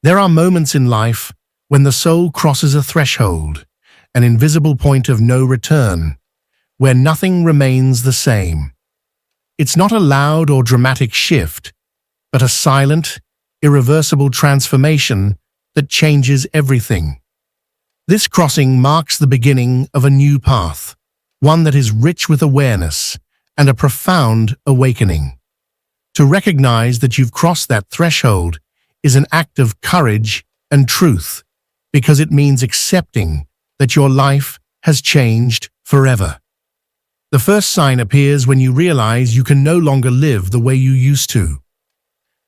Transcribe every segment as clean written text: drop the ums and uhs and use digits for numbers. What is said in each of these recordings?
There are moments in life when the soul crosses a threshold, an invisible point of no return, where nothing remains the same. It's not a loud or dramatic shift, but a silent, irreversible transformation that changes everything. This crossing marks the beginning of a new path, one that is rich with awareness and a profound awakening. To recognize that you've crossed that threshold is an act of courage and truth, because it means accepting that your life has changed forever. The first sign appears when you realize you can no longer live the way you used to.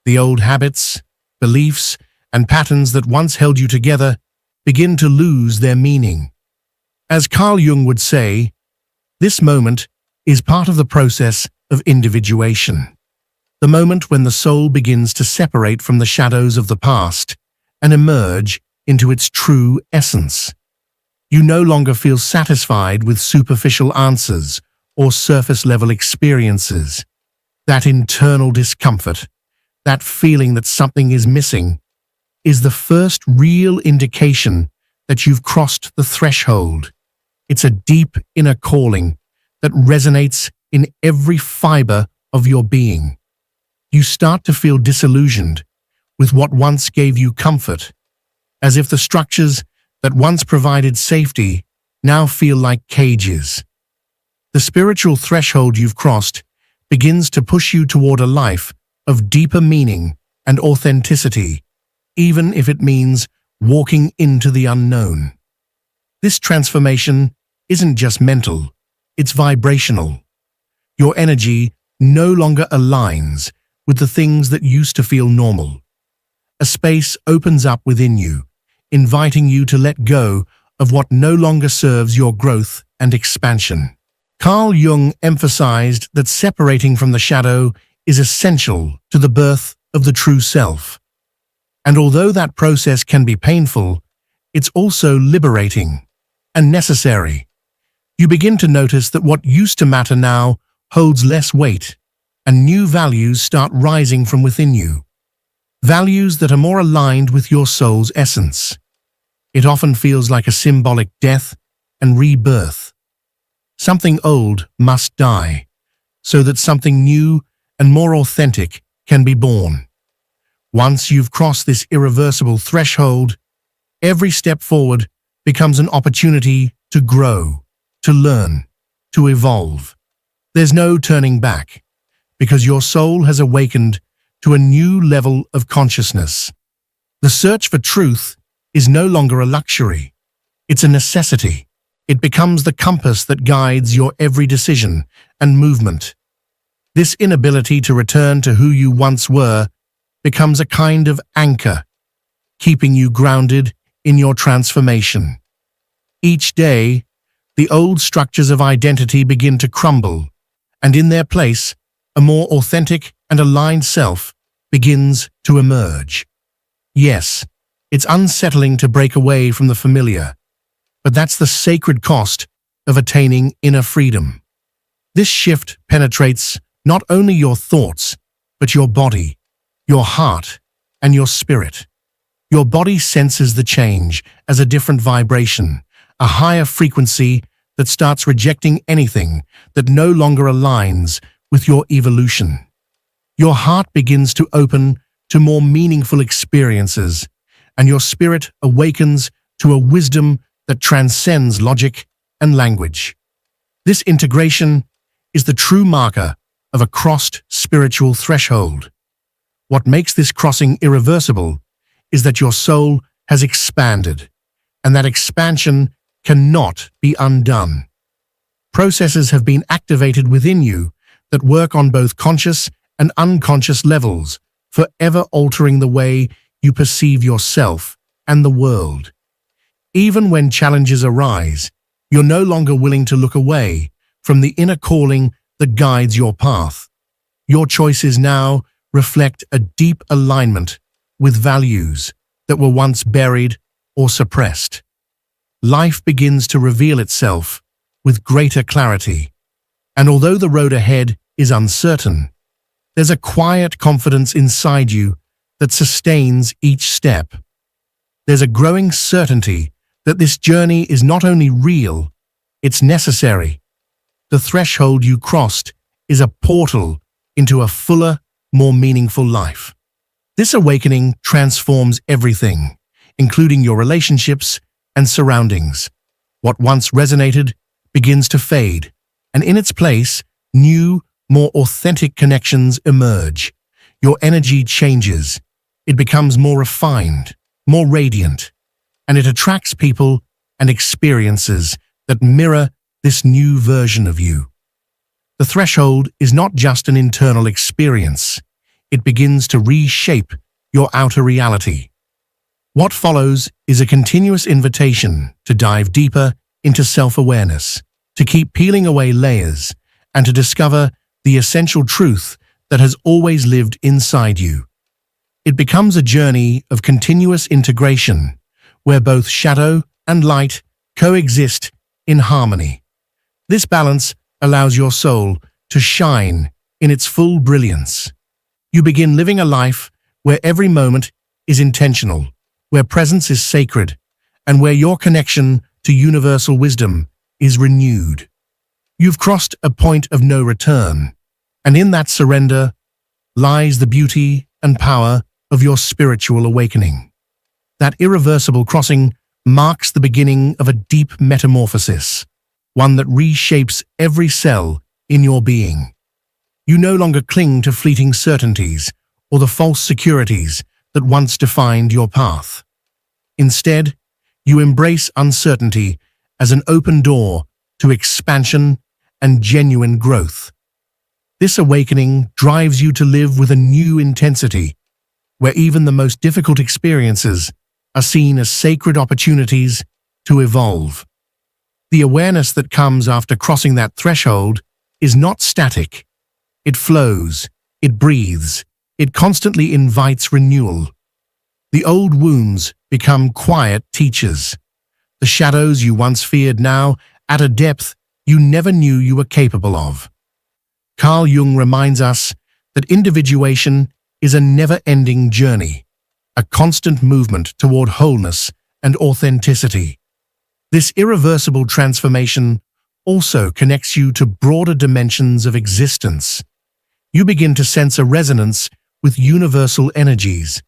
The old habits, beliefs, and patterns that once held you together begin to lose their meaning. As Carl Jung would say, this moment is part of the process of individuation, the moment when the soul begins to separate from the shadows of the past and emerge into its true essence. You no longer feel satisfied with superficial answers or surface-level experiences. That internal discomfort, that feeling that something is missing, is the first real indication that you've crossed the threshold. It's a deep inner calling that resonates in every fiber of your being. You start to feel disillusioned with what once gave you comfort, as if the structures that once provided safety now feel like cages. The spiritual threshold you've crossed begins to push you toward a life of deeper meaning and authenticity, even if it means walking into the unknown. This transformation isn't just mental, it's vibrational. Your energy no longer aligns with the things that used to feel normal. A space opens up within you, inviting you to let go of what no longer serves your growth and expansion. Carl Jung emphasized that separating from the shadow is essential to the birth of the true self. And although that process can be painful, it's also liberating and necessary. You begin to notice that what used to matter now holds less weight, and new values start rising from within you. Values that are more aligned with your soul's essence. It often feels like a symbolic death and rebirth. Something old must die, so that something new and more authentic can be born. Once you've crossed this irreversible threshold, every step forward becomes an opportunity to grow, to learn, to evolve. There's no turning back, because your soul has awakened to a new level of consciousness. The search for truth is no longer a luxury. It's a necessity. It becomes the compass that guides your every decision and movement. This inability to return to who you once were becomes a kind of anchor, keeping you grounded in your transformation. Each day, the old structures of identity begin to crumble, and in their place, a more authentic and aligned self begins to emerge. Yes, it's unsettling to break away from the familiar, but that's the sacred cost of attaining inner freedom. This shift penetrates not only your thoughts, but your body, your heart, and your spirit. Your body senses the change as a different vibration, a higher frequency that starts rejecting anything that no longer aligns with your evolution. Your heart begins to open to more meaningful experiences, and your spirit awakens to a wisdom that transcends logic and language. This integration is the true marker of a crossed spiritual threshold. What makes this crossing irreversible is that your soul has expanded, and that expansion cannot be undone. Processes have been activated within you that work on both conscious and unconscious levels, forever altering the way you perceive yourself and the world. Even when challenges arise, you're no longer willing to look away from the inner calling that guides your path. Your choices now reflect a deep alignment with values that were once buried or suppressed. Life begins to reveal itself with greater clarity, and although the road ahead is uncertain, there's a quiet confidence inside you that sustains each step. there's a growing certainty that this journey is not only real, it's necessary. The threshold you crossed is a portal into a fuller, more meaningful life. This awakening transforms everything, including your relationships and surroundings. What once resonated begins to fade, and in its place, new, more authentic connections emerge. Your energy changes. It becomes more refined, more radiant, and it attracts people and experiences that mirror this new version of you. The threshold is not just an internal experience. It begins to reshape your outer reality. What follows is a continuous invitation to dive deeper into self-awareness, to keep peeling away layers, and to discover the essential truth that has always lived inside you. It becomes a journey of continuous integration, where both shadow and light coexist in harmony. This balance allows your soul to shine in its full brilliance. You begin living a life where every moment is intentional, where presence is sacred, and where your connection to universal wisdom is renewed. You've crossed a point of no return, and in that surrender lies the beauty and power of your spiritual awakening. That irreversible crossing marks the beginning of a deep metamorphosis, one that reshapes every cell in your being. You no longer cling to fleeting certainties or the false securities that once defined your path. Instead, you embrace uncertainty as an open door to expansion and genuine growth. This awakening drives you to live with a new intensity, where even the most difficult experiences are seen as sacred opportunities to evolve. The awareness that comes after crossing that threshold is not static. It flows, it breathes, it constantly invites renewal. The old wounds become quiet teachers. The shadows you once feared now at a depth you never knew you were capable of. Carl Jung reminds us that individuation is a never-ending journey, a constant movement toward wholeness and authenticity. This irreversible transformation also connects you to broader dimensions of existence. You begin to sense a resonance with universal energies,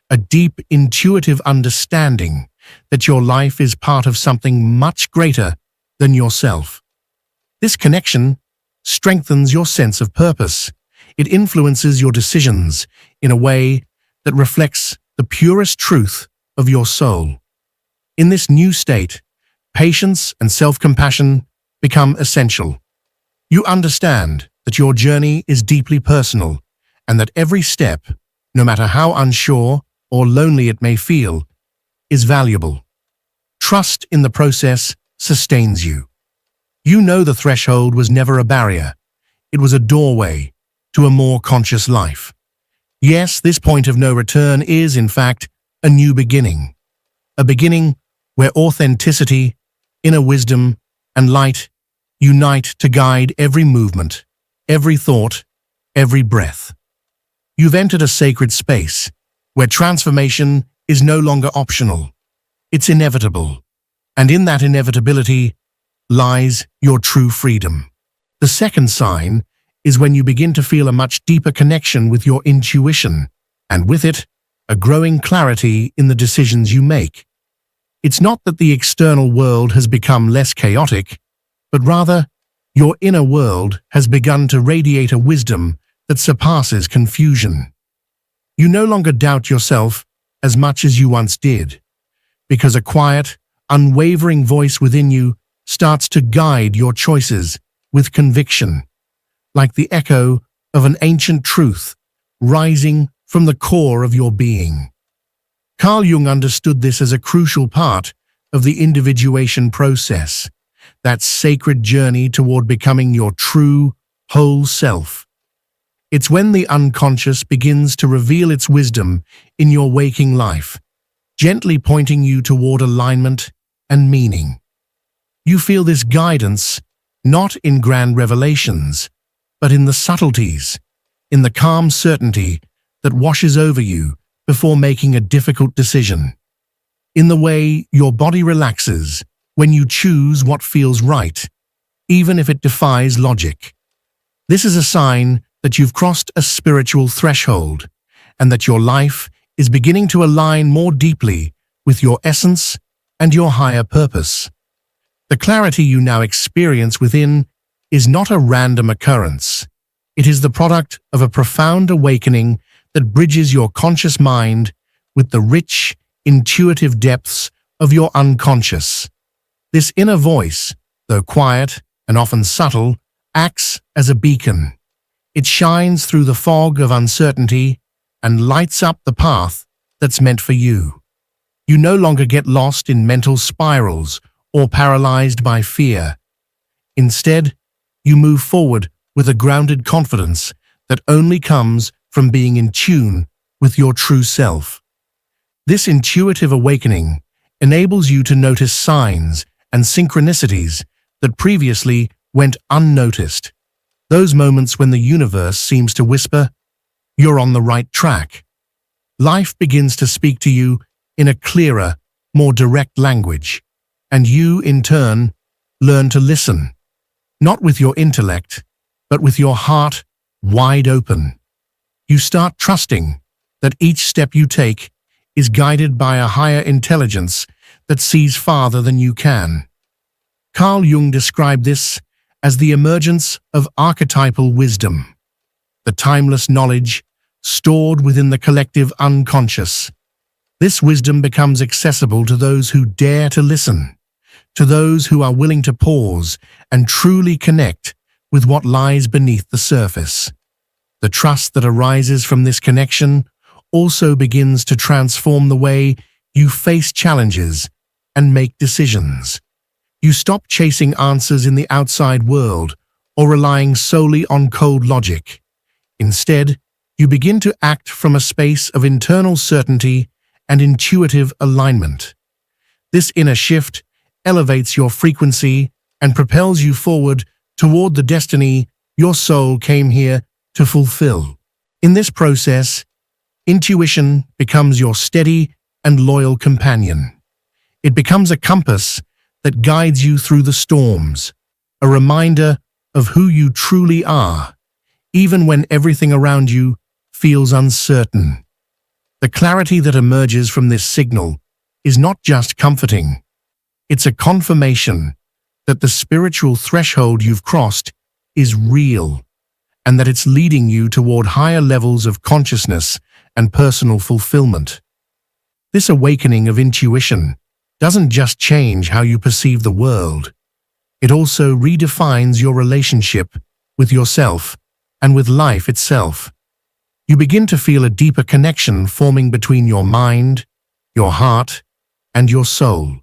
a deep intuitive understanding that your life is part of something much greater than yourself. This connection strengthens your sense of purpose. It influences your decisions in a way that reflects the purest truth of your soul. In this new state, patience and self-compassion become essential. You understand that your journey is deeply personal and that every step, no matter how unsure or lonely it may feel, is valuable. Trust in the process sustains you. You know the threshold was never a barrier. It was a doorway to a more conscious life. Yes, this point of no return is, in fact, a new beginning. A beginning where authenticity, inner wisdom, and light unite to guide every movement, every thought, every breath. You've entered a sacred space where transformation is no longer optional. It's inevitable. And in that inevitability lies your true freedom. The second sign is when you begin to feel a much deeper connection with your intuition, and with it, a growing clarity in the decisions you make. It's not that the external world has become less chaotic, but rather, your inner world has begun to radiate a wisdom that surpasses confusion. You no longer doubt yourself as much as you once did, because a quiet, unwavering voice within you starts to guide your choices with conviction, like the echo of an ancient truth rising from the core of your being. Carl Jung understood this as a crucial part of the individuation process, that sacred journey toward becoming your true, whole self. It's when the unconscious begins to reveal its wisdom in your waking life, gently pointing you toward alignment and meaning. You feel this guidance not in grand revelations, but in the subtleties, in the calm certainty that washes over you before making a difficult decision. in the way your body relaxes when you choose what feels right, even if it defies logic. This is a sign that you've crossed a spiritual threshold and that your life is beginning to align more deeply with your essence and your higher purpose. The clarity you now experience within is not a random occurrence. It is the product of a profound awakening that bridges your conscious mind with the rich, intuitive depths of your unconscious. This inner voice, though quiet and often subtle, acts as a beacon. It shines through the fog of uncertainty and lights up the path that's meant for you. You no longer get lost in mental spirals or paralyzed by fear. Instead, you move forward with a grounded confidence that only comes from being in tune with your true self. This intuitive awakening enables you to notice signs and synchronicities that previously went unnoticed. Those moments when the universe seems to whisper, "You're on the right track." Life begins to speak to you in a clearer, more direct language, and you, in turn, learn to listen, not with your intellect, but with your heart wide open. You start trusting that each step you take is guided by a higher intelligence that sees farther than you can. Carl Jung described this as the emergence of archetypal wisdom, the timeless knowledge stored within the collective unconscious. This wisdom becomes accessible to those who dare to listen, to those who are willing to pause and truly connect with what lies beneath the surface. The trust that arises from this connection also begins to transform the way you face challenges and make decisions. You stop chasing answers in the outside world or relying solely on cold logic. Instead, you begin to act from a space of internal certainty and intuitive alignment. This inner shift elevates your frequency and propels you forward toward the destiny your soul came here to fulfill. In this process, intuition becomes your steady and loyal companion. It becomes a compass that guides you through the storms, a reminder of who you truly are, even when everything around you feels uncertain. The clarity that emerges from this signal is not just comforting. It's a confirmation that the spiritual threshold you've crossed is real, and that it's leading you toward higher levels of consciousness and personal fulfillment. This awakening of intuition doesn't just change how you perceive the world. It also redefines your relationship with yourself and with life itself. You begin to feel a deeper connection forming between your mind, your heart, and your soul.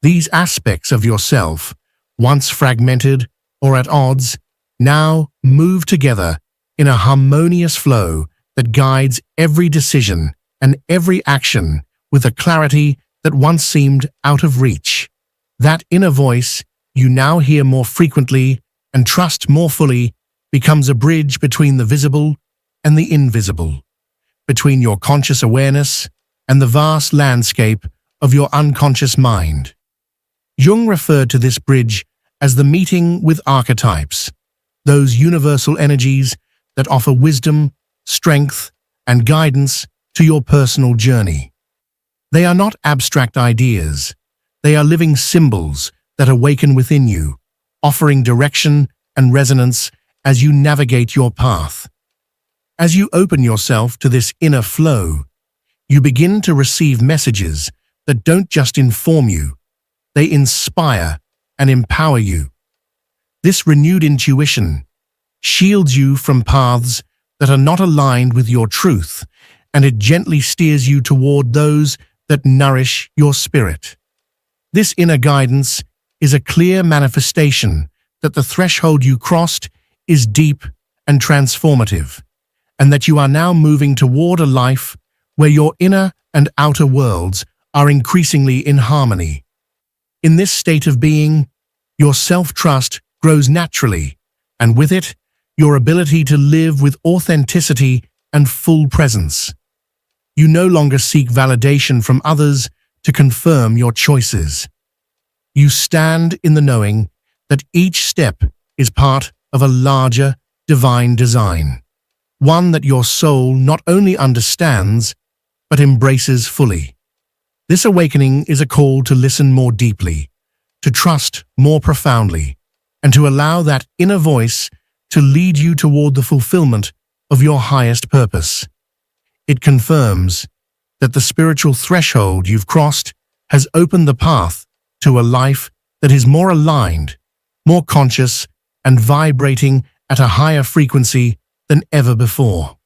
These aspects of yourself, once fragmented or at odds, now move together in a harmonious flow that guides every decision and every action with a clarity that once seemed out of reach. That inner voice you now hear more frequently and trust more fully becomes a bridge between the visible and the invisible, between your conscious awareness and the vast landscape of your unconscious mind. Jung referred to this bridge as the meeting with archetypes, those universal energies that offer wisdom, strength, and guidance to your personal journey. They are not abstract ideas. They are living symbols that awaken within you, offering direction and resonance as you navigate your path. As you open yourself to this inner flow, you begin to receive messages that don't just inform you, they inspire and empower you. This renewed intuition shields you from paths that are not aligned with your truth, and it gently steers you toward those that nourish your spirit. This inner guidance is a clear manifestation that the threshold you crossed is deep and transformative, and that you are now moving toward a life where your inner and outer worlds are increasingly in harmony. In this state of being, your self-trust grows naturally, and with it, your ability to live with authenticity and full presence. You no longer seek validation from others, to confirm your choices. You stand in the knowing that each step is part of a larger divine design, one that your soul not only understands, but embraces fully. This awakening is a call to listen more deeply, to trust more profoundly, and to allow that inner voice to lead you toward the fulfillment of your highest purpose. It confirms that the spiritual threshold you've crossed has opened the path to a life that is more aligned, more conscious, and vibrating at a higher frequency than ever before.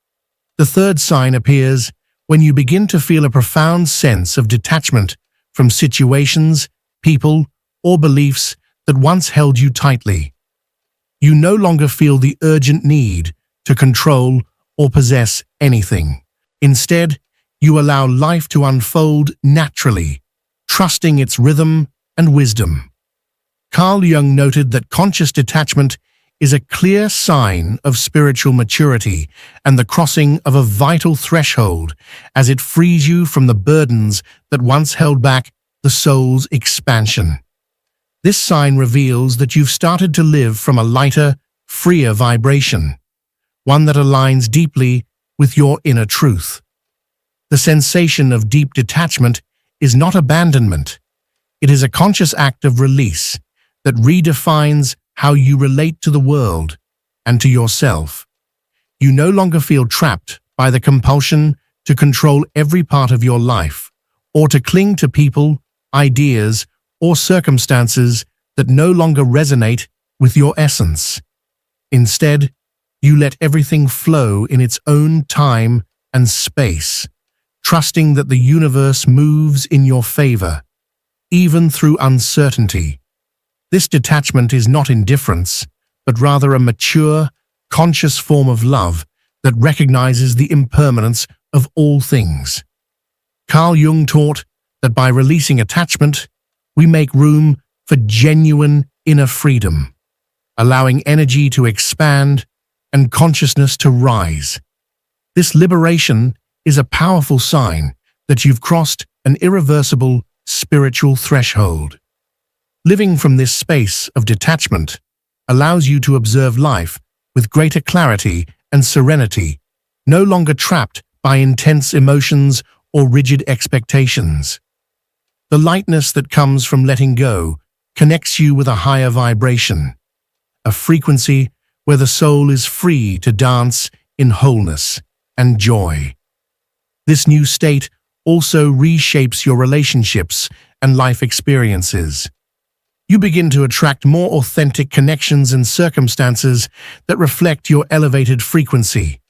The third sign appears when you begin to feel a profound sense of detachment from situations, people, or beliefs that once held you tightly. You no longer feel the urgent need to control or possess anything. Instead, you allow life to unfold naturally, trusting its rhythm and wisdom. Carl Jung noted that conscious detachment is a clear sign of spiritual maturity and the crossing of a vital threshold as it frees you from the burdens that once held back the soul's expansion. This sign reveals that you've started to live from a lighter, freer vibration, one that aligns deeply with your inner truth. The sensation of deep detachment is not abandonment. It is a conscious act of release that redefines how you relate to the world and to yourself. You no longer feel trapped by the compulsion to control every part of your life or to cling to people, ideas, or circumstances that no longer resonate with your essence. Instead, you let everything flow in its own time and space, trusting that the universe moves in your favor, even through uncertainty. This detachment is not indifference, but rather a mature, conscious form of love that recognizes the impermanence of all things. Carl Jung taught that by releasing attachment, we make room for genuine inner freedom, allowing energy to expand and consciousness to rise. This liberation is a powerful sign that you've crossed an irreversible spiritual threshold. Living from this space of detachment allows you to observe life with greater clarity and serenity, no longer trapped by intense emotions or rigid expectations. The lightness that comes from letting go connects you with a higher vibration, a frequency where the soul is free to dance in wholeness and joy. This new state also reshapes your relationships and life experiences. You begin to attract more authentic connections and circumstances that reflect your elevated frequency.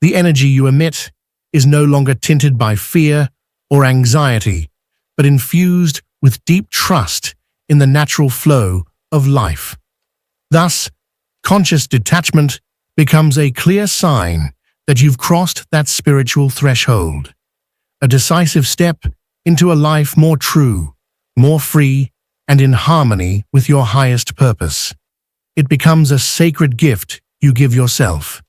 The energy you emit is no longer tinted by fear or anxiety, but infused with deep trust in the natural flow of life. Thus, conscious detachment becomes a clear sign that you've crossed that spiritual threshold, a decisive step into a life more true, more free, and in harmony with your highest purpose. It becomes a sacred gift you give yourself,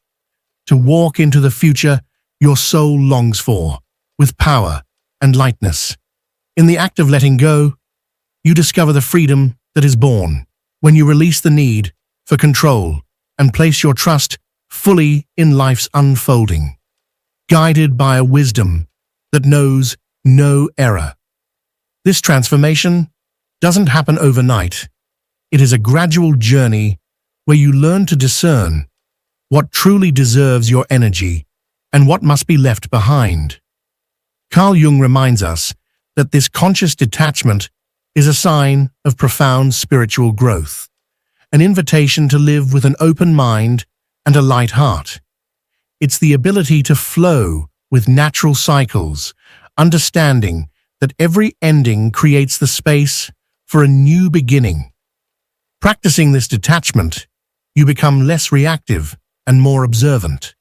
to walk into the future your soul longs for, with power and lightness. In the act of letting go, you discover the freedom that is born when you release the need for control and place your trust fully in life's unfolding, guided by a wisdom that knows no error. This transformation doesn't happen overnight. It is a gradual journey where you learn to discern what truly deserves your energy and what must be left behind. Carl Jung reminds us that this conscious detachment is a sign of profound spiritual growth, an invitation to live with an open mind and a light heart. It's the ability to flow with natural cycles, understanding that every ending creates the space for a new beginning. Practicing this detachment, you become less reactive and more observant.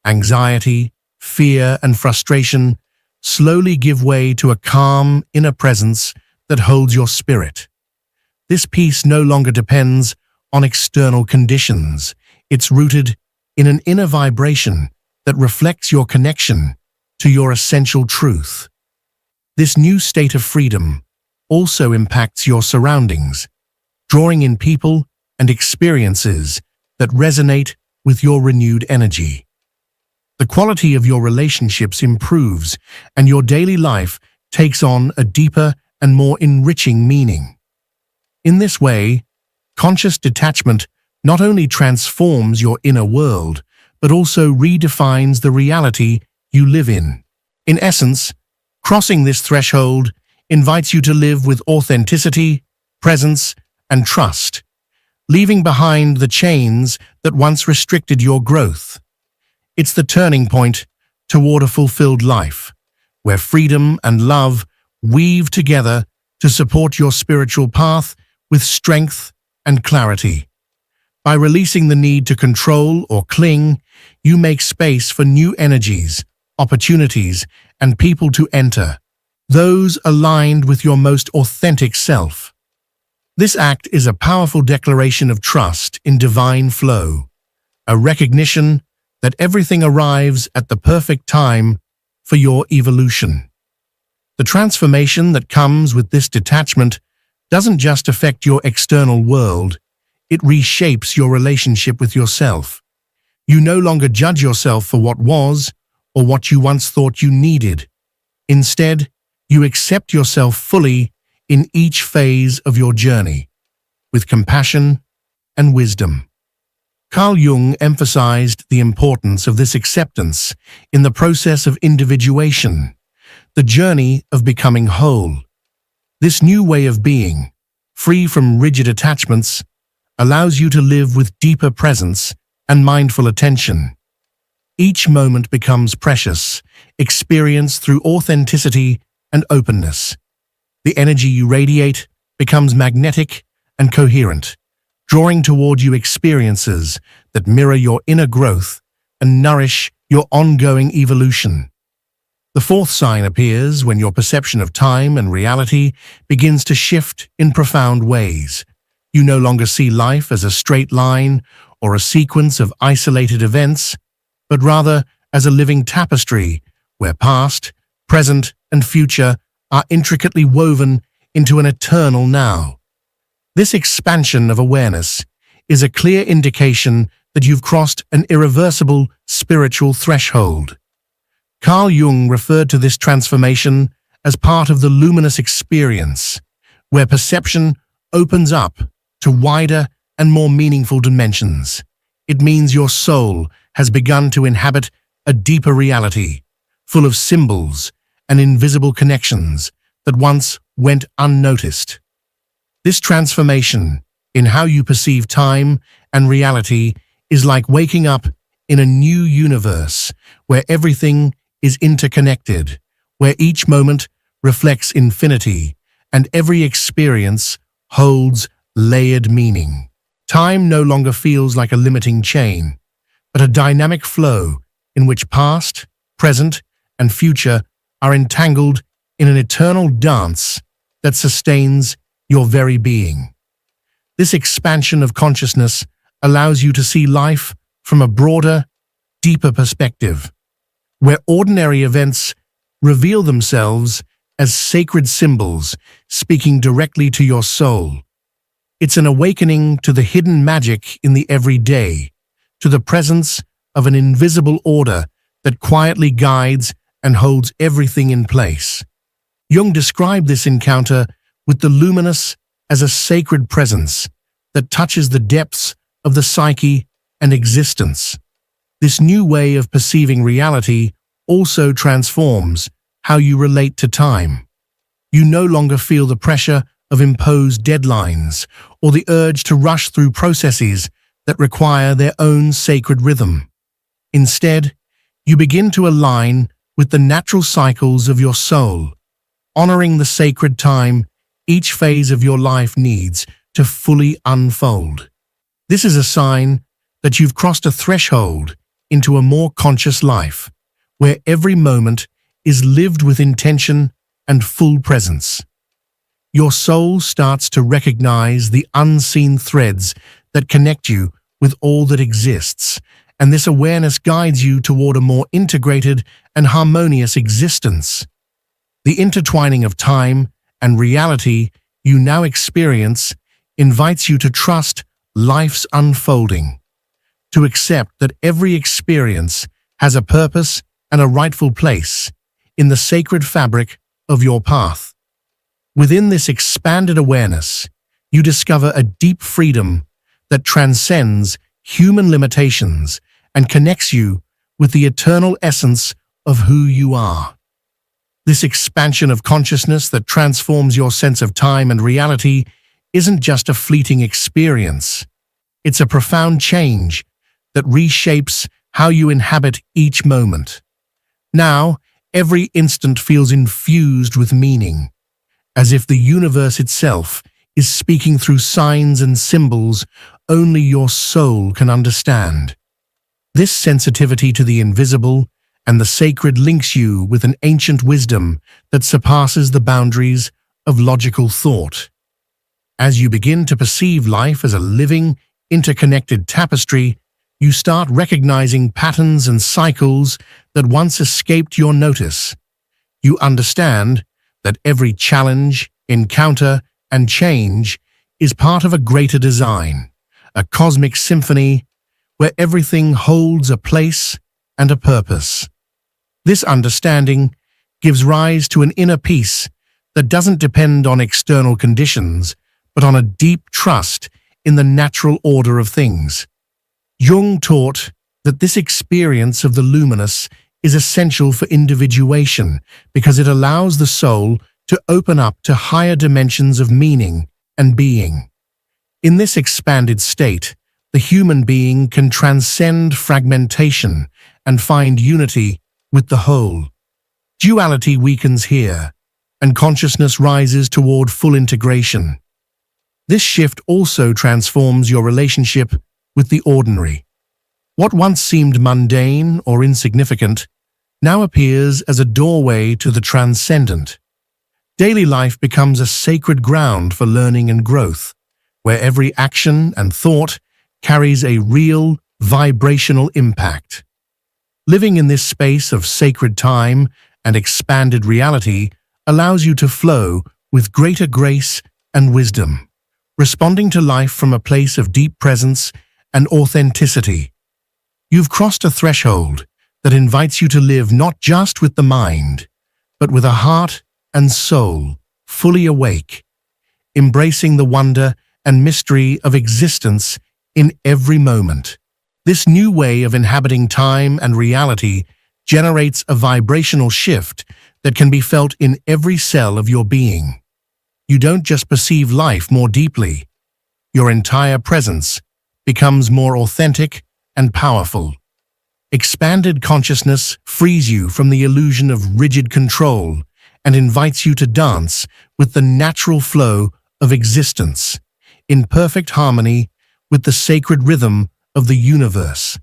Anxiety, fear, and frustration slowly give way to a calm inner presence that holds your spirit. This peace no longer depends on external conditions. It's rooted in an inner vibration that reflects your connection to your essential truth. This new state of freedom also impacts your surroundings, drawing in people and experiences that resonate with your renewed energy. The quality of your relationships improves, and your daily life takes on a deeper and more enriching meaning. In this way, conscious detachment not only transforms your inner world, but also redefines the reality you live in. In essence, crossing this threshold invites you to live with authenticity, presence, and trust, leaving behind the chains that once restricted your growth. It's the turning point toward a fulfilled life, where freedom and love weave together to support your spiritual path with strength and clarity. By releasing the need to control or cling, you make space for new energies, opportunities, and people to enter, those aligned with your most authentic self. This act is a powerful declaration of trust in divine flow, a recognition that everything arrives at the perfect time for your evolution. The transformation that comes with this detachment doesn't just affect your external world, it reshapes your relationship with yourself. You no longer judge yourself for what was or what you once thought you needed. Instead, you accept yourself fully in each phase of your journey, with compassion and wisdom. Carl Jung emphasized the importance of this acceptance in the process of individuation, the journey of becoming whole. This new way of being, free from rigid attachments, allows you to live with deeper presence and mindful attention. Each moment becomes precious, experienced through authenticity and openness. The energy you radiate becomes magnetic and coherent, drawing toward you experiences that mirror your inner growth and nourish your ongoing evolution. The fourth sign appears when your perception of time and reality begins to shift in profound ways. You no longer see life as a straight line or a sequence of isolated events, but rather as a living tapestry where past, present, and future are intricately woven into an eternal now. This expansion of awareness is a clear indication that you've crossed an irreversible spiritual threshold. Carl Jung referred to this transformation as part of the luminous experience, where perception opens up to wider and more meaningful dimensions. It means your soul has begun to inhabit a deeper reality, full of symbols and invisible connections that once went unnoticed. This transformation in how you perceive time and reality is like waking up in a new universe where everything is interconnected, where each moment reflects infinity and every experience holds layered meaning. Time no longer feels like a limiting chain, but a dynamic flow in which past, present, and future are entangled in an eternal dance that sustains your very being. This expansion of consciousness allows you to see life from a broader, deeper perspective, where ordinary events reveal themselves as sacred symbols speaking directly to your soul. It's an awakening to the hidden magic in the everyday, to the presence of an invisible order that quietly guides and holds everything in place. Jung described this encounter with the luminous as a sacred presence that touches the depths of the psyche and existence. This new way of perceiving reality also transforms how you relate to time. You no longer feel the pressure of imposed deadlines or the urge to rush through processes that require their own sacred rhythm. Instead, you begin to align with the natural cycles of your soul, honoring the sacred time each phase of your life needs to fully unfold. This is a sign that you've crossed a threshold into a more conscious life, where every moment is lived with intention and full presence. Your soul starts to recognize the unseen threads that connect you with all that exists, and this awareness guides you toward a more integrated and harmonious existence. The intertwining of time and reality you now experience invites you to trust life's unfolding, to accept that every experience has a purpose and a rightful place in the sacred fabric of your path. Within this expanded awareness, you discover a deep freedom that transcends human limitations and connects you with the eternal essence of who you are. This expansion of consciousness that transforms your sense of time and reality isn't just a fleeting experience. It's a profound change that reshapes how you inhabit each moment. Now, every instant feels infused with meaning, as if the universe itself is speaking through signs and symbols only your soul can understand. This sensitivity to the invisible and the sacred links you with an ancient wisdom that surpasses the boundaries of logical thought. As you begin to perceive life as a living, interconnected tapestry, you start recognizing patterns and cycles that once escaped your notice. You understand that every challenge, encounter, and change is part of a greater design, a cosmic symphony where everything holds a place and a purpose. This understanding gives rise to an inner peace that doesn't depend on external conditions, but on a deep trust in the natural order of things. Jung taught that this experience of the luminous is essential for individuation because it allows the soul to open up to higher dimensions of meaning and being. In this expanded state, the human being can transcend fragmentation and find unity with the whole. Duality weakens here, and consciousness rises toward full integration. This shift also transforms your relationship with the ordinary. What once seemed mundane or insignificant now appears as a doorway to the transcendent. Daily life becomes a sacred ground for learning and growth, where every action and thought carries a real, vibrational impact. Living in this space of sacred time and expanded reality allows you to flow with greater grace and wisdom, responding to life from a place of deep presence and authenticity. You've crossed a threshold that invites you to live not just with the mind, but with a heart and soul fully awake, embracing the wonder and mystery of existence in every moment. This new way of inhabiting time and reality generates a vibrational shift that can be felt in every cell of your being. You don't just perceive life more deeply. Your entire presence becomes more authentic and powerful. Expanded consciousness frees you from the illusion of rigid control and invites you to dance with the natural flow of existence, in perfect harmony with the sacred rhythm of the universe.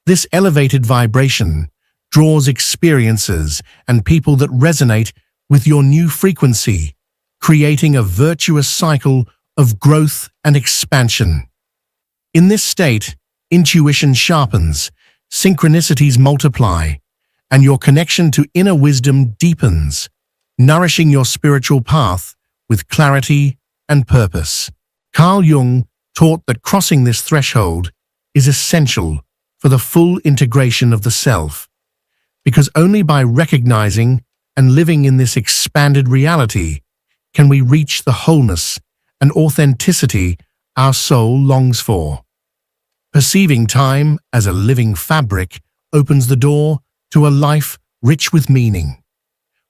This elevated vibration draws experiences and people that resonate with your new frequency, creating a virtuous cycle of growth and expansion. In this state, intuition sharpens, synchronicities multiply, and your connection to inner wisdom deepens, nourishing your spiritual path with clarity and purpose. Carl Jung taught that crossing this threshold is essential for the full integration of the self, because only by recognizing and living in this expanded reality can we reach the wholeness and authenticity our soul longs for. Perceiving time as a living fabric opens the door to a life rich with meaning,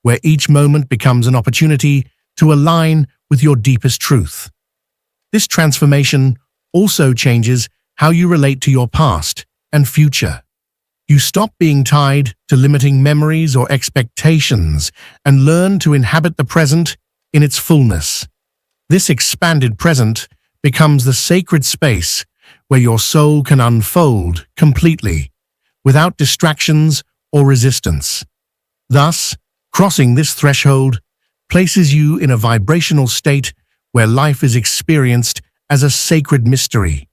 where each moment becomes an opportunity to align with your deepest truth. This transformation also changes how you relate to your past and future. You stop being tied to limiting memories or expectations and learn to inhabit the present in its fullness. This expanded present becomes the sacred space where your soul can unfold completely, without distractions or resistance. Thus, crossing this threshold places you in a vibrational state where life is experienced as a sacred mystery,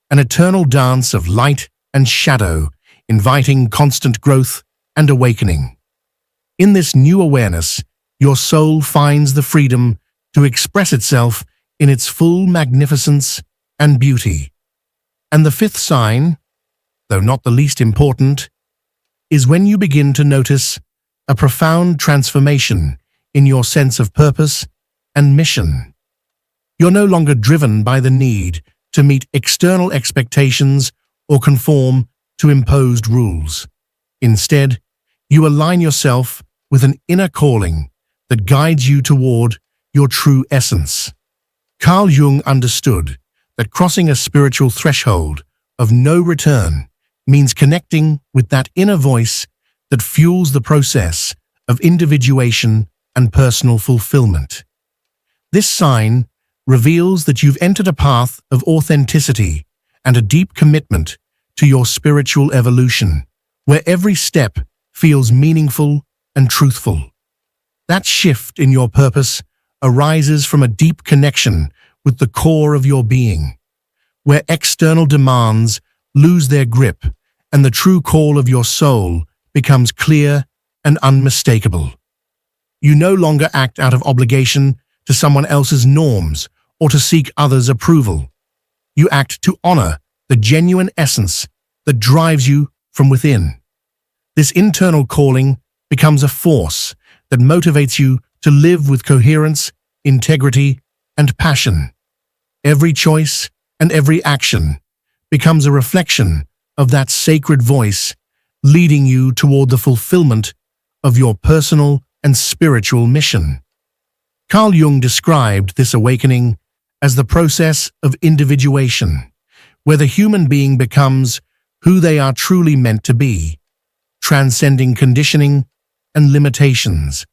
an eternal dance of light and shadow, inviting constant growth and awakening. In this new awareness, your soul finds the freedom to express itself in its full magnificence and beauty. And the fifth sign, though not the least important, is when you begin to notice a profound transformation in your sense of purpose and mission. You're no longer driven by the need to meet external expectations or conform to imposed rules. Instead, you align yourself with an inner calling that guides you toward your true essence. Carl Jung understood that crossing a spiritual threshold of no return means connecting with that inner voice that fuels the process of individuation and personal fulfillment. This sign reveals that you've entered a path of authenticity and a deep commitment to your spiritual evolution, where every step feels meaningful and truthful. That shift in your purpose arises from a deep connection with the core of your being, where external demands lose their grip and the true call of your soul becomes clear and unmistakable. You no longer act out of obligation to someone else's norms or to seek others' approval. You act to honor the genuine essence that drives you from within. This internal calling becomes a force that motivates you to live with coherence, integrity, and passion. Every choice and every action becomes a reflection of that sacred voice, leading you toward the fulfillment of your personal and spiritual mission. Carl Jung described this awakening as the process of individuation, where the human being becomes who they are truly meant to be, transcending conditioning and limitations.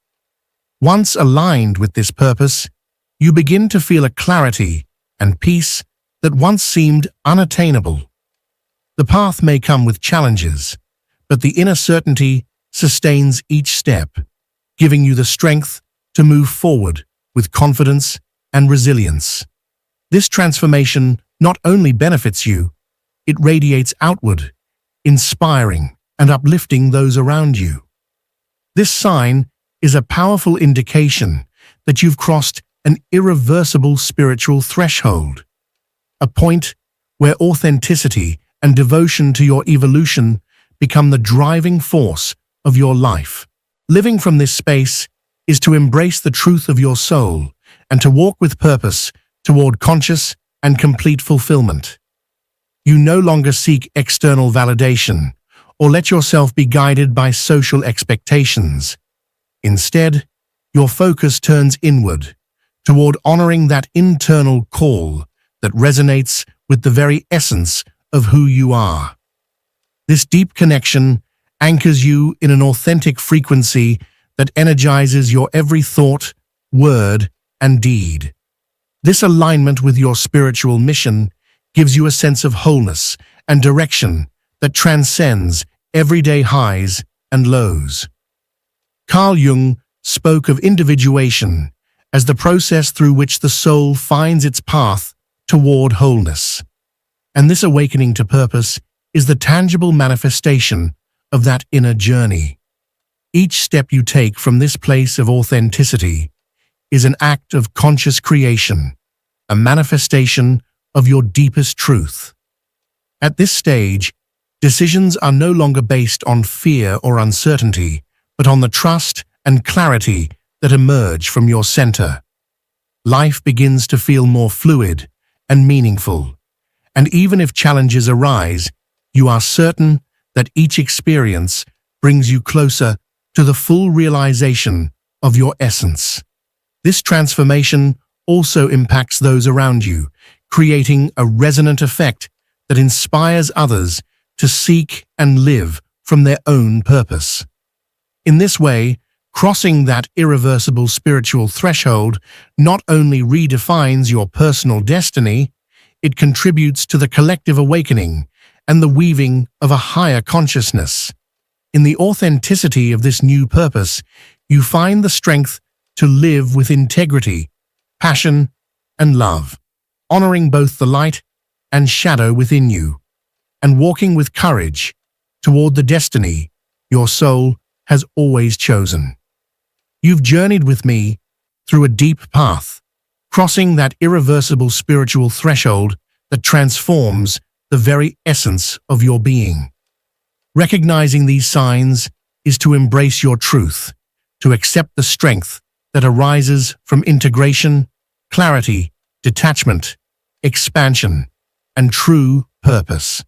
Once aligned with this purpose, you begin to feel a clarity and peace that once seemed unattainable. The path may come with challenges, but the inner certainty sustains each step, giving you the strength to move forward with confidence and resilience. This transformation not only benefits you, it radiates outward, inspiring and uplifting those around you. This sign is a powerful indication that you've crossed an irreversible spiritual threshold, a point where authenticity and devotion to your evolution become the driving force of your life. Living from this space is to embrace the truth of your soul and to walk with purpose toward conscious and complete fulfillment. You no longer seek external validation or let yourself be guided by social expectations. Instead, your focus turns inward, toward honoring that internal call that resonates with the very essence of who you are. This deep connection anchors you in an authentic frequency that energizes your every thought, word, and deed. This alignment with your spiritual mission gives you a sense of wholeness and direction that transcends everyday highs and lows. Carl Jung spoke of individuation as the process through which the soul finds its path toward wholeness. And this awakening to purpose is the tangible manifestation of that inner journey. Each step you take from this place of authenticity is an act of conscious creation, a manifestation of your deepest truth. At this stage, decisions are no longer based on fear or uncertainty, but on the trust and clarity that emerge from your center. Life begins to feel more fluid and meaningful, and even if challenges arise, you are certain that each experience brings you closer to the full realization of your essence. This transformation also impacts those around you, creating a resonant effect that inspires others to seek and live from their own purpose. In this way, crossing that irreversible spiritual threshold not only redefines your personal destiny, it contributes to the collective awakening and the weaving of a higher consciousness. In the authenticity of this new purpose, you find the strength to live with integrity, passion, and love, honoring both the light and shadow within you, and walking with courage toward the destiny your soul has always chosen. You've journeyed with me through a deep path, crossing that irreversible spiritual threshold that transforms the very essence of your being. Recognizing these signs is to embrace your truth, to accept the strength that arises from integration, clarity, detachment, expansion, and true purpose.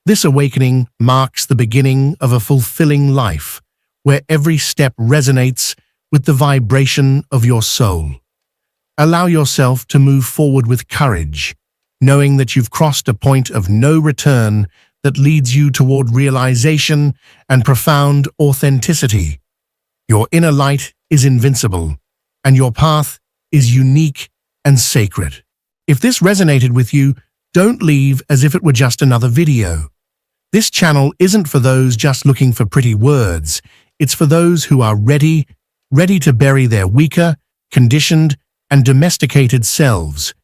This awakening marks the beginning of a fulfilling life, where every step resonates with the vibration of your soul. Allow yourself to move forward with courage, knowing that you've crossed a point of no return that leads you toward realization and profound authenticity. Your inner light is invincible, and your path is unique and sacred. If this resonated with you, don't leave as if it were just another video. This channel isn't for those just looking for pretty words. It's for those who are ready to bury their weaker, conditioned, and domesticated selves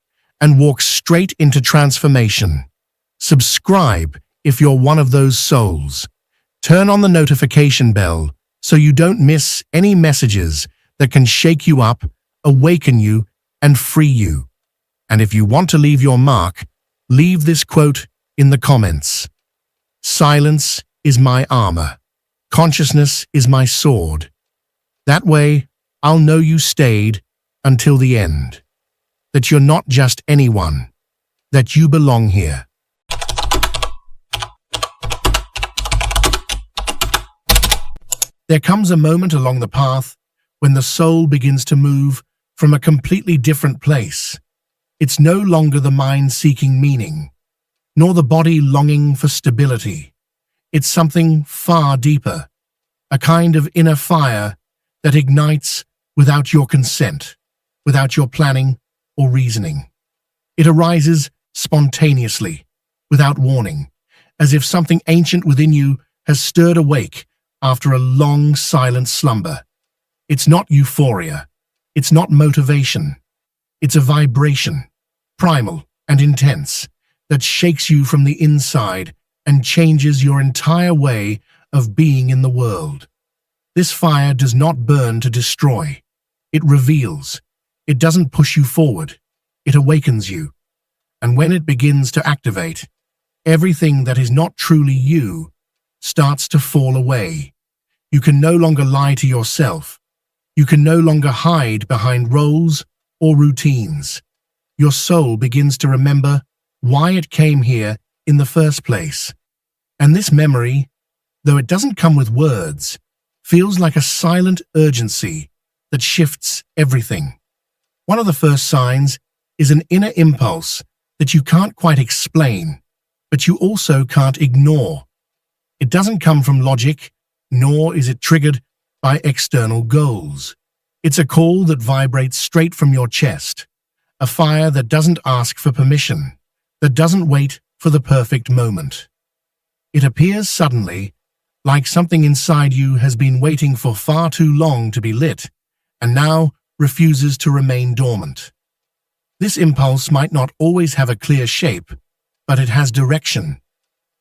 and walk straight into transformation. Subscribe if you're one of those souls. Turn on the notification bell so you don't miss any messages that can shake you up, awaken you, and free you. And if you want to leave your mark, leave this quote in the comments. Silence is my armor. Consciousness is my sword. That way, I'll know you stayed until the end. That you're not just anyone. That you belong here. There comes a moment along the path when the soul begins to move from a completely different place. It's no longer the mind seeking meaning, nor the body longing for stability. It's something far deeper, a kind of inner fire that ignites without your consent, without your planning or reasoning. It arises spontaneously, without warning, as if something ancient within you has stirred awake after a long, silent slumber. It's not euphoria. It's not motivation. It's a vibration, primal and intense, that shakes you from the inside and changes your entire way of being in the world. This fire does not burn to destroy. It reveals. It doesn't push you forward. It awakens you. And when it begins to activate, everything that is not truly you starts to fall away. You can no longer lie to yourself. You can no longer hide behind roles or routines. Your soul begins to remember why it came here in the first place. And this memory, though it doesn't come with words, feels like a silent urgency that shifts everything. One of the first signs is an inner impulse that you can't quite explain, but you also can't ignore. It doesn't come from logic, nor is it triggered by external goals. It's a call that vibrates straight from your chest, a fire that doesn't ask for permission, that doesn't wait for the perfect moment. It appears suddenly, like something inside you has been waiting for far too long to be lit, and now refuses to remain dormant. This impulse might not always have a clear shape, but it has direction.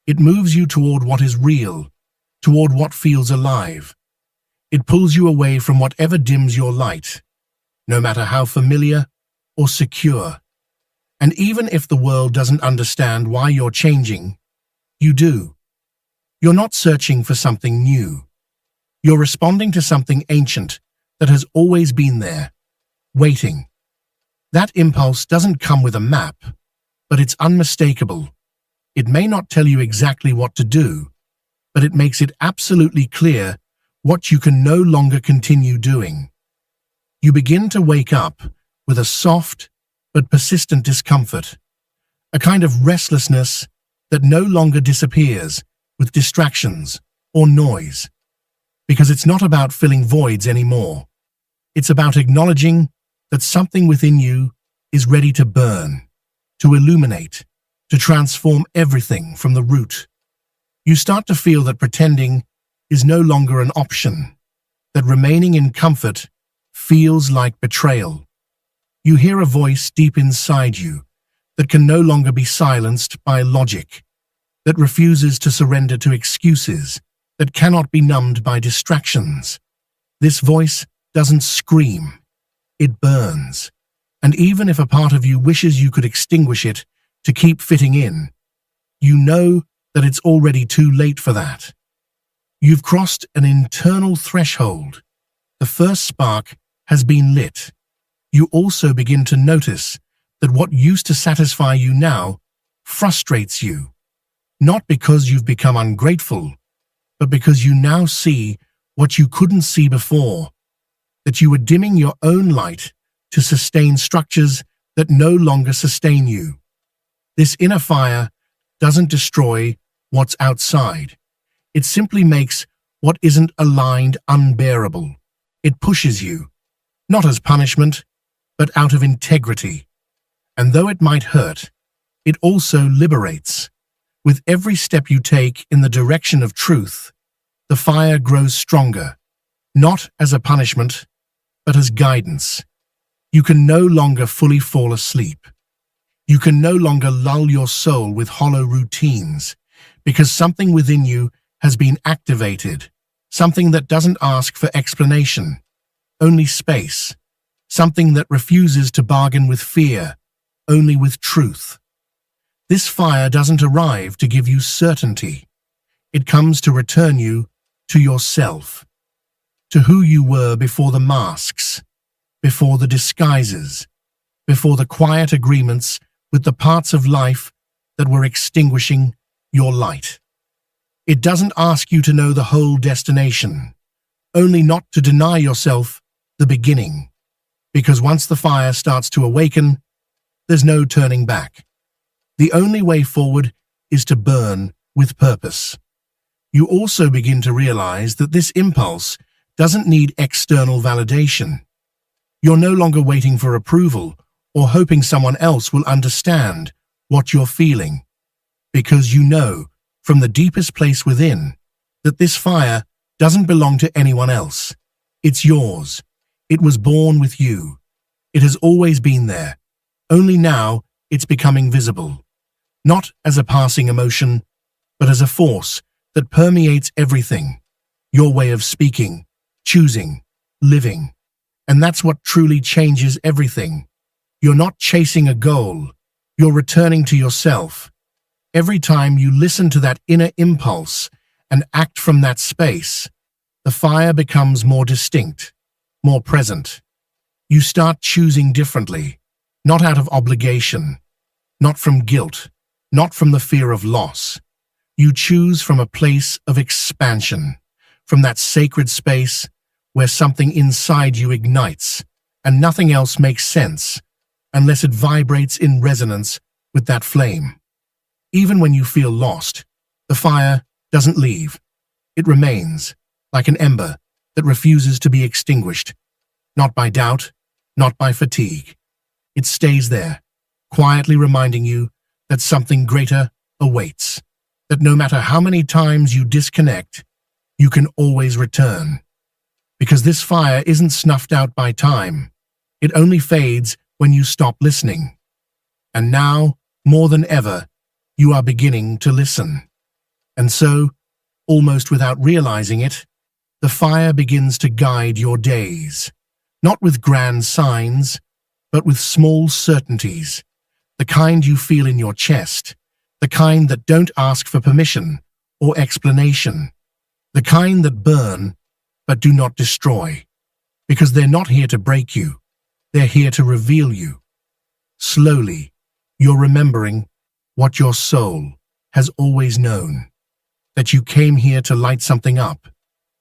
It moves you toward what is real, toward what feels alive. It pulls you away from whatever dims your light, no matter how familiar or secure. And even if the world doesn't understand why you're changing, you do. You're not searching for something new. You're responding to something ancient that has always been there, waiting. That impulse doesn't come with a map, but it's unmistakable. It may not tell you exactly what to do, but it makes it absolutely clear what you can no longer continue doing. You begin to wake up with a soft but persistent discomfort, a kind of restlessness that no longer disappears with distractions or noise, because it's not about filling voids anymore. It's about acknowledging that something within you is ready to burn, to illuminate, to transform everything from the root. You start to feel that pretending is no longer an option, that remaining in comfort feels like betrayal. You hear a voice deep inside you that can no longer be silenced by logic, that refuses to surrender to excuses, that cannot be numbed by distractions. This voice doesn't scream, it burns. And even if a part of you wishes you could extinguish it to keep fitting in, you know that it's already too late for that. You've crossed an internal threshold. The first spark has been lit. You also begin to notice that what used to satisfy you now frustrates you, not because you've become ungrateful, but because you now see what you couldn't see before, that you were dimming your own light to sustain structures that no longer sustain you. This inner fire doesn't destroy what's outside. It simply makes what isn't aligned unbearable. It pushes you, not as punishment, but out of integrity. And though it might hurt, it also liberates. With every step you take in the direction of truth, the fire grows stronger, not as a punishment, but as guidance. You can no longer fully fall asleep. You can no longer lull your soul with hollow routines, because something within you has been activated, something that doesn't ask for explanation, only space, something that refuses to bargain with fear, only with truth. This fire doesn't arrive to give you certainty. It comes to return you to yourself, to who you were before the masks, before the disguises, before the quiet agreements with the parts of life that were extinguishing your light. It doesn't ask you to know the whole destination, only not to deny yourself the beginning, because once the fire starts to awaken, there's no turning back. The only way forward is to burn with purpose. You also begin to realize that this impulse doesn't need external validation. You're no longer waiting for approval or hoping someone else will understand what you're feeling, because you know from the deepest place within that this fire doesn't belong to anyone else. It's yours. It was born with you. It has always been there. Only now it's becoming visible, not as a passing emotion, but as a force that permeates everything, your way of speaking, choosing, living. And that's what truly changes everything. You're not chasing a goal, you're returning to yourself. Every time you listen to that inner impulse and act from that space, the fire becomes more distinct, more present. You start choosing differently, not out of obligation, not from guilt, not from the fear of loss. You choose from a place of expansion, from that sacred space where something inside you ignites and nothing else makes sense unless it vibrates in resonance with that flame. Even when you feel lost, the fire doesn't leave. It remains, like an ember that refuses to be extinguished, not by doubt, not by fatigue. It stays there, quietly reminding you that something greater awaits, that no matter how many times you disconnect, you can always return. Because this fire isn't snuffed out by time. It only fades when you stop listening. And now, more than ever, you are beginning to listen. And so, almost without realizing it, the fire begins to guide your days, not with grand signs, but with small certainties, the kind you feel in your chest, the kind that don't ask for permission or explanation, the kind that burn but do not destroy, because they're not here to break you, they're here to reveal you. Slowly, you're remembering what your soul has always known, that you came here to light something up,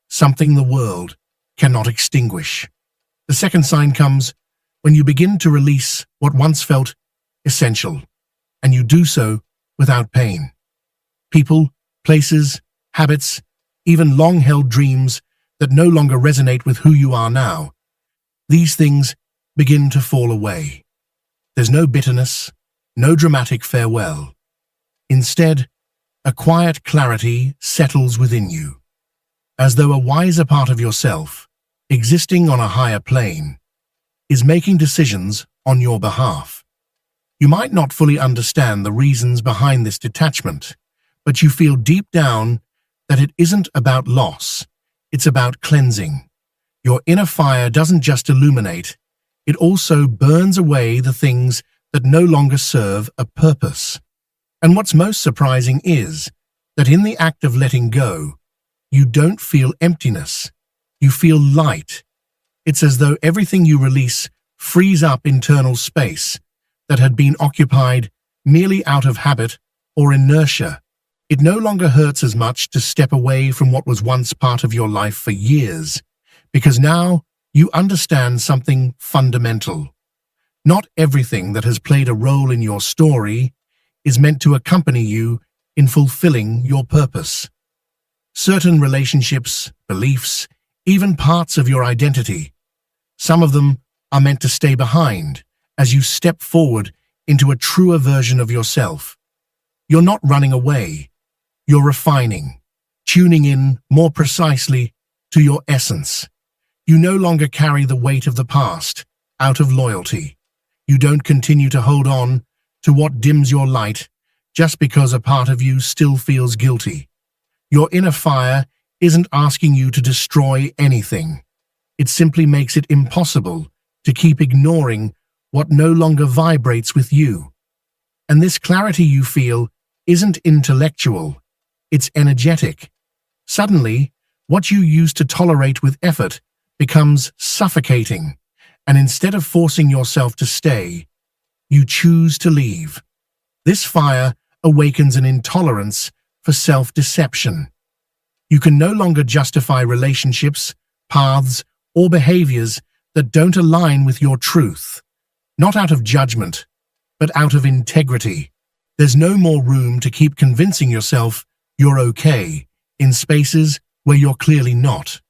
something the world cannot extinguish. The second sign comes when you begin to release what once felt essential, and you do so without pain. People, places, habits, even long-held dreams that no longer resonate with who you are now. These things begin to fall away. There's no bitterness, no dramatic farewell. Instead, a quiet clarity settles within you, as though a wiser part of yourself, existing on a higher plane, is making decisions on your behalf. You might not fully understand the reasons behind this detachment, but you feel deep down that it isn't about loss, it's about cleansing. Your inner fire doesn't just illuminate, it also burns away the things that no longer serve a purpose. And what's most surprising is that in the act of letting go, you don't feel emptiness. You feel light. It's as though everything you release frees up internal space that had been occupied merely out of habit or inertia. It no longer hurts as much to step away from what was once part of your life for years, because now you understand something fundamental. Not everything that has played a role in your story is meant to accompany you in fulfilling your purpose. Certain relationships, beliefs, even parts of your identity, some of them are meant to stay behind as you step forward into a truer version of yourself. You're not running away. You're refining, tuning in more precisely to your essence. You no longer carry the weight of the past out of loyalty. You don't continue to hold on to what dims your light just because a part of you still feels guilty. Your inner fire isn't asking you to destroy anything. It simply makes it impossible to keep ignoring what no longer vibrates with you. And this clarity you feel isn't intellectual, it's energetic. Suddenly, what you used to tolerate with effort becomes suffocating, and instead of forcing yourself to stay, you choose to leave. This fire awakens an intolerance for self-deception. You can no longer justify relationships, paths, or behaviors that don't align with your truth. Not out of judgment, but out of integrity. There's no more room to keep convincing yourself you're okay in spaces where you're clearly not.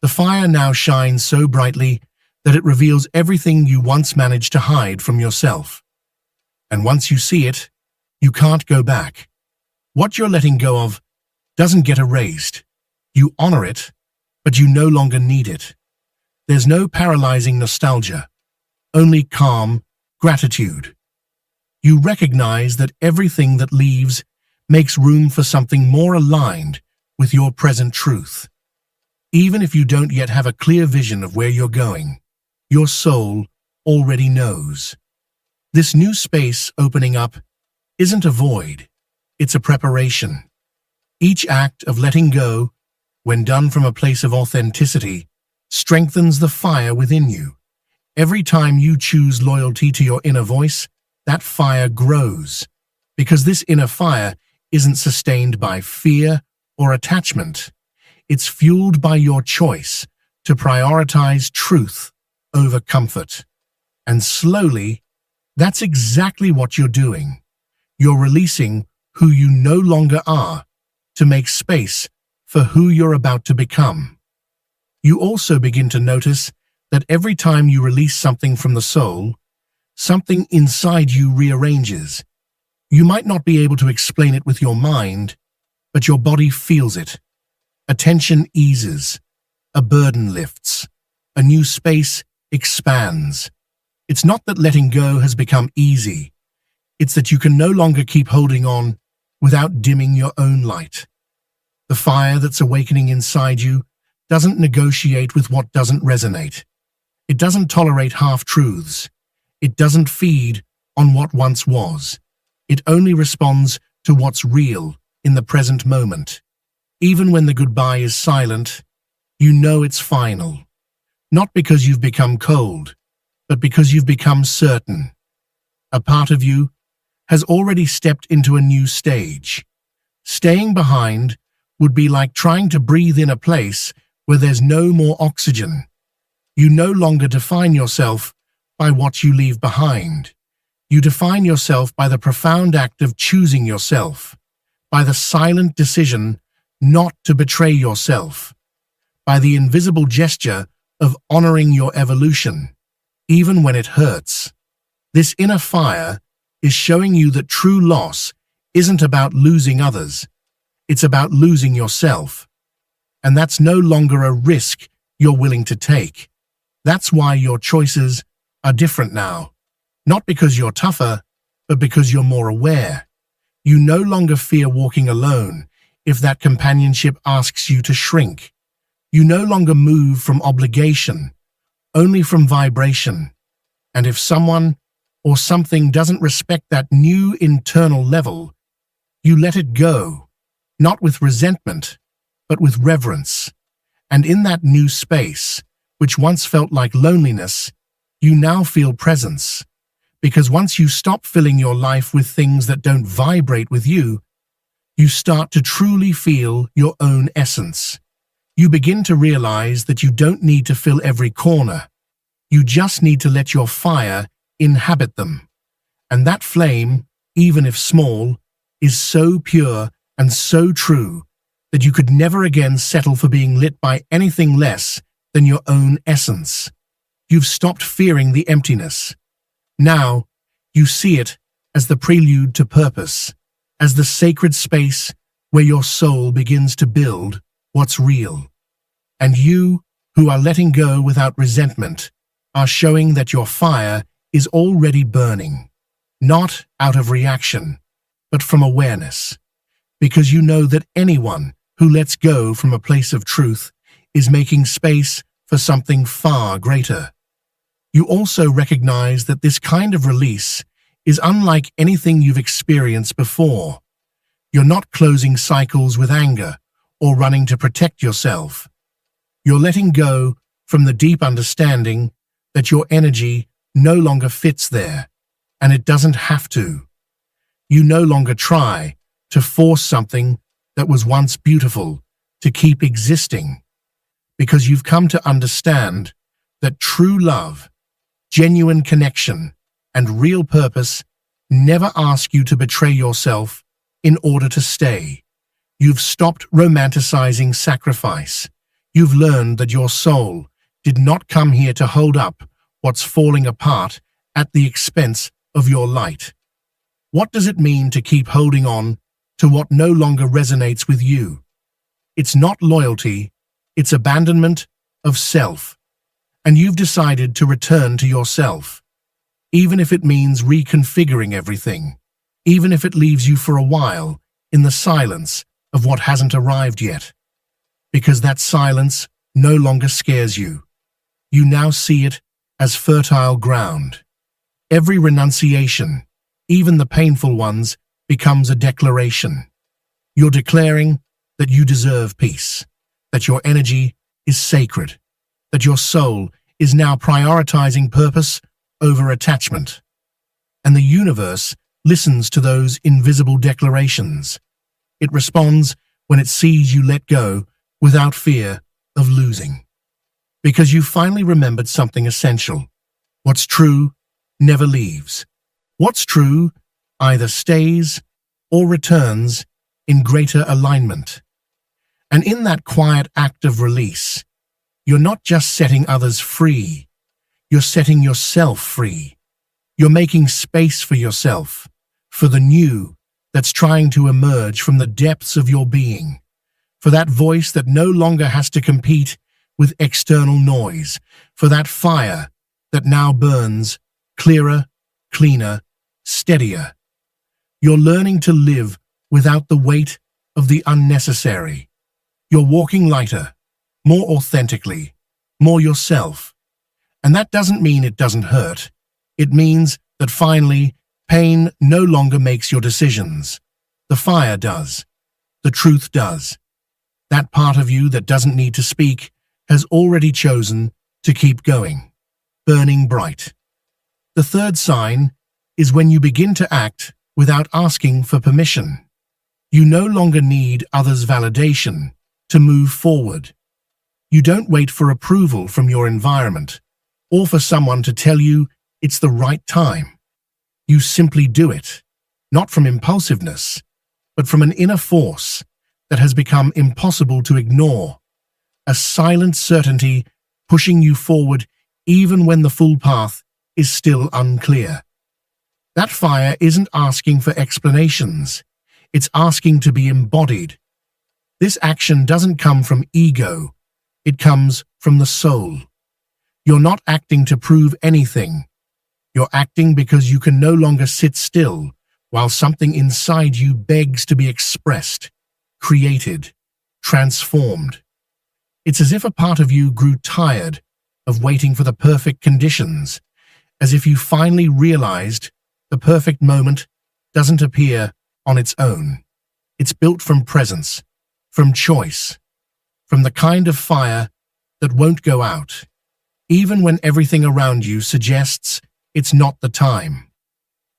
The fire now shines so brightly that it reveals everything you once managed to hide from yourself. And once you see it, you can't go back. What you're letting go of doesn't get erased. You honor it, but you no longer need it. There's no paralyzing nostalgia, only calm gratitude. You recognize that everything that leaves makes room for something more aligned with your present truth. Even if you don't yet have a clear vision of where you're going, your soul already knows. This new space opening up isn't a void, it's a preparation. Each act of letting go, when done from a place of authenticity, strengthens the fire within you. Every time you choose loyalty to your inner voice, that fire grows, because this inner fire isn't sustained by fear or attachment. It's fueled by your choice to prioritize truth over comfort. And slowly, that's exactly what you're doing. You're releasing who you no longer are to make space for who you're about to become. You also begin to notice that every time you release something from the soul, something inside you rearranges. You might not be able to explain it with your mind, but your body feels it. A tension eases, a burden lifts, a new space expands. It's not that letting go has become easy. It's that you can no longer keep holding on without dimming your own light. The fire that's awakening inside you doesn't negotiate with what doesn't resonate. It doesn't tolerate half-truths. It doesn't feed on what once was. It only responds to what's real in the present moment. Even when the goodbye is silent, you know it's final. Not because you've become cold, but because you've become certain. A part of you has already stepped into a new stage. Staying behind would be like trying to breathe in a place where there's no more oxygen. You no longer define yourself by what you leave behind. You define yourself by the profound act of choosing yourself, by the silent decision not to betray yourself, by the invisible gesture of honoring your evolution, even when it hurts. This inner fire is showing you that true loss isn't about losing others. It's about losing yourself. And that's no longer a risk you're willing to take. That's why your choices are different now. Not because you're tougher, but because you're more aware. You no longer fear walking alone if that companionship asks you to shrink. You no longer move from obligation, only from vibration. And if someone or something doesn't respect that new internal level, you let it go, not with resentment, but with reverence. And in that new space, which once felt like loneliness, you now feel presence. Because once you stop filling your life with things that don't vibrate with you, you start to truly feel your own essence. You begin to realize that you don't need to fill every corner. You just need to let your fire inhabit them. And that flame, even if small, is so pure and so true that you could never again settle for being lit by anything less than your own essence. You've stopped fearing the emptiness. Now, you see it as the prelude to purpose, as the sacred space where your soul begins to build what's real. And you, who are letting go without resentment, are showing that your fire is already burning, not out of reaction, but from awareness, because you know that anyone who lets go from a place of truth is making space for something far greater. You also recognize that this kind of release is unlike anything you've experienced before. You're not closing cycles with anger or running to protect yourself. You're letting go from the deep understanding that your energy no longer fits there, and it doesn't have to. You no longer try to force something that was once beautiful to keep existing, because you've come to understand that true love, genuine connection, and real purpose never ask you to betray yourself in order to stay. You've stopped romanticizing sacrifice. You've learned that your soul did not come here to hold up what's falling apart at the expense of your light. What does it mean to keep holding on to what no longer resonates with you? It's not loyalty, it's abandonment of self. And you've decided to return to yourself, even if it means reconfiguring everything, even if it leaves you for a while in the silence of what hasn't arrived yet. Because that silence no longer scares you. You now see it as fertile ground. Every renunciation, even the painful ones, becomes a declaration. You're declaring that you deserve peace, that your energy is sacred, that your soul is now prioritizing purpose over attachment. And the universe listens to those invisible declarations. It responds when it sees you let go without fear of losing. Because you finally remembered something essential. What's true never leaves. What's true either stays or returns in greater alignment. And in that quiet act of release, you're not just setting others free, you're setting yourself free. You're making space for yourself, for the new that's trying to emerge from the depths of your being, for that voice that no longer has to compete with external noise, for that fire that now burns clearer, cleaner, steadier. You're learning to live without the weight of the unnecessary. You're walking lighter, more authentically, more yourself. And that doesn't mean it doesn't hurt. It means that finally, pain no longer makes your decisions. The fire does. The truth does. That part of you that doesn't need to speak has already chosen to keep going, burning bright. The third sign is when you begin to act without asking for permission. You no longer need others' validation to move forward. You don't wait for approval from your environment or for someone to tell you it's the right time. You simply do it, not from impulsiveness, but from an inner force that has become impossible to ignore, a silent certainty pushing you forward even when the full path is still unclear. That fire isn't asking for explanations, it's asking to be embodied. This action doesn't come from ego, it comes from the soul. You're not acting to prove anything. You're acting because you can no longer sit still while something inside you begs to be expressed, created, transformed. It's as if a part of you grew tired of waiting for the perfect conditions, as if you finally realized the perfect moment doesn't appear on its own. It's built from presence, from choice, from the kind of fire that won't go out, even when everything around you suggests it's not the time.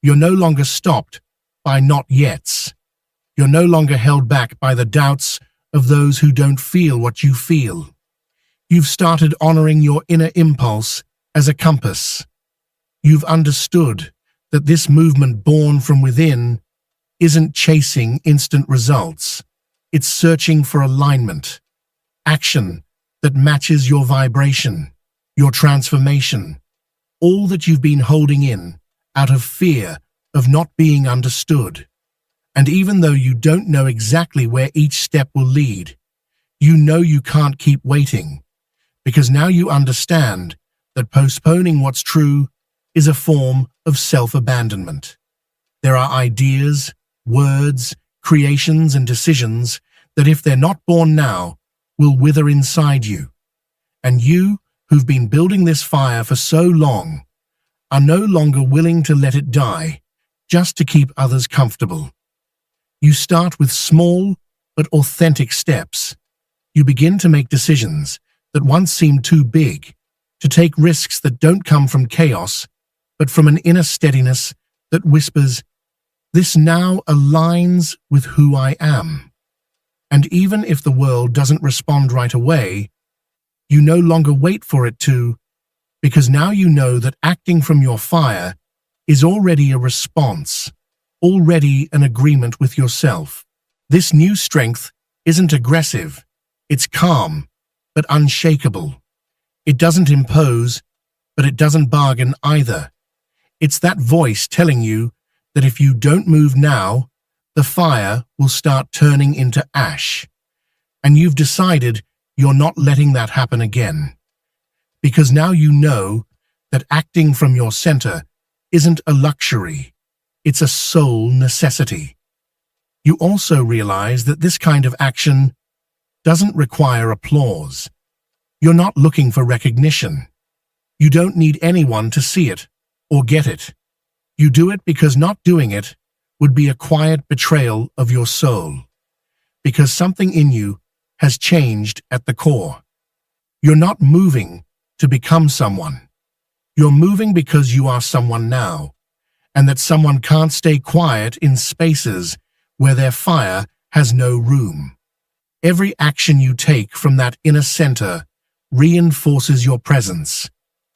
You're no longer stopped by not yets. You're no longer held back by the doubts of those who don't feel what you feel. You've started honoring your inner impulse as a compass. You've understood that this movement born from within isn't chasing instant results. It's searching for alignment, action that matches your vibration, your transformation, all that you've been holding in out of fear of not being understood. And even though you don't know exactly where each step will lead, you know you can't keep waiting, because now you understand that postponing what's true is a form of self-abandonment. There are ideas, words, creations, and decisions that, if they're not born now, will wither inside you. And you, who've been building this fire for so long, are no longer willing to let it die just to keep others comfortable. You start with small but authentic steps. You begin to make decisions that once seemed too big, to take risks that don't come from chaos, but from an inner steadiness that whispers, "This now aligns with who I am." And even if the world doesn't respond right away, you no longer wait for it to, because now you know that acting from your fire is already a response, already an agreement with yourself. This new strength isn't aggressive, it's calm, but unshakable. It doesn't impose, but it doesn't bargain either. It's that voice telling you that if you don't move now, the fire will start turning into ash. And you've decided you're not letting that happen again. Because now you know that acting from your center isn't a luxury, it's a soul necessity. You also realize that this kind of action doesn't require applause. You're not looking for recognition. You don't need anyone to see it or get it. You do it because not doing it would be a quiet betrayal of your soul. Because something in you has changed at the core. You're not moving to become someone. You're moving because you are someone now, and that someone can't stay quiet in spaces where their fire has no room. Every action you take from that inner center reinforces your presence.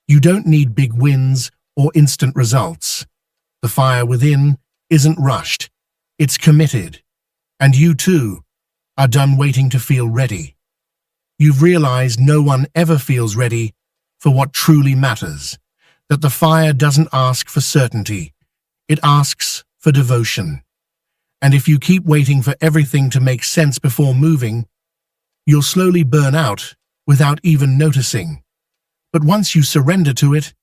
You don't need big wins or instant results. The fire within isn't rushed, it's committed. And you too are done waiting to feel ready. You've realized no one ever feels ready for what truly matters, that the fire doesn't ask for certainty, it asks for devotion. And if you keep waiting for everything to make sense before moving, you'll slowly burn out without even noticing. But once you surrender to it,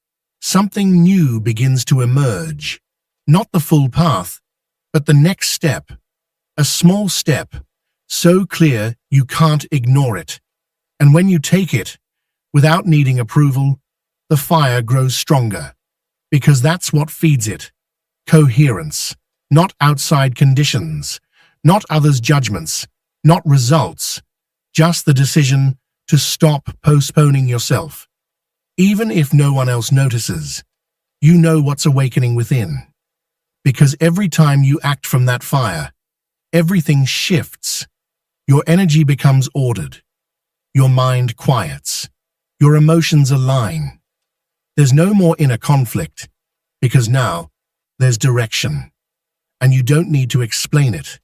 something new begins to emerge. Not the full path, but the next step. A small step, so clear you can't ignore it. And when you take it, without needing approval, the fire grows stronger. Because that's what feeds it. Coherence, not outside conditions, not others' judgments, not results, just the decision to stop postponing yourself. Even if no one else notices, you know what's awakening within. Because every time you act from that fire, everything shifts. Your energy becomes ordered. Your mind quiets. Your emotions align. There's no more inner conflict, because now there's direction. And you don't need to explain it.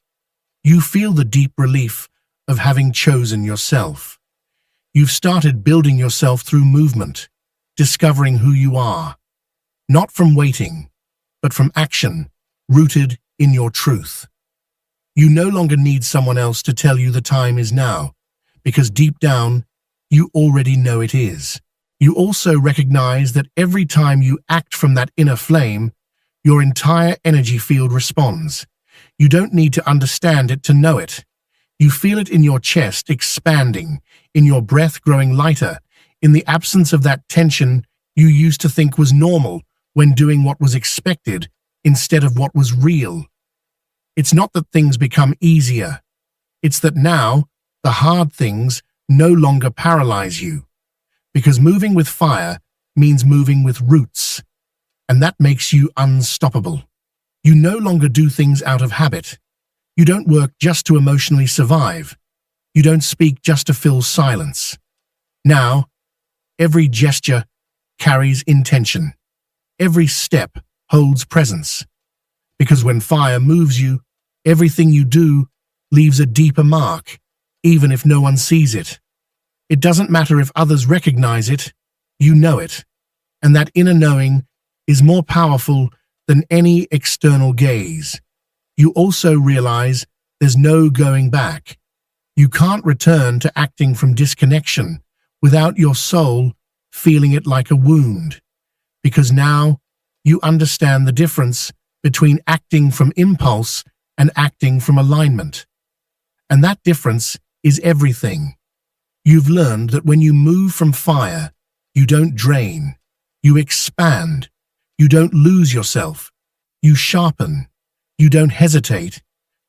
You feel the deep relief of having chosen yourself. You've started building yourself through movement, discovering who you are, not from waiting, but from action, rooted in your truth. You no longer need someone else to tell you the time is now, because deep down, you already know it is. You also recognize that every time you act from that inner flame, your entire energy field responds. You don't need to understand it to know it. You feel it in your chest expanding, in your breath growing lighter, in the absence of that tension you used to think was normal when doing what was expected instead of what was real. It's not that things become easier. It's that now, the hard things no longer paralyze you. Because moving with fire means moving with roots, and that makes you unstoppable. You no longer do things out of habit. You don't work just to emotionally survive. You don't speak just to fill silence. Now, every gesture carries intention. Every step holds presence. Because when fire moves you, everything you do leaves a deeper mark, even if no one sees it. It doesn't matter if others recognize it, you know it. And that inner knowing is more powerful than any external gaze. You also realize there's no going back. You can't return to acting from disconnection without your soul feeling it like a wound. Because now you understand the difference between acting from impulse and acting from alignment. And that difference is everything. You've learned that when you move from fire, you don't drain, you expand, you don't lose yourself, you sharpen, you don't hesitate,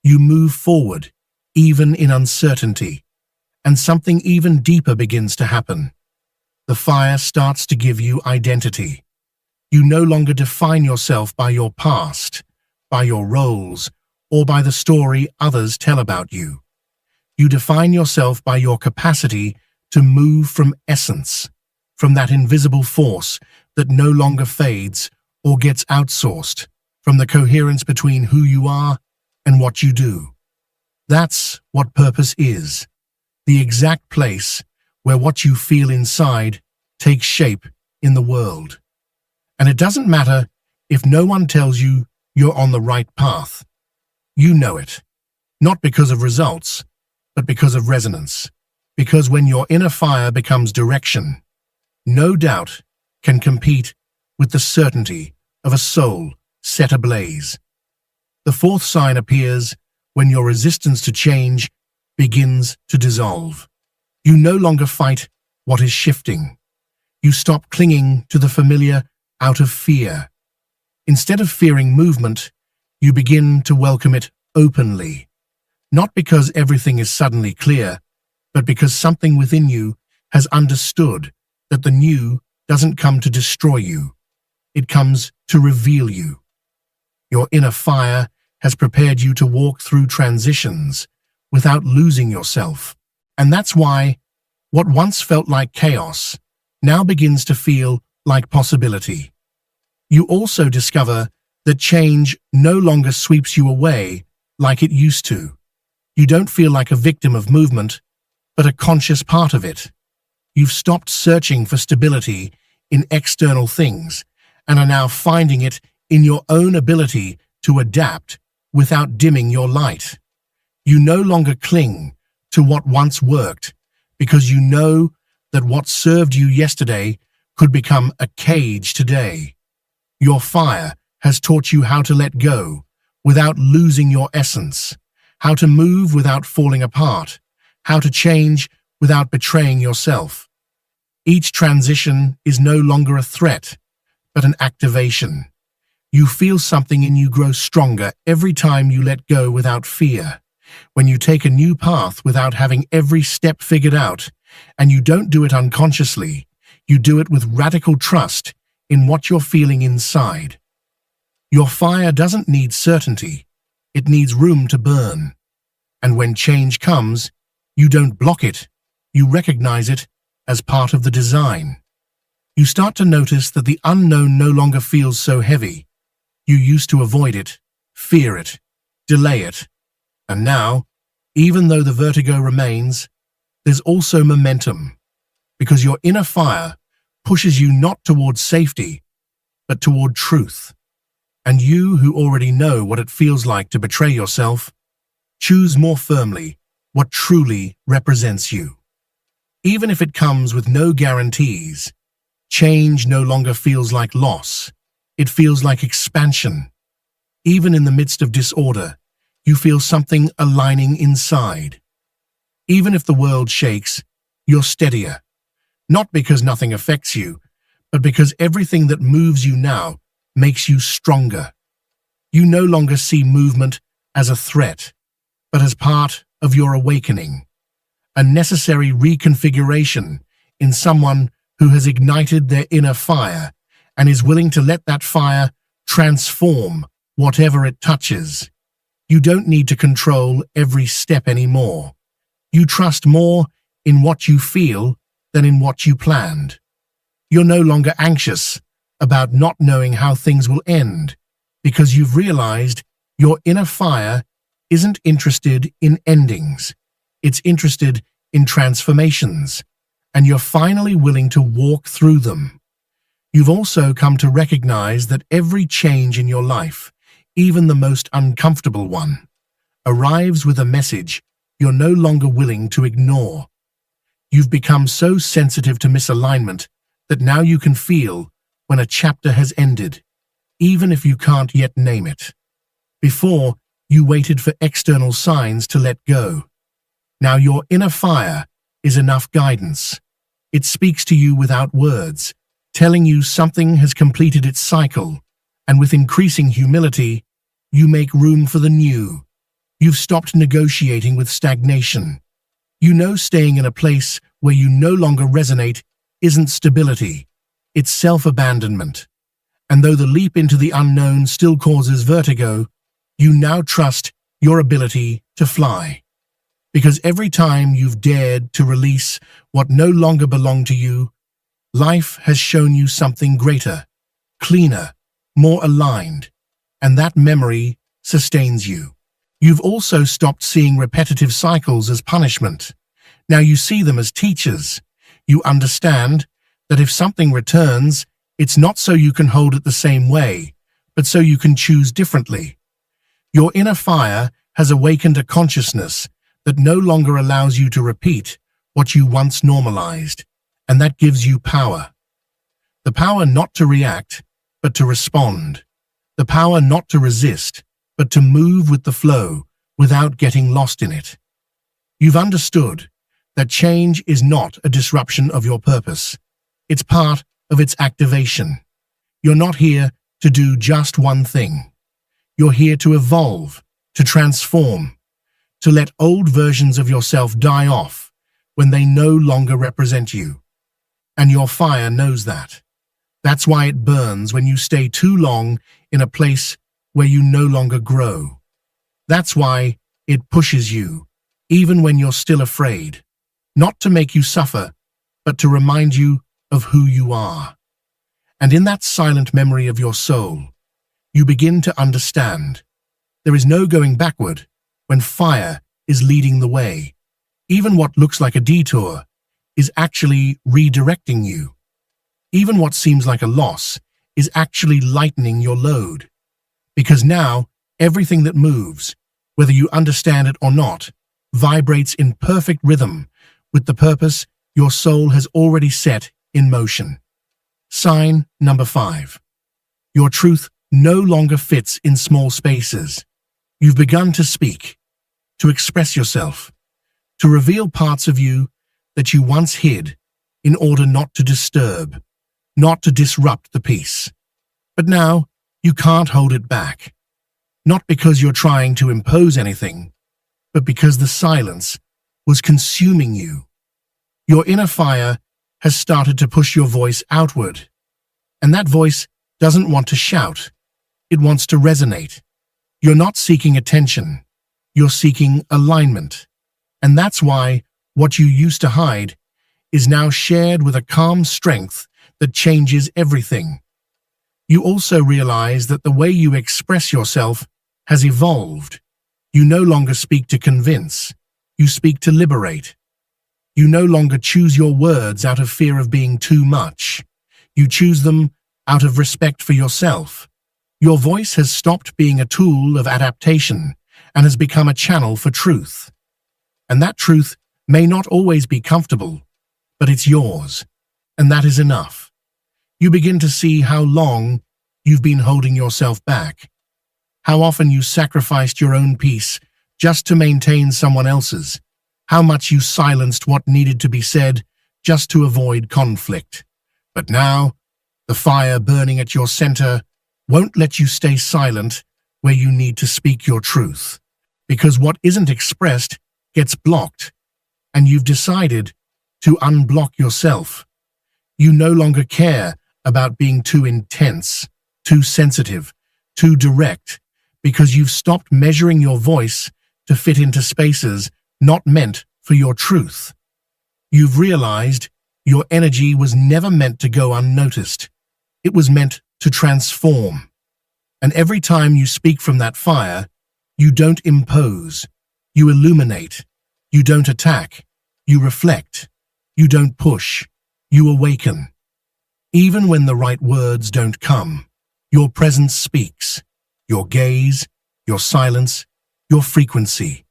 you move forward, even in uncertainty. And something even deeper begins to happen. The fire starts to give you identity. You no longer define yourself by your past, by your roles, or by the story others tell about you. You define yourself by your capacity to move from essence, from that invisible force that no longer fades or gets outsourced, from the coherence between who you are and what you do. That's what purpose is, the exact place where what you feel inside takes shape in the world. And it doesn't matter if no one tells you you're on the right path. You know it, not because of results, but because of resonance. Because when your inner fire becomes direction, no doubt can compete with the certainty of a soul set ablaze. The fourth sign appears when your resistance to change begins to dissolve. You no longer fight what is shifting. You stop clinging to the familiar out of fear. Instead of fearing movement, you begin to welcome it openly. Not because everything is suddenly clear, but because something within you has understood that the new doesn't come to destroy you. It comes to reveal you. Your inner fire has prepared you to walk through transitions without losing yourself. And that's why what once felt like chaos now begins to feel like possibility. You also discover that change no longer sweeps you away like it used to. You don't feel like a victim of movement, but a conscious part of it. You've stopped searching for stability in external things and are now finding it in your own ability to adapt without dimming your light. You no longer cling to what once worked because you know that what served you yesterday could become a cage today. Your fire has taught you how to let go without losing your essence, how to move without falling apart, how to change without betraying yourself. Each transition is no longer a threat, but an activation. You feel something in you grow stronger every time you let go without fear. When you take a new path without having every step figured out, and you don't do it unconsciously, you do it with radical trust in what you're feeling inside. Your fire doesn't need certainty, it needs room to burn. And when change comes, you don't block it, you recognize it as part of the design. You start to notice that the unknown no longer feels so heavy. You used to avoid it, fear it, delay it. And now, even though the vertigo remains, there's also momentum, because your inner fire pushes you not toward safety, but toward truth. And you, who already know what it feels like to betray yourself, choose more firmly what truly represents you. Even if it comes with no guarantees, change no longer feels like loss. It feels like expansion. Even in the midst of disorder, you feel something aligning inside. Even if the world shakes, you're steadier. Not because nothing affects you, but because everything that moves you now makes you stronger. You no longer see movement as a threat, but as part of your awakening, a necessary reconfiguration in someone who has ignited their inner fire and is willing to let that fire transform whatever it touches. You don't need to control every step anymore. You trust more in what you feel than in what you planned. You're no longer anxious about not knowing how things will end because you've realized your inner fire isn't interested in endings. It's interested in transformations, and you're finally willing to walk through them. You've also come to recognize that every change in your life, even the most uncomfortable one, arrives with a message you're no longer willing to ignore. You've become so sensitive to misalignment that now you can feel when a chapter has ended, even if you can't yet name it. Before, you waited for external signs to let go. Now your inner fire is enough guidance. It speaks to you without words, telling you something has completed its cycle, and with increasing humility, you make room for the new. You've stopped negotiating with stagnation. You know staying in a place where you no longer resonate isn't stability, it's self-abandonment. And though the leap into the unknown still causes vertigo, you now trust your ability to fly. Because every time you've dared to release what no longer belonged to you, life has shown you something greater, cleaner, more aligned, and that memory sustains you. You've also stopped seeing repetitive cycles as punishment. Now you see them as teachers. You understand that if something returns, it's not so you can hold it the same way, but so you can choose differently. Your inner fire has awakened a consciousness that no longer allows you to repeat what you once normalized, and that gives you power. The power not to react, but to respond. The power not to resist, but to move with the flow without getting lost in it. You've understood that change is not a disruption of your purpose. It's part of its activation. You're not here to do just one thing. You're here to evolve, to transform, to let old versions of yourself die off when they no longer represent you. And your fire knows that. That's why it burns when you stay too long in a place where you no longer grow. That's why it pushes you, even when you're still afraid, not to make you suffer, but to remind you of who you are. And in that silent memory of your soul, you begin to understand. There is no going backward when fire is leading the way. Even what looks like a detour is actually redirecting you. Even what seems like a loss is actually lightening your load. Because now, everything that moves, whether you understand it or not, vibrates in perfect rhythm with the purpose your soul has already set in motion. Sign number 5. Your truth no longer fits in small spaces. You've begun to speak, to express yourself, to reveal parts of you that you once hid in order not to disturb, not to disrupt the peace. But now, you can't hold it back. Not because you're trying to impose anything, but because the silence was consuming you. Your inner fire has started to push your voice outward. And that voice doesn't want to shout. It wants to resonate. You're not seeking attention. You're seeking alignment. And that's why what you used to hide is now shared with a calm strength that changes everything. You also realize that the way you express yourself has evolved. You no longer speak to convince. You speak to liberate. You no longer choose your words out of fear of being too much. You choose them out of respect for yourself. Your voice has stopped being a tool of adaptation and has become a channel for truth. And that truth may not always be comfortable, but it's yours, and that is enough. You begin to see how long you've been holding yourself back, how often you sacrificed your own peace just to maintain someone else's, how much you silenced what needed to be said just to avoid conflict. But now, the fire burning at your center won't let you stay silent where you need to speak your truth, because what isn't expressed gets blocked, and you've decided to unblock yourself. You no longer care about being too intense, too sensitive, too direct, because you've stopped measuring your voice to fit into spaces not meant for your truth. You've realized your energy was never meant to go unnoticed. It was meant to transform. And every time you speak from that fire, you don't impose, you illuminate. You don't attack, you reflect. You don't push, you awaken. Even when the right words don't come, your presence speaks. Your gaze, your silence, your frequency.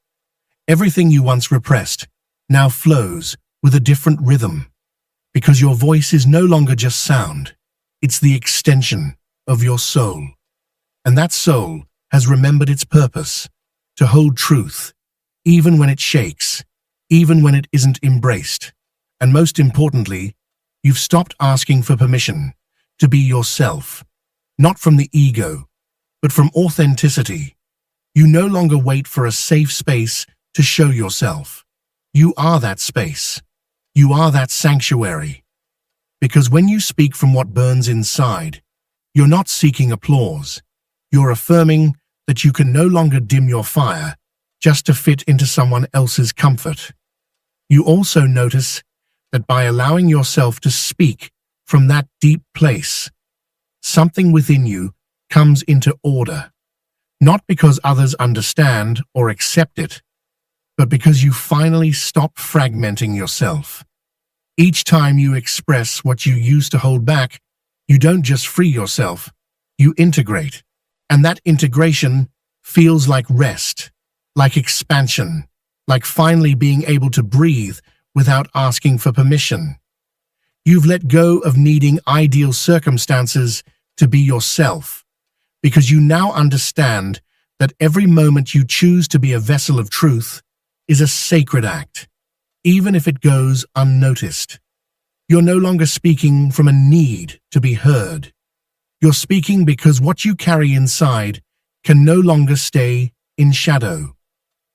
Everything you once repressed now flows with a different rhythm, because your voice is no longer just sound. It's the extension of your soul. And that soul has remembered its purpose, to hold truth, even when it shakes, even when it isn't embraced. And most importantly, you've stopped asking for permission to be yourself, not from the ego, but from authenticity. You no longer wait for a safe space to show yourself. You are that space. You are that sanctuary. Because when you speak from what burns inside, you're not seeking applause. You're affirming that you can no longer dim your fire just to fit into someone else's comfort. You also notice that by allowing yourself to speak from that deep place, something within you comes into order, not because others understand or accept it, but because you finally stop fragmenting yourself. Each time you express what you used to hold back, you don't just free yourself, you integrate. And that integration feels like rest, like expansion, like finally being able to breathe without asking for permission. You've let go of needing ideal circumstances to be yourself, because you now understand that every moment you choose to be a vessel of truth is a sacred act, even if it goes unnoticed. You're no longer speaking from a need to be heard. You're speaking because what you carry inside can no longer stay in shadow.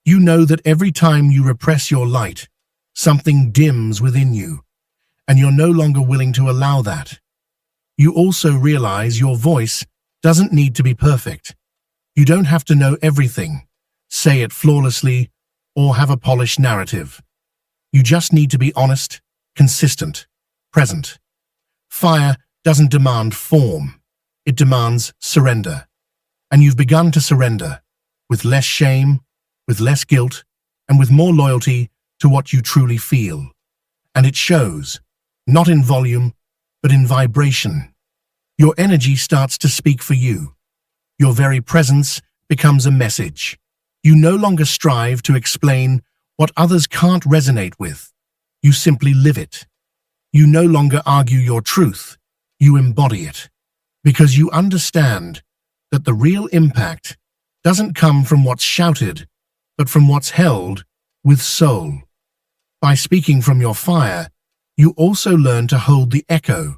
You know that every time you repress your light, something dims within you, and you're no longer willing to allow that. You also realize your voice doesn't need to be perfect. You don't have to know everything, say it flawlessly, or have a polished narrative. You just need to be honest, consistent, present. Fire doesn't demand form. It demands surrender. And you've begun to surrender, with less shame, with less guilt, and with more loyalty to what you truly feel. And it shows, not in volume, but in vibration. Your energy starts to speak for you. Your very presence becomes a message. You no longer strive to explain what others can't resonate with. You simply live it. You no longer argue your truth. You embody it. Because you understand that the real impact doesn't come from what's shouted, but from what's held with soul. By speaking from your fire, you also learn to hold the echo,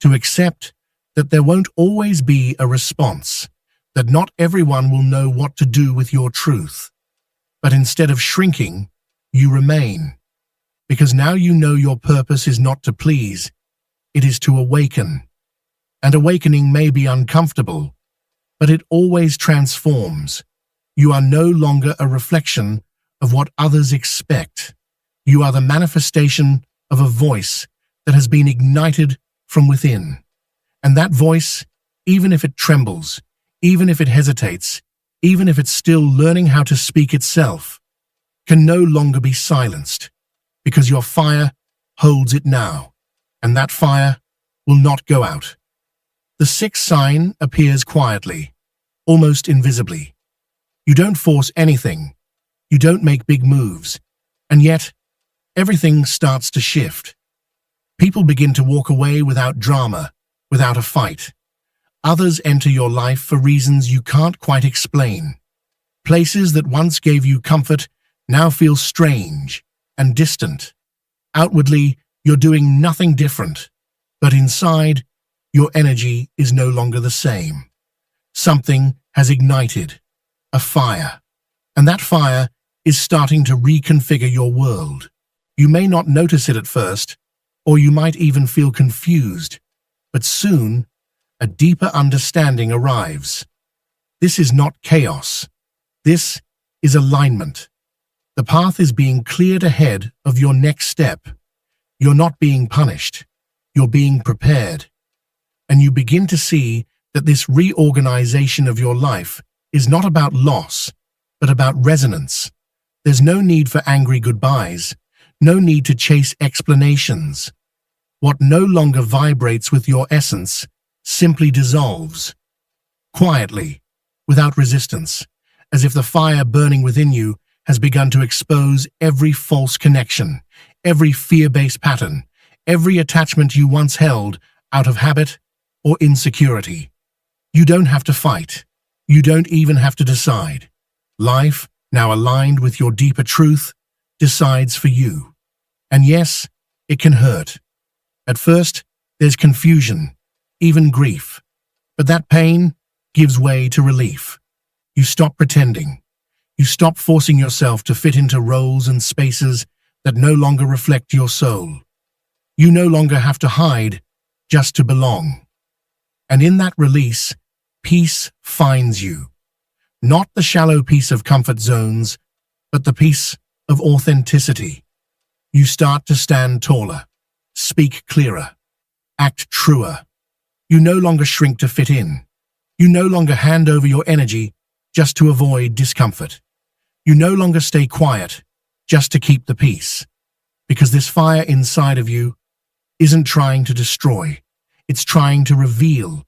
to accept that there won't always be a response, that not everyone will know what to do with your truth. But instead of shrinking, you remain. Because now you know your purpose is not to please, it is to awaken. And awakening may be uncomfortable, but it always transforms. You are no longer a reflection of what others expect. You are the manifestation of a voice that has been ignited from within. And that voice, even if it trembles, even if it hesitates, even if it's still learning how to speak itself, can no longer be silenced, because your fire holds it now, and that fire will not go out. The sixth sign appears quietly, almost invisibly. You don't force anything. You don't make big moves. And yet, everything starts to shift. People begin to walk away without drama, without a fight. Others enter your life for reasons you can't quite explain. Places that once gave you comfort now feel strange, and distant. Outwardly, you're doing nothing different, but inside, your energy is no longer the same. Something has ignited, a fire, and that fire is starting to reconfigure your world. You may not notice it at first, or you might even feel confused, but soon, a deeper understanding arrives. This is not chaos. This is alignment. The path is being cleared ahead of your next step. You're not being punished. You're being prepared. And you begin to see that this reorganization of your life is not about loss, but about resonance. There's no need for angry goodbyes, no need to chase explanations. What no longer vibrates with your essence simply dissolves, quietly, without resistance, as if the fire burning within you has begun to expose every false connection, every fear-based pattern, every attachment you once held out of habit or insecurity. You don't have to fight. You don't even have to decide. Life, now aligned with your deeper truth, decides for you. And yes, it can hurt. At first, there's confusion, even grief. But that pain gives way to relief. You stop pretending. You stop forcing yourself to fit into roles and spaces that no longer reflect your soul. You no longer have to hide just to belong. And in that release, peace finds you. Not the shallow peace of comfort zones, but the peace of authenticity. You start to stand taller, speak clearer, act truer. You no longer shrink to fit in. You no longer hand over your energy just to avoid discomfort. You no longer stay quiet just to keep the peace. Because this fire inside of you isn't trying to destroy, it's trying to reveal.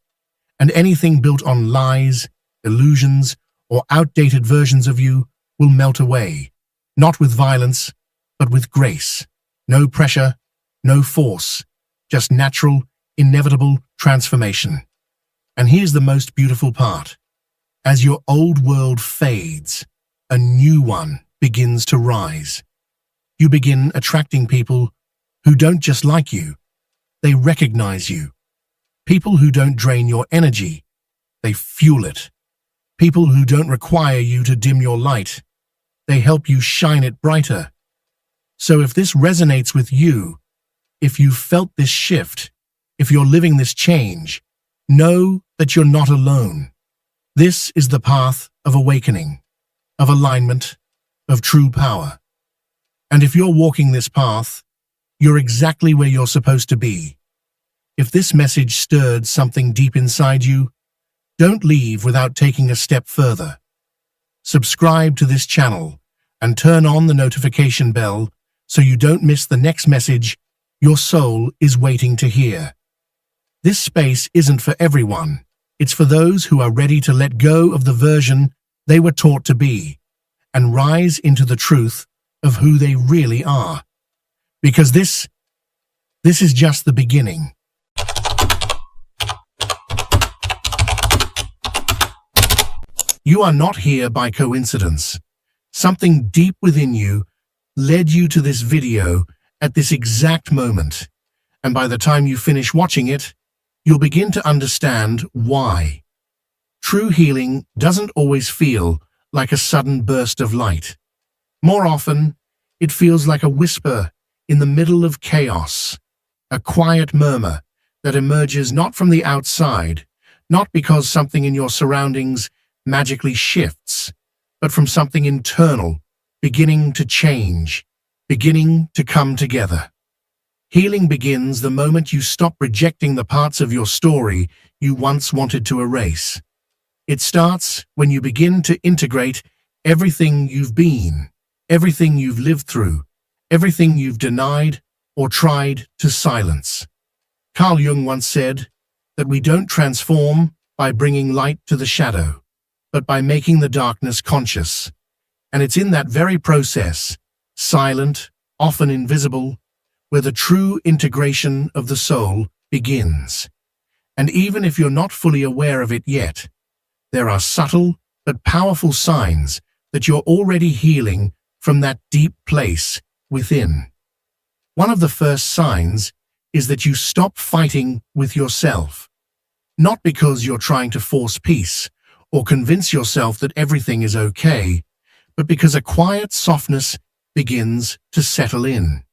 And anything built on lies, illusions, or outdated versions of you will melt away, not with violence, but with grace. No pressure, no force, just natural, inevitable transformation. And here's the most beautiful part. As your old world fades, a new one begins to rise. You begin attracting people who don't just like you, they recognize you. People who don't drain your energy, they fuel it. People who don't require you to dim your light, they help you shine it brighter. So if this resonates with you, if you've felt this shift, if you're living this change, know that you're not alone. This is the path of awakening, of alignment, of true power. And if you're walking this path, you're exactly where you're supposed to be. If this message stirred something deep inside you, don't leave without taking a step further. Subscribe to this channel and turn on the notification bell so you don't miss the next message your soul is waiting to hear. This space isn't for everyone. It's for those who are ready to let go of the version they were taught to be and rise into the truth of who they really are. Because this is just the beginning. You are not here by coincidence. Something deep within you led you to this video at this exact moment. And by the time you finish watching it, you'll begin to understand why. True healing doesn't always feel like a sudden burst of light. More often, it feels like a whisper in the middle of chaos, a quiet murmur that emerges not from the outside, not because something in your surroundings magically shifts, but from something internal, beginning to change, beginning to come together. Healing begins the moment you stop rejecting the parts of your story you once wanted to erase. It starts when you begin to integrate everything you've been, everything you've lived through, everything you've denied or tried to silence. Carl Jung once said that we don't transform by bringing light to the shadow, but by making the darkness conscious. And it's in that very process, silent, often invisible, where the true integration of the soul begins. And even if you're not fully aware of it yet, there are subtle but powerful signs that you're already healing from that deep place within. One of the first signs is that you stop fighting with yourself, not because you're trying to force peace or convince yourself that everything is okay, but because a quiet softness begins to settle in.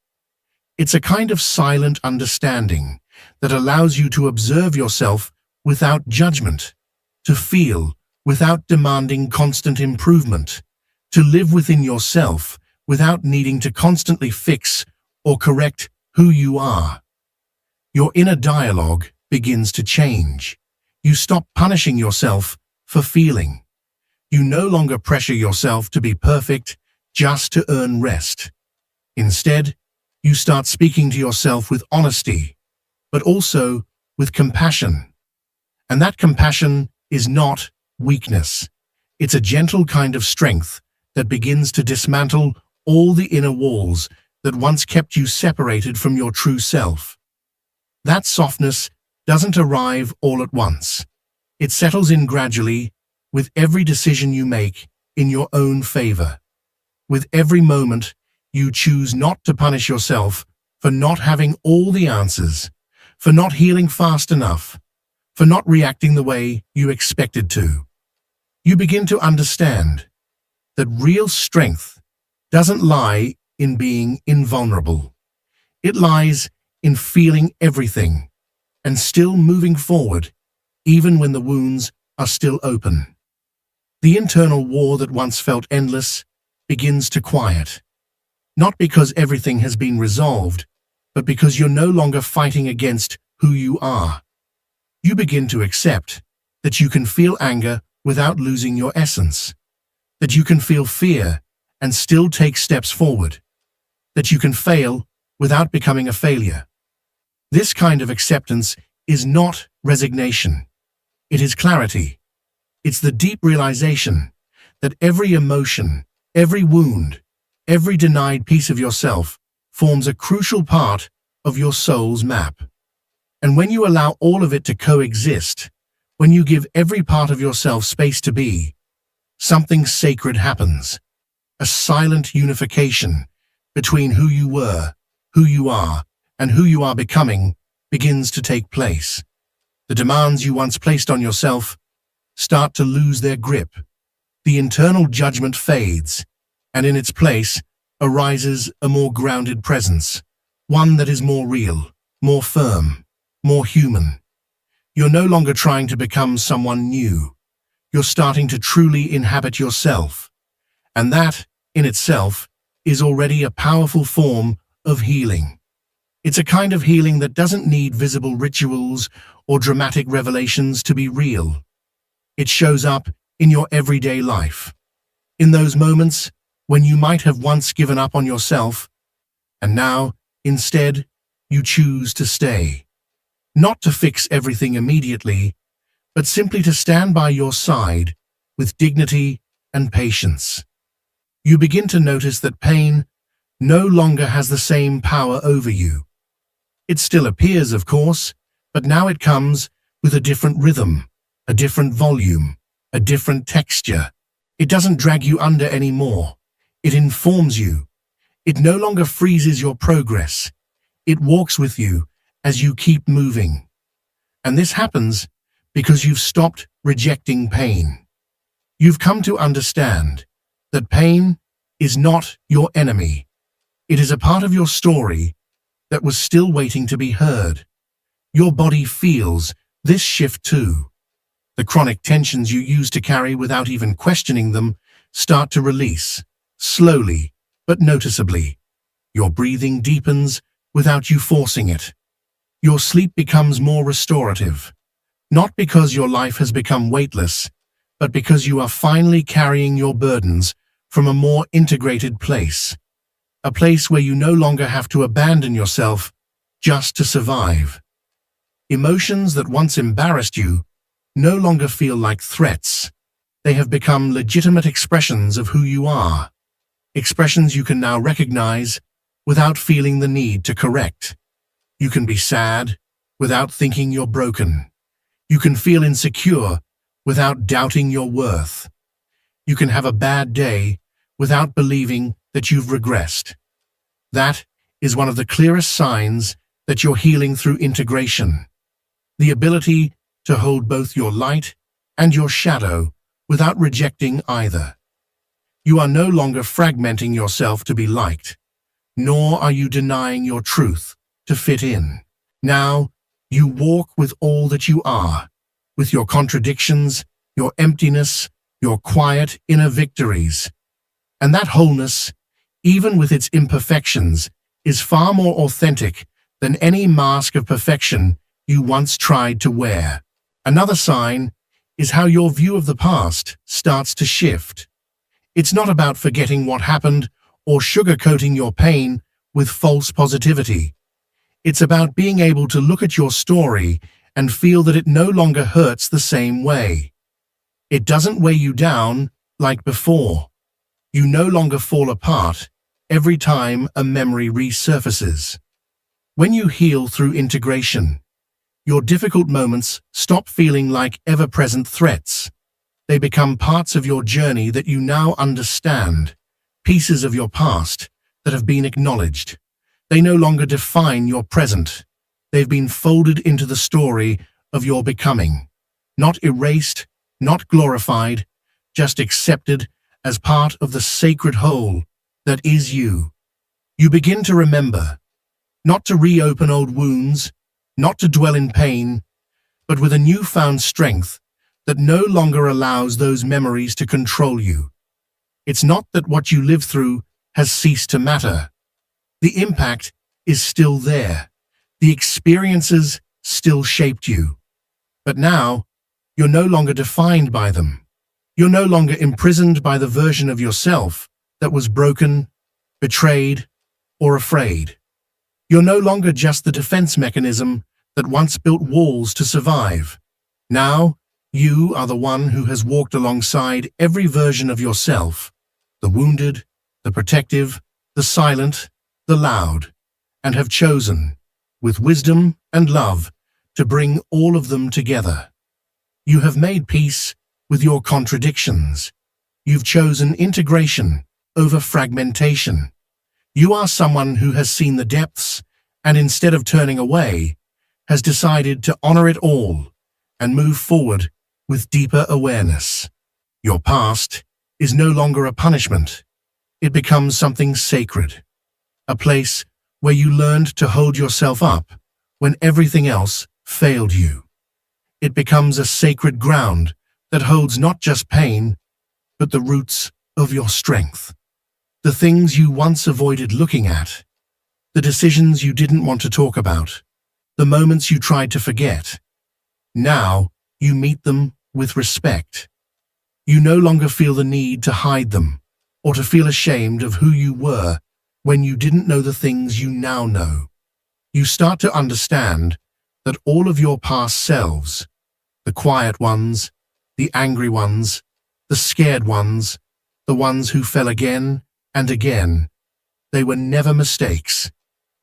It's a kind of silent understanding that allows you to observe yourself without judgment, to feel without demanding constant improvement, to live within yourself without needing to constantly fix or correct who you are. Your inner dialogue begins to change. You stop punishing yourself for feeling. You no longer pressure yourself to be perfect just to earn rest. Instead, you start speaking to yourself with honesty, but also with compassion. And that compassion is not weakness. It's a gentle kind of strength that begins to dismantle all the inner walls that once kept you separated from your true self. That softness doesn't arrive all at once. It settles in gradually with every decision you make in your own favor. With every moment you choose not to punish yourself for not having all the answers, for not healing fast enough, for not reacting the way you expected to. You begin to understand that real strength doesn't lie in being invulnerable. It lies in feeling everything and still moving forward, even when the wounds are still open. The internal war that once felt endless begins to quiet, not because everything has been resolved, but because you're no longer fighting against who you are. You begin to accept that you can feel anger without losing your essence, that you can feel fear and still take steps forward, that you can fail without becoming a failure. This kind of acceptance is not resignation. It is clarity. It's the deep realization that every emotion, every wound, every denied piece of yourself forms a crucial part of your soul's map. And when you allow all of it to coexist, when you give every part of yourself space to be, something sacred happens. A silent unification between who you were, who you are, and who you are becoming begins to take place. The demands you once placed on yourself start to lose their grip. The internal judgment fades, and in its place arises a more grounded presence, one that is more real, more firm, more human. You're no longer trying to become someone new. You're starting to truly inhabit yourself. And that, in itself, is already a powerful form of healing. It's a kind of healing that doesn't need visible rituals or dramatic revelations to be real. It shows up in your everyday life, in those moments when you might have once given up on yourself, and now, instead, you choose to stay. Not to fix everything immediately, but simply to stand by your side with dignity and patience. You begin to notice that pain no longer has the same power over you. It still appears, of course, but now it comes with a different rhythm, a different volume, a different texture. It doesn't drag you under anymore. It informs you. It no longer freezes your progress. It walks with you as you keep moving. And this happens because you've stopped rejecting pain. You've come to understand that pain is not your enemy. It is a part of your story that was still waiting to be heard. Your body feels this shift too. The chronic tensions you used to carry without even questioning them start to release, slowly but noticeably. Your breathing deepens without you forcing it. Your sleep becomes more restorative, not because your life has become weightless, but because you are finally carrying your burdens from a more integrated place, a place where you no longer have to abandon yourself just to survive. Emotions that once embarrassed you no longer feel like threats. They have become legitimate expressions of who you are, expressions you can now recognize without feeling the need to correct. You can be sad without thinking you're broken. You can feel insecure without doubting your worth. You can have a bad day without believing that you've regressed. That is one of the clearest signs that you're healing through integration. The ability to hold both your light and your shadow without rejecting either. You are no longer fragmenting yourself to be liked, nor are you denying your truth to fit in. Now, you walk with all that you are, with your contradictions, your emptiness, your quiet inner victories. And that wholeness, even with its imperfections, is far more authentic than any mask of perfection you once tried to wear. Another sign is how your view of the past starts to shift. It's not about forgetting what happened or sugarcoating your pain with false positivity. It's about being able to look at your story and feel that it no longer hurts the same way. It doesn't weigh you down like before. You no longer fall apart every time a memory resurfaces. When you heal through integration, your difficult moments stop feeling like ever-present threats. They become parts of your journey that you now understand, pieces of your past that have been acknowledged. They no longer define your present. They've been folded into the story of your becoming. Not erased, not glorified, just accepted as part of the sacred whole that is you. You begin to remember, not to reopen old wounds, not to dwell in pain, but with a newfound strength that no longer allows those memories to control you. It's not that what you lived through has ceased to matter. The impact is still there. The experiences still shaped you. But now, you're no longer defined by them. You're no longer imprisoned by the version of yourself that was broken, betrayed, or afraid. You're no longer just the defense mechanism that once built walls to survive. Now, you are the one who has walked alongside every version of yourself, the wounded, the protective, the silent, the loud, and have chosen, with wisdom and love, to bring all of them together. You have made peace with your contradictions. You've chosen integration over fragmentation. You are someone who has seen the depths and, instead of turning away, has decided to honor it all and move forward with deeper awareness. Your past is no longer a punishment. It becomes something sacred, a place where you learned to hold yourself up when everything else failed you. It becomes a sacred ground that holds not just pain, but the roots of your strength. The things you once avoided looking at, the decisions you didn't want to talk about, the moments you tried to forget. Now you meet them with respect. You no longer feel the need to hide them or to feel ashamed of who you were when you didn't know the things you now know. You start to understand that all of your past selves, the quiet ones, the angry ones, the scared ones, the ones who fell again and again, they were never mistakes.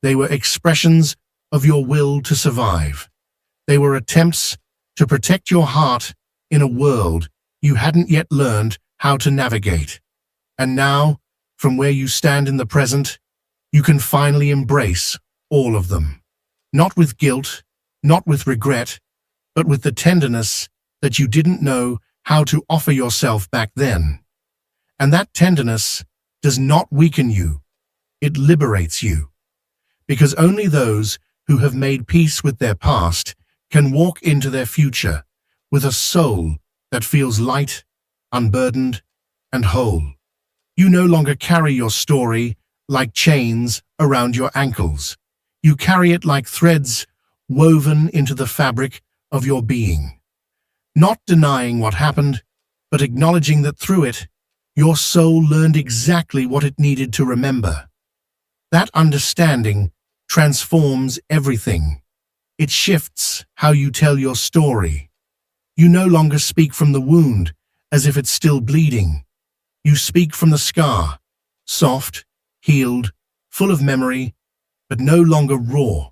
They were expressions of your will to survive. They were attempts to protect your heart in a world you hadn't yet learned how to navigate. And now, from where you stand in the present, you can finally embrace all of them. Not with guilt, not with regret, but with the tenderness that you didn't know how to offer yourself back then. And that tenderness does not weaken you, it liberates you. Because only those who have made peace with their past can walk into their future with a soul that feels light, unburdened, and whole. You no longer carry your story like chains around your ankles. You carry it like threads woven into the fabric of your being. Not denying what happened, but acknowledging that through it, your soul learned exactly what it needed to remember. That understanding transforms everything. It shifts how you tell your story. You no longer speak from the wound as if it's still bleeding. You speak from the scar, soft, healed, full of memory, but no longer raw.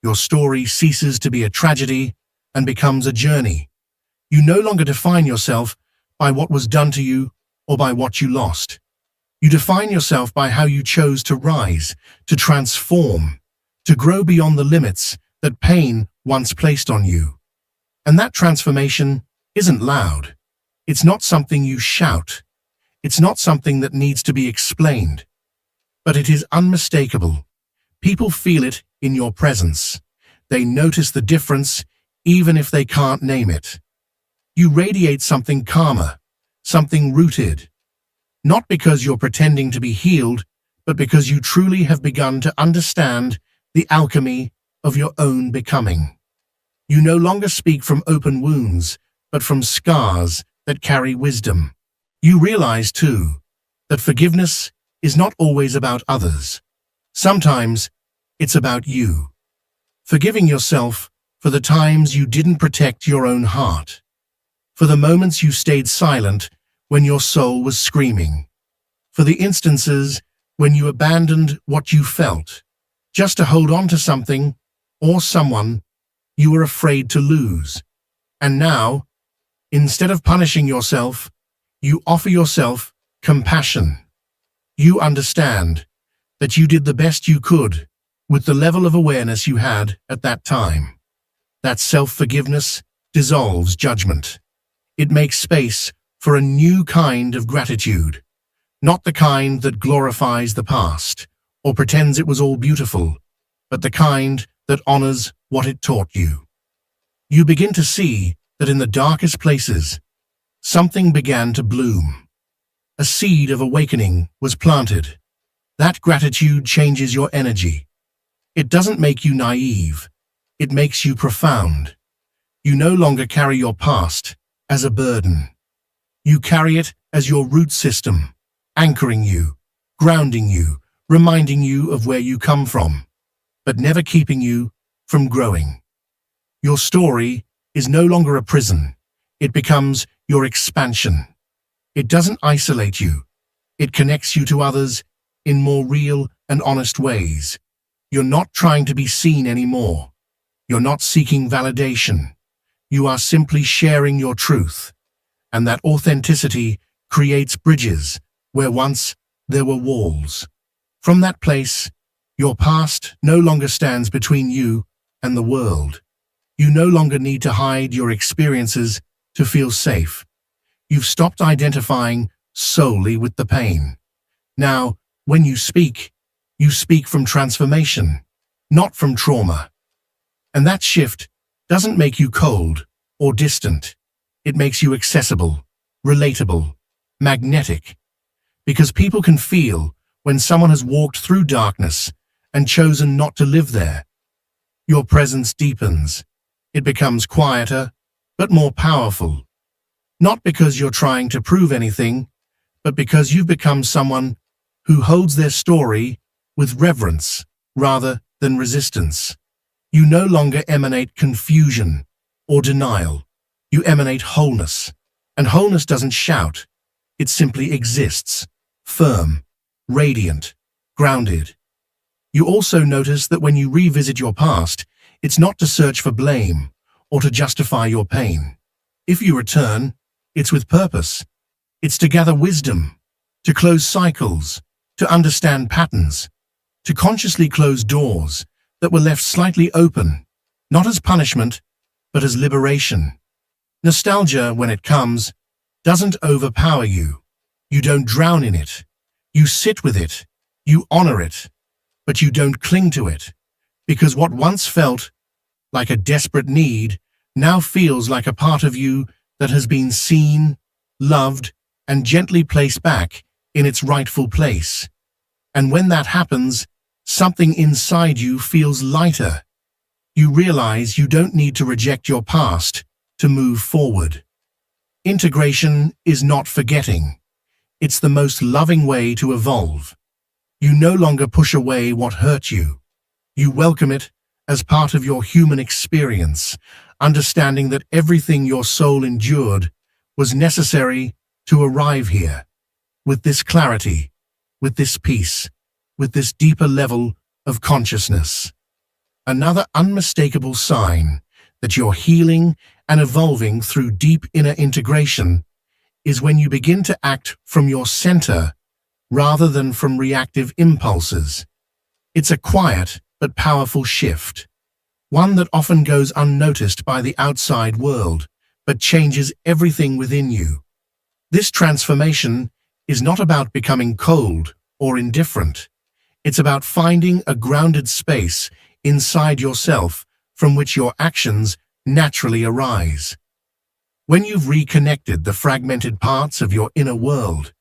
Your story ceases to be a tragedy and becomes a journey. You no longer define yourself by what was done to you or by what you lost. You define yourself by how you chose to rise, to transform, to grow beyond the limits that pain once placed on you. And that transformation isn't loud. It's not something you shout. It's not something that needs to be explained. But it is unmistakable. People feel it in your presence. They notice the difference, even if they can't name it. You radiate something calmer, something rooted. Not because you're pretending to be healed, but because you truly have begun to understand the alchemy of your own becoming. You no longer speak from open wounds, but from scars that carry wisdom. You realize, too, that forgiveness is not always about others. Sometimes it's about you. Forgiving yourself for the times you didn't protect your own heart, for the moments you stayed silent when your soul was screaming, for the instances when you abandoned what you felt, just to hold on to something or someone you were afraid to lose. And now, instead of punishing yourself, you offer yourself compassion. You understand that you did the best you could with the level of awareness you had at that time. That self-forgiveness dissolves judgment. It makes space for a new kind of gratitude, not the kind that glorifies the past or pretends it was all beautiful, but the kind that honors what it taught you. You begin to see that in the darkest places, something began to bloom. A seed of awakening was planted. That gratitude changes your energy. It doesn't make you naive. It makes you profound. You no longer carry your past as a burden. You carry it as your root system, anchoring you, grounding you, reminding you of where you come from, but never keeping you from growing. Your story is no longer a prison. It becomes your expansion. It doesn't isolate you. It connects you to others in more real and honest ways. You're not trying to be seen anymore. You're not seeking validation. You are simply sharing your truth. And that authenticity creates bridges where once there were walls. From that place, your past no longer stands between you and the world. You no longer need to hide your experiences to feel safe. You've stopped identifying solely with the pain. Now, when you speak from transformation, not from trauma. And that shift doesn't make you cold or distant. It makes you accessible, relatable, magnetic. Because people can feel when someone has walked through darkness and chosen not to live there. Your presence deepens. It becomes quieter, but more powerful. Not because you're trying to prove anything, but because you've become someone who holds their story with reverence rather than resistance. You no longer emanate confusion or denial. You emanate wholeness. And wholeness doesn't shout. It simply exists, firm, radiant, grounded. You also notice that when you revisit your past, it's not to search for blame or to justify your pain. If you return, it's with purpose. It's to gather wisdom, to close cycles, to understand patterns, to consciously close doors that were left slightly open, not as punishment, but as liberation. Nostalgia, when it comes, doesn't overpower you. You don't drown in it. You sit with it. You honor it. But you don't cling to it. Because what once felt like a desperate need now feels like a part of you that has been seen, loved, and gently placed back in its rightful place. And when that happens, something inside you feels lighter. You realize you don't need to reject your past to move forward. Integration is not forgetting. It's the most loving way to evolve. You no longer push away what hurt you. You welcome it as part of your human experience, understanding that everything your soul endured was necessary to arrive here. With this clarity, with this peace, with this deeper level of consciousness. Another unmistakable sign that you're healing and evolving through deep inner integration is when you begin to act from your center rather than from reactive impulses. It's a quiet but powerful shift, one that often goes unnoticed by the outside world, but changes everything within you. This transformation is not about becoming cold or indifferent. It's about finding a grounded space inside yourself from which your actions naturally arise. When you've reconnected the fragmented parts of your inner world,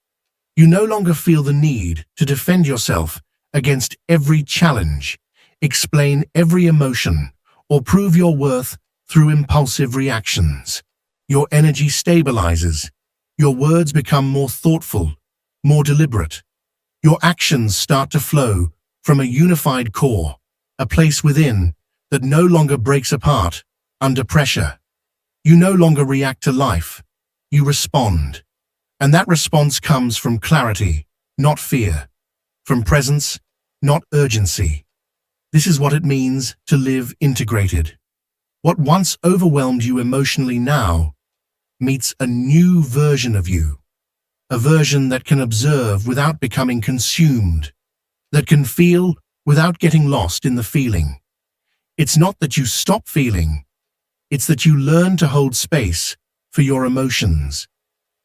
you no longer feel the need to defend yourself against every challenge, explain every emotion, or prove your worth through impulsive reactions. Your energy stabilizes. Your words become more thoughtful, more deliberate. Your actions start to flow from a unified core, a place within that no longer breaks apart under pressure. You no longer react to life. You respond. And that response comes from clarity, not fear, from presence, not urgency. This is what it means to live integrated. What once overwhelmed you emotionally now meets a new version of you, a version that can observe without becoming consumed, that can feel without getting lost in the feeling. It's not that you stop feeling, it's that you learn to hold space for your emotions.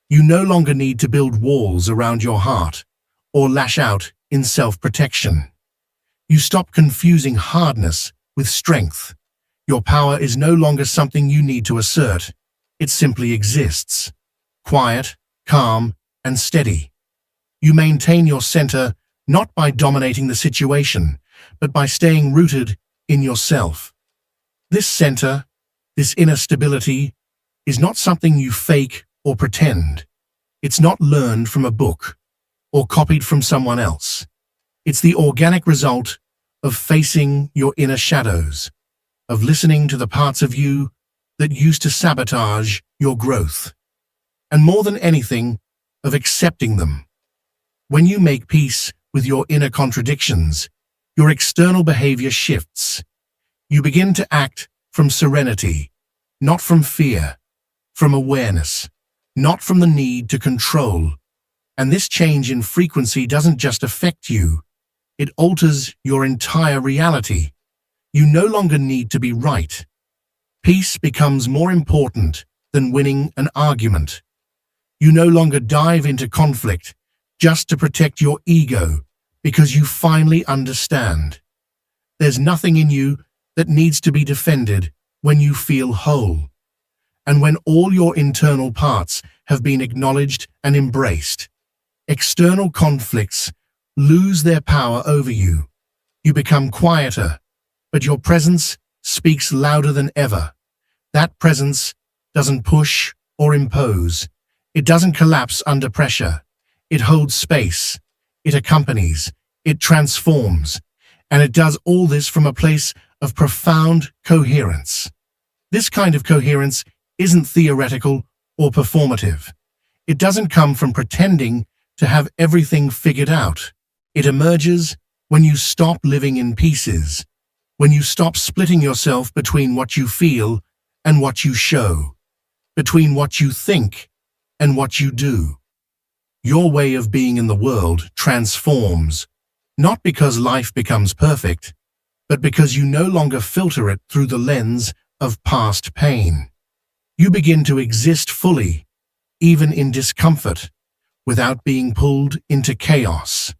You no longer need to build walls around your heart or lash out in self-protection. You stop confusing hardness with strength. Your power is no longer something you need to assert. It simply exists, quiet, calm, and steady. You maintain your center not by dominating the situation, but by staying rooted in yourself. This center, this inner stability, is not something you fake or pretend. It's not learned from a book or copied from someone else. It's the organic result of facing your inner shadows, of listening to the parts of you that used to sabotage your growth, and more than anything, of accepting them. When you make peace with your inner contradictions, your external behavior shifts. You begin to act from serenity, not from fear, from awareness, not from the need to control. And this change in frequency doesn't just affect you, it alters your entire reality. You no longer need to be right. Peace becomes more important than winning an argument. You no longer dive into conflict just to protect your ego because you finally understand. There's nothing in you that needs to be defended when you feel whole. And when all your internal parts have been acknowledged and embraced, external conflicts lose their power over you. You become quieter, but your presence speaks louder than ever. That presence doesn't push or impose. It doesn't collapse under pressure. It holds space. It accompanies. It transforms. And it does all this from a place of profound coherence. This kind of coherence isn't theoretical or performative. It doesn't come from pretending to have everything figured out. It emerges when you stop living in pieces, when you stop splitting yourself between what you feel and what you show, between what you think and what you do. Your way of being in the world transforms, not because life becomes perfect, but because you no longer filter it through the lens of past pain. You begin to exist fully, even in discomfort, without being pulled into chaos.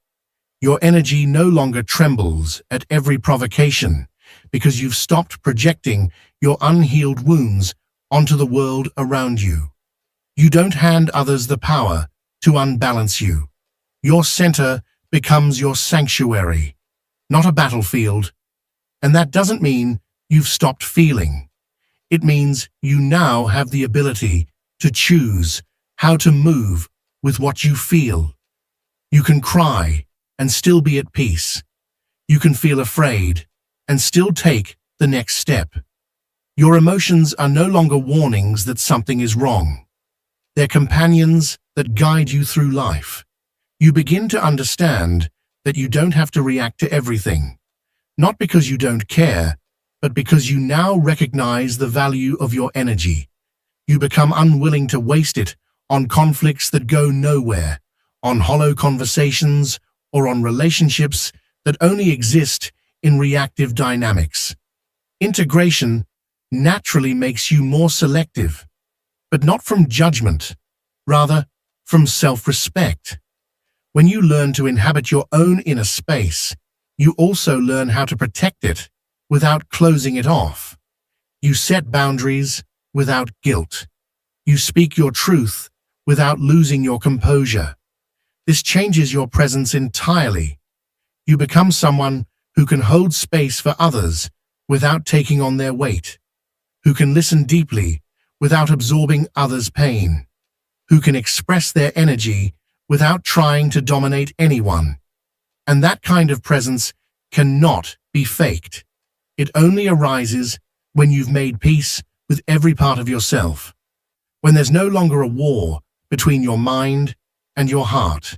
Your energy no longer trembles at every provocation because you've stopped projecting your unhealed wounds onto the world around you. You don't hand others the power to unbalance you. Your center becomes your sanctuary, not a battlefield. And that doesn't mean you've stopped feeling. It means you now have the ability to choose how to move with what you feel. You can cry and still be at peace. You can feel afraid and still take the next step. Your emotions are no longer warnings that something is wrong. They're companions that guide you through life. You begin to understand that you don't have to react to everything, not because you don't care, but because you now recognize the value of your energy. You become unwilling to waste it on conflicts that go nowhere, on hollow conversations, or on relationships that only exist in reactive dynamics. Integration naturally makes you more selective, but not from judgment, rather from self-respect. When you learn to inhabit your own inner space, you also learn how to protect it without closing it off. You set boundaries without guilt. You speak your truth without losing your composure. This changes your presence entirely. You become someone who can hold space for others without taking on their weight, who can listen deeply without absorbing others' pain, who can express their energy without trying to dominate anyone. And that kind of presence cannot be faked. It only arises when you've made peace with every part of yourself, when there's no longer a war between your mind and your heart,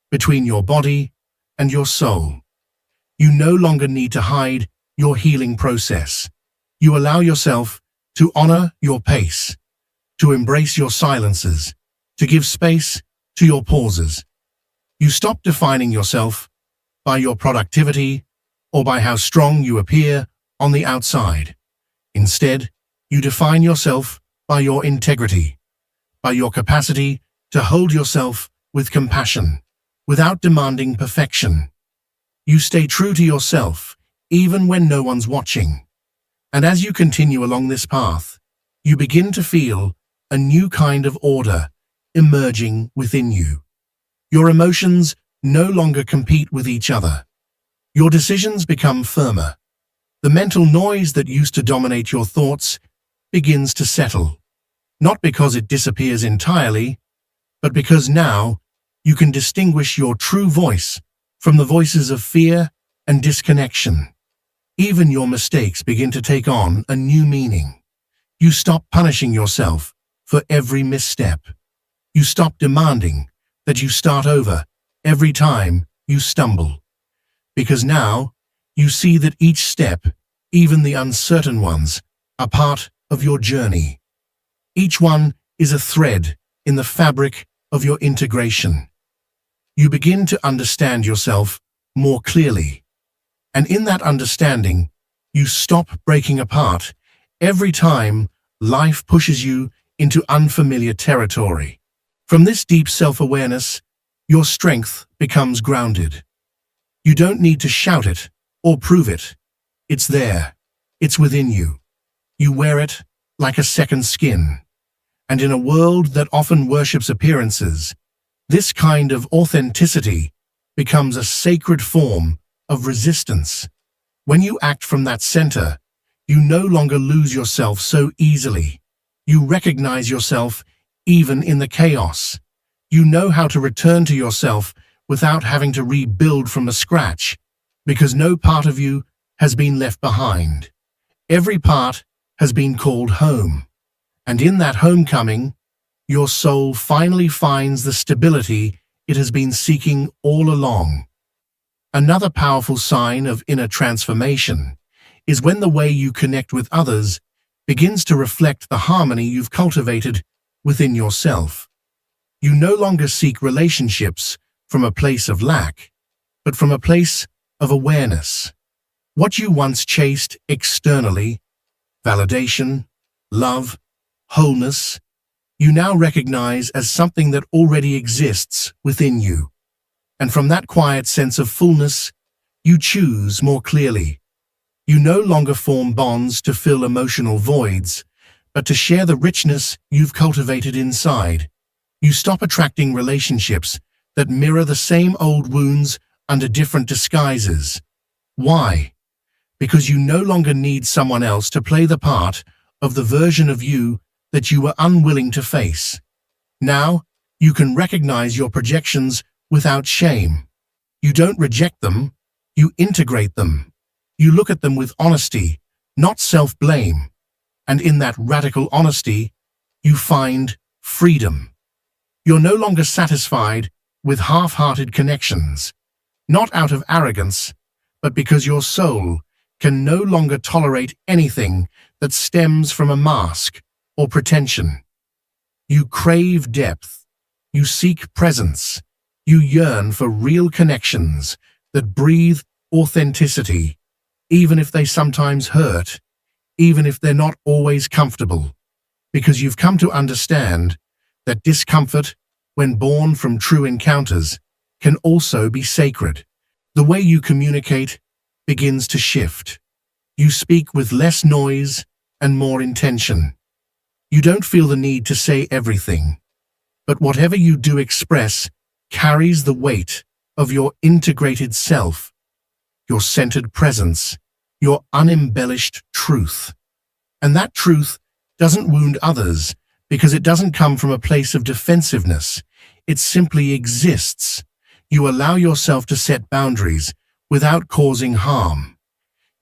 between your body and your soul. You no longer need to hide your healing process. You allow yourself to honor your pace, to embrace your silences, to give space to your pauses. You stop defining yourself by your productivity or by how strong you appear on the outside. Instead, you define yourself by your integrity, by your capacity to hold yourself with compassion, without demanding perfection. You stay true to yourself, even when no one's watching. And as you continue along this path, you begin to feel a new kind of order emerging within you. Your emotions no longer compete with each other. Your decisions become firmer. The mental noise that used to dominate your thoughts begins to settle, not because it disappears entirely, but because now you can distinguish your true voice from the voices of fear and disconnection. Even your mistakes begin to take on a new meaning. You stop punishing yourself for every misstep. You stop demanding that you start over every time you stumble. Because now you see that each step, even the uncertain ones, are part of your journey. Each one is a thread in the fabric of your integration. You begin to understand yourself more clearly. And in that understanding, you stop breaking apart every time life pushes you into unfamiliar territory. From this deep self-awareness, your strength becomes grounded. You don't need to shout it or prove it. It's there. It's within you. You wear it like a second skin. And in a world that often worships appearances, this kind of authenticity becomes a sacred form of resistance. When you act from that center, you no longer lose yourself so easily. You recognize yourself even in the chaos. You know how to return to yourself without having to rebuild from scratch, because no part of you has been left behind. Every part has been called home. And in that homecoming, your soul finally finds the stability it has been seeking all along. Another powerful sign of inner transformation is when the way you connect with others begins to reflect the harmony you've cultivated within yourself. You no longer seek relationships from a place of lack, but from a place of awareness. What you once chased externally, validation, love, wholeness, you now recognize as something that already exists within you. And from that quiet sense of fullness, you choose more clearly. You no longer form bonds to fill emotional voids, but to share the richness you've cultivated inside. You stop attracting relationships that mirror the same old wounds under different disguises. Why? Because you no longer need someone else to play the part of the version of you that you were unwilling to face. Now, you can recognize your projections without shame. You don't reject them, you integrate them. You look at them with honesty, not self-blame. And in that radical honesty, you find freedom. You're no longer satisfied with half-hearted connections, not out of arrogance, but because your soul can no longer tolerate anything that stems from a mask or pretension. You crave depth. You seek presence. You yearn for real connections that breathe authenticity, even if they sometimes hurt, even if they're not always comfortable, because you've come to understand that discomfort, when born from true encounters, can also be sacred. The way you communicate begins to shift. You speak with less noise and more intention. You don't feel the need to say everything, but whatever you do express carries the weight of your integrated self, your centered presence, your unembellished truth. And that truth doesn't wound others because it doesn't come from a place of defensiveness. It simply exists. You allow yourself to set boundaries without causing harm.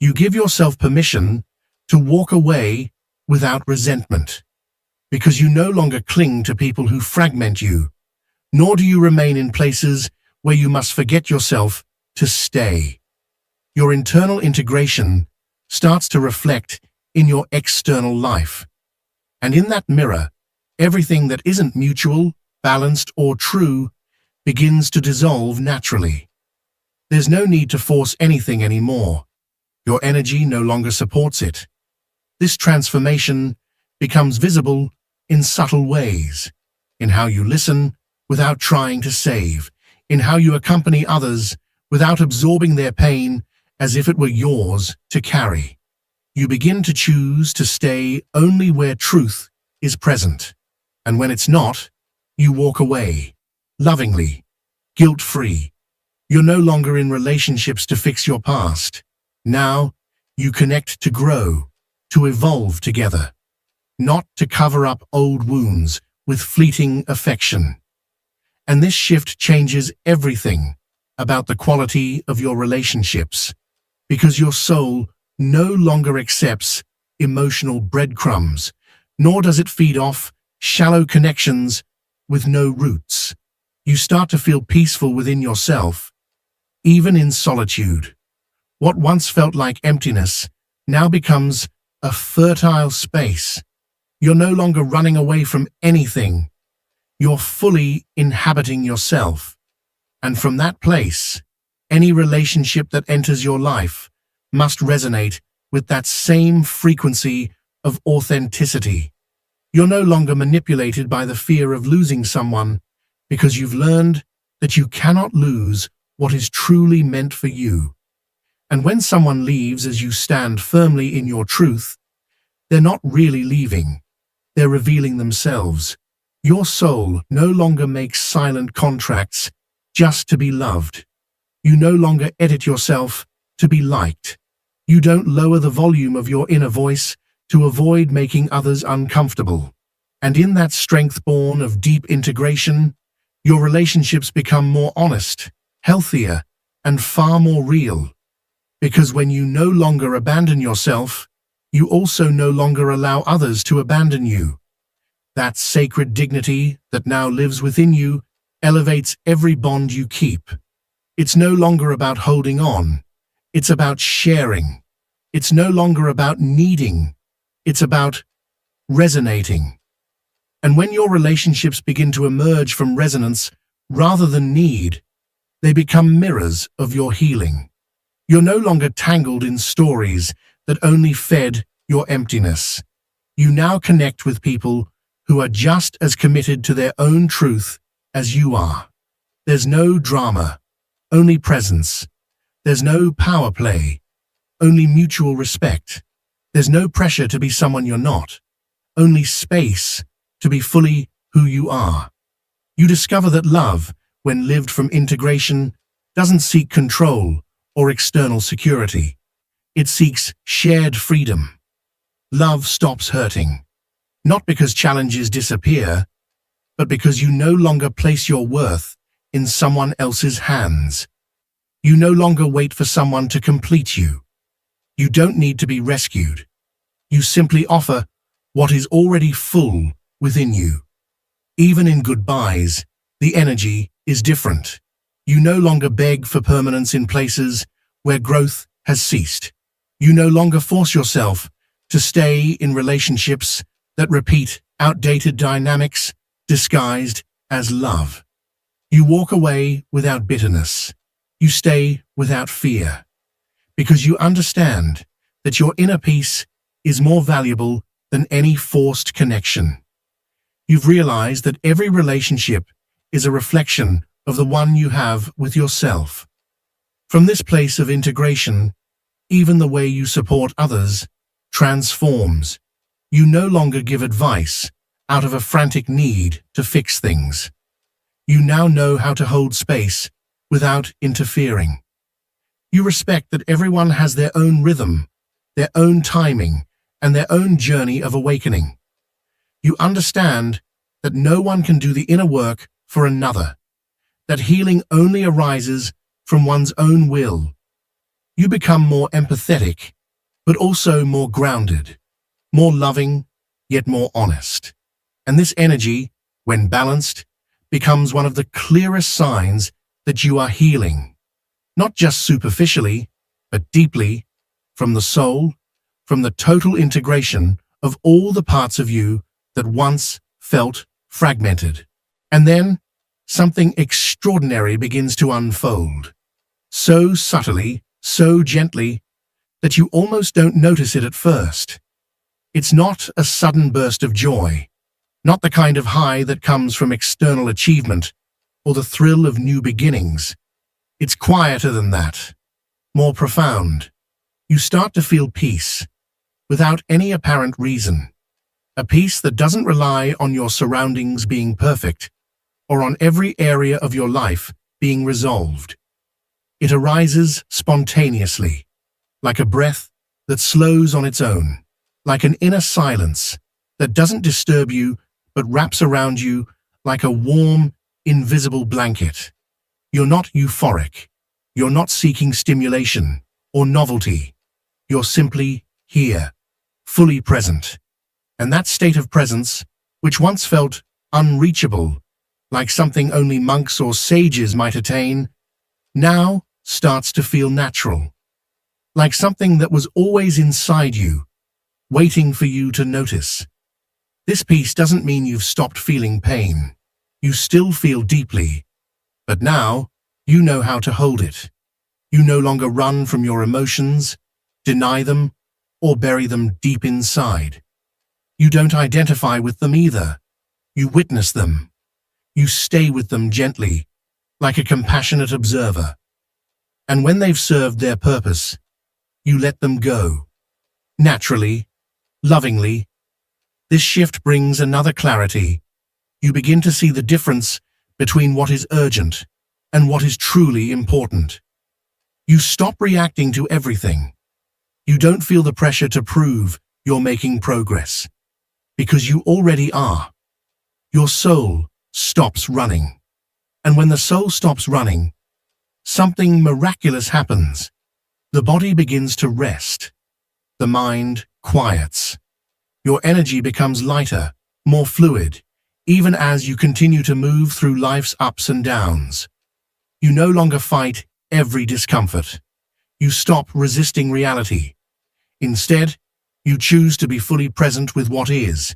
You give yourself permission to walk away without resentment, because you no longer cling to people who fragment you, nor do you remain in places where you must forget yourself to stay. Your internal integration starts to reflect in your external life. And in that mirror, everything that isn't mutual, balanced, or true begins to dissolve naturally. There's no need to force anything anymore. Your energy no longer supports it. This transformation becomes visible in subtle ways, in how you listen without trying to save, in how you accompany others without absorbing their pain as if it were yours to carry. You begin to choose to stay only where truth is present, and when it's not, you walk away, lovingly, guilt-free. You're no longer in relationships to fix your past. Now, you connect to grow, to evolve together, not to cover up old wounds with fleeting affection. And this shift changes everything about the quality of your relationships, because your soul no longer accepts emotional breadcrumbs, nor does it feed off shallow connections with no roots. You start to feel peaceful within yourself, even in solitude. What once felt like emptiness now becomes a fertile space. You're no longer running away from anything. You're fully inhabiting yourself. And from that place, any relationship that enters your life must resonate with that same frequency of authenticity. You're no longer manipulated by the fear of losing someone, because you've learned that you cannot lose what is truly meant for you. And when someone leaves as you stand firmly in your truth, they're not really leaving. They're revealing themselves. Your soul no longer makes silent contracts just to be loved. You no longer edit yourself to be liked. You don't lower the volume of your inner voice to avoid making others uncomfortable. And in that strength born of deep integration, your relationships become more honest, healthier, and far more real. Because when you no longer abandon yourself, you also no longer allow others to abandon you. That sacred dignity that now lives within you elevates every bond you keep. It's no longer about holding on. It's about sharing. It's no longer about needing. It's about resonating. And when your relationships begin to emerge from resonance rather than need, they become mirrors of your healing. You're no longer tangled in stories that only fed your emptiness. You now connect with people who are just as committed to their own truth as you are. There's no drama, only presence. There's no power play, only mutual respect. There's no pressure to be someone you're not, only space to be fully who you are. You discover that love, when lived from integration, doesn't seek control or external security. It seeks shared freedom. Love stops hurting, not because challenges disappear, but because you no longer place your worth in someone else's hands. You no longer wait for someone to complete you. You don't need to be rescued. You simply offer what is already full within you. Even in goodbyes, the energy is different. You no longer beg for permanence in places where growth has ceased. You no longer force yourself to stay in relationships that repeat outdated dynamics disguised as love. You walk away without bitterness. You stay without fear, because you understand that your inner peace is more valuable than any forced connection. You've realized that every relationship is a reflection of the one you have with yourself. From this place of integration, even the way you support others transforms. You no longer give advice out of a frantic need to fix things. You now know how to hold space without interfering. You respect that everyone has their own rhythm, their own timing, and their own journey of awakening. You understand that no one can do the inner work for another, that healing only arises from one's own will. You become more empathetic, but also more grounded, more loving, yet more honest. And this energy, when balanced, becomes one of the clearest signs that you are healing, not just superficially, but deeply, from the soul, from the total integration of all the parts of you that once felt fragmented. And then, something extraordinary begins to unfold, so subtly, so gently, that you almost don't notice it at first. It's not a sudden burst of joy, not the kind of high that comes from external achievement or the thrill of new beginnings. It's quieter than that, more profound. You start to feel peace, without any apparent reason. A peace that doesn't rely on your surroundings being perfect, or on every area of your life being resolved. It arises spontaneously, like a breath that slows on its own, like an inner silence that doesn't disturb you but wraps around you like a warm, invisible blanket. You're not euphoric. You're not seeking stimulation or novelty. You're simply here, fully present. And that state of presence, which once felt unreachable, like something only monks or sages might attain, now starts to feel natural, like something that was always inside you, waiting for you to notice. This peace doesn't mean you've stopped feeling pain. You still feel deeply, but now you know how to hold it. You no longer run from your emotions, deny them, or bury them deep inside. You don't identify with them either. You witness them. You stay with them gently, like a compassionate observer. And when they've served their purpose, you let them go. Naturally, lovingly. This shift brings another clarity. You begin to see the difference between what is urgent and what is truly important. You stop reacting to everything. You don't feel the pressure to prove you're making progress, because you already are. Your soul stops running. And when the soul stops running, something miraculous happens. The body begins to rest. The mind quiets. Your energy becomes lighter, more fluid, even as you continue to move through life's ups and downs. You no longer fight every discomfort. You stop resisting reality. Instead, you choose to be fully present with what is,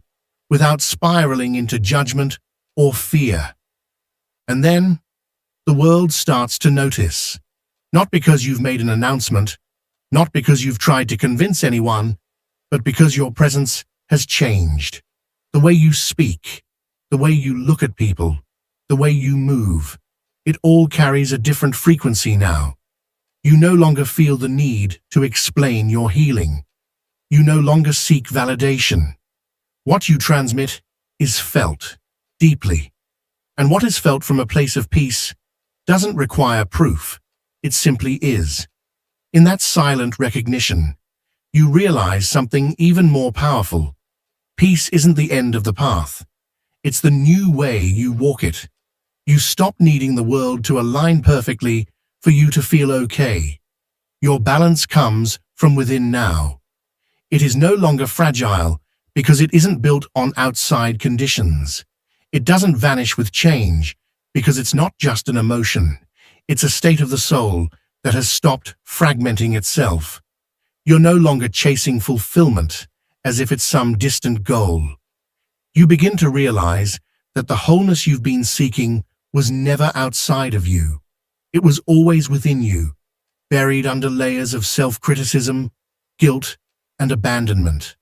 without spiraling into judgment or fear. And then, the world starts to notice. Not because you've made an announcement, not because you've tried to convince anyone, but because your presence has changed. The way you speak, the way you look at people, the way you move, it all carries a different frequency now. You no longer feel the need to explain your healing. You no longer seek validation. What you transmit is felt deeply. And what is felt from a place of peace doesn't require proof. It simply is. In that silent recognition, you realize something even more powerful. Peace isn't the end of the path. It's the new way you walk it. You stop needing the world to align perfectly for you to feel okay. Your balance comes from within now. It is no longer fragile because it isn't built on outside conditions. It doesn't vanish with change because it's not just an emotion. It's a state of the soul that has stopped fragmenting itself. You're no longer chasing fulfillment as if it's some distant goal. You begin to realize that the wholeness you've been seeking was never outside of you. It was always within you, buried under layers of self-criticism, guilt, and abandonment.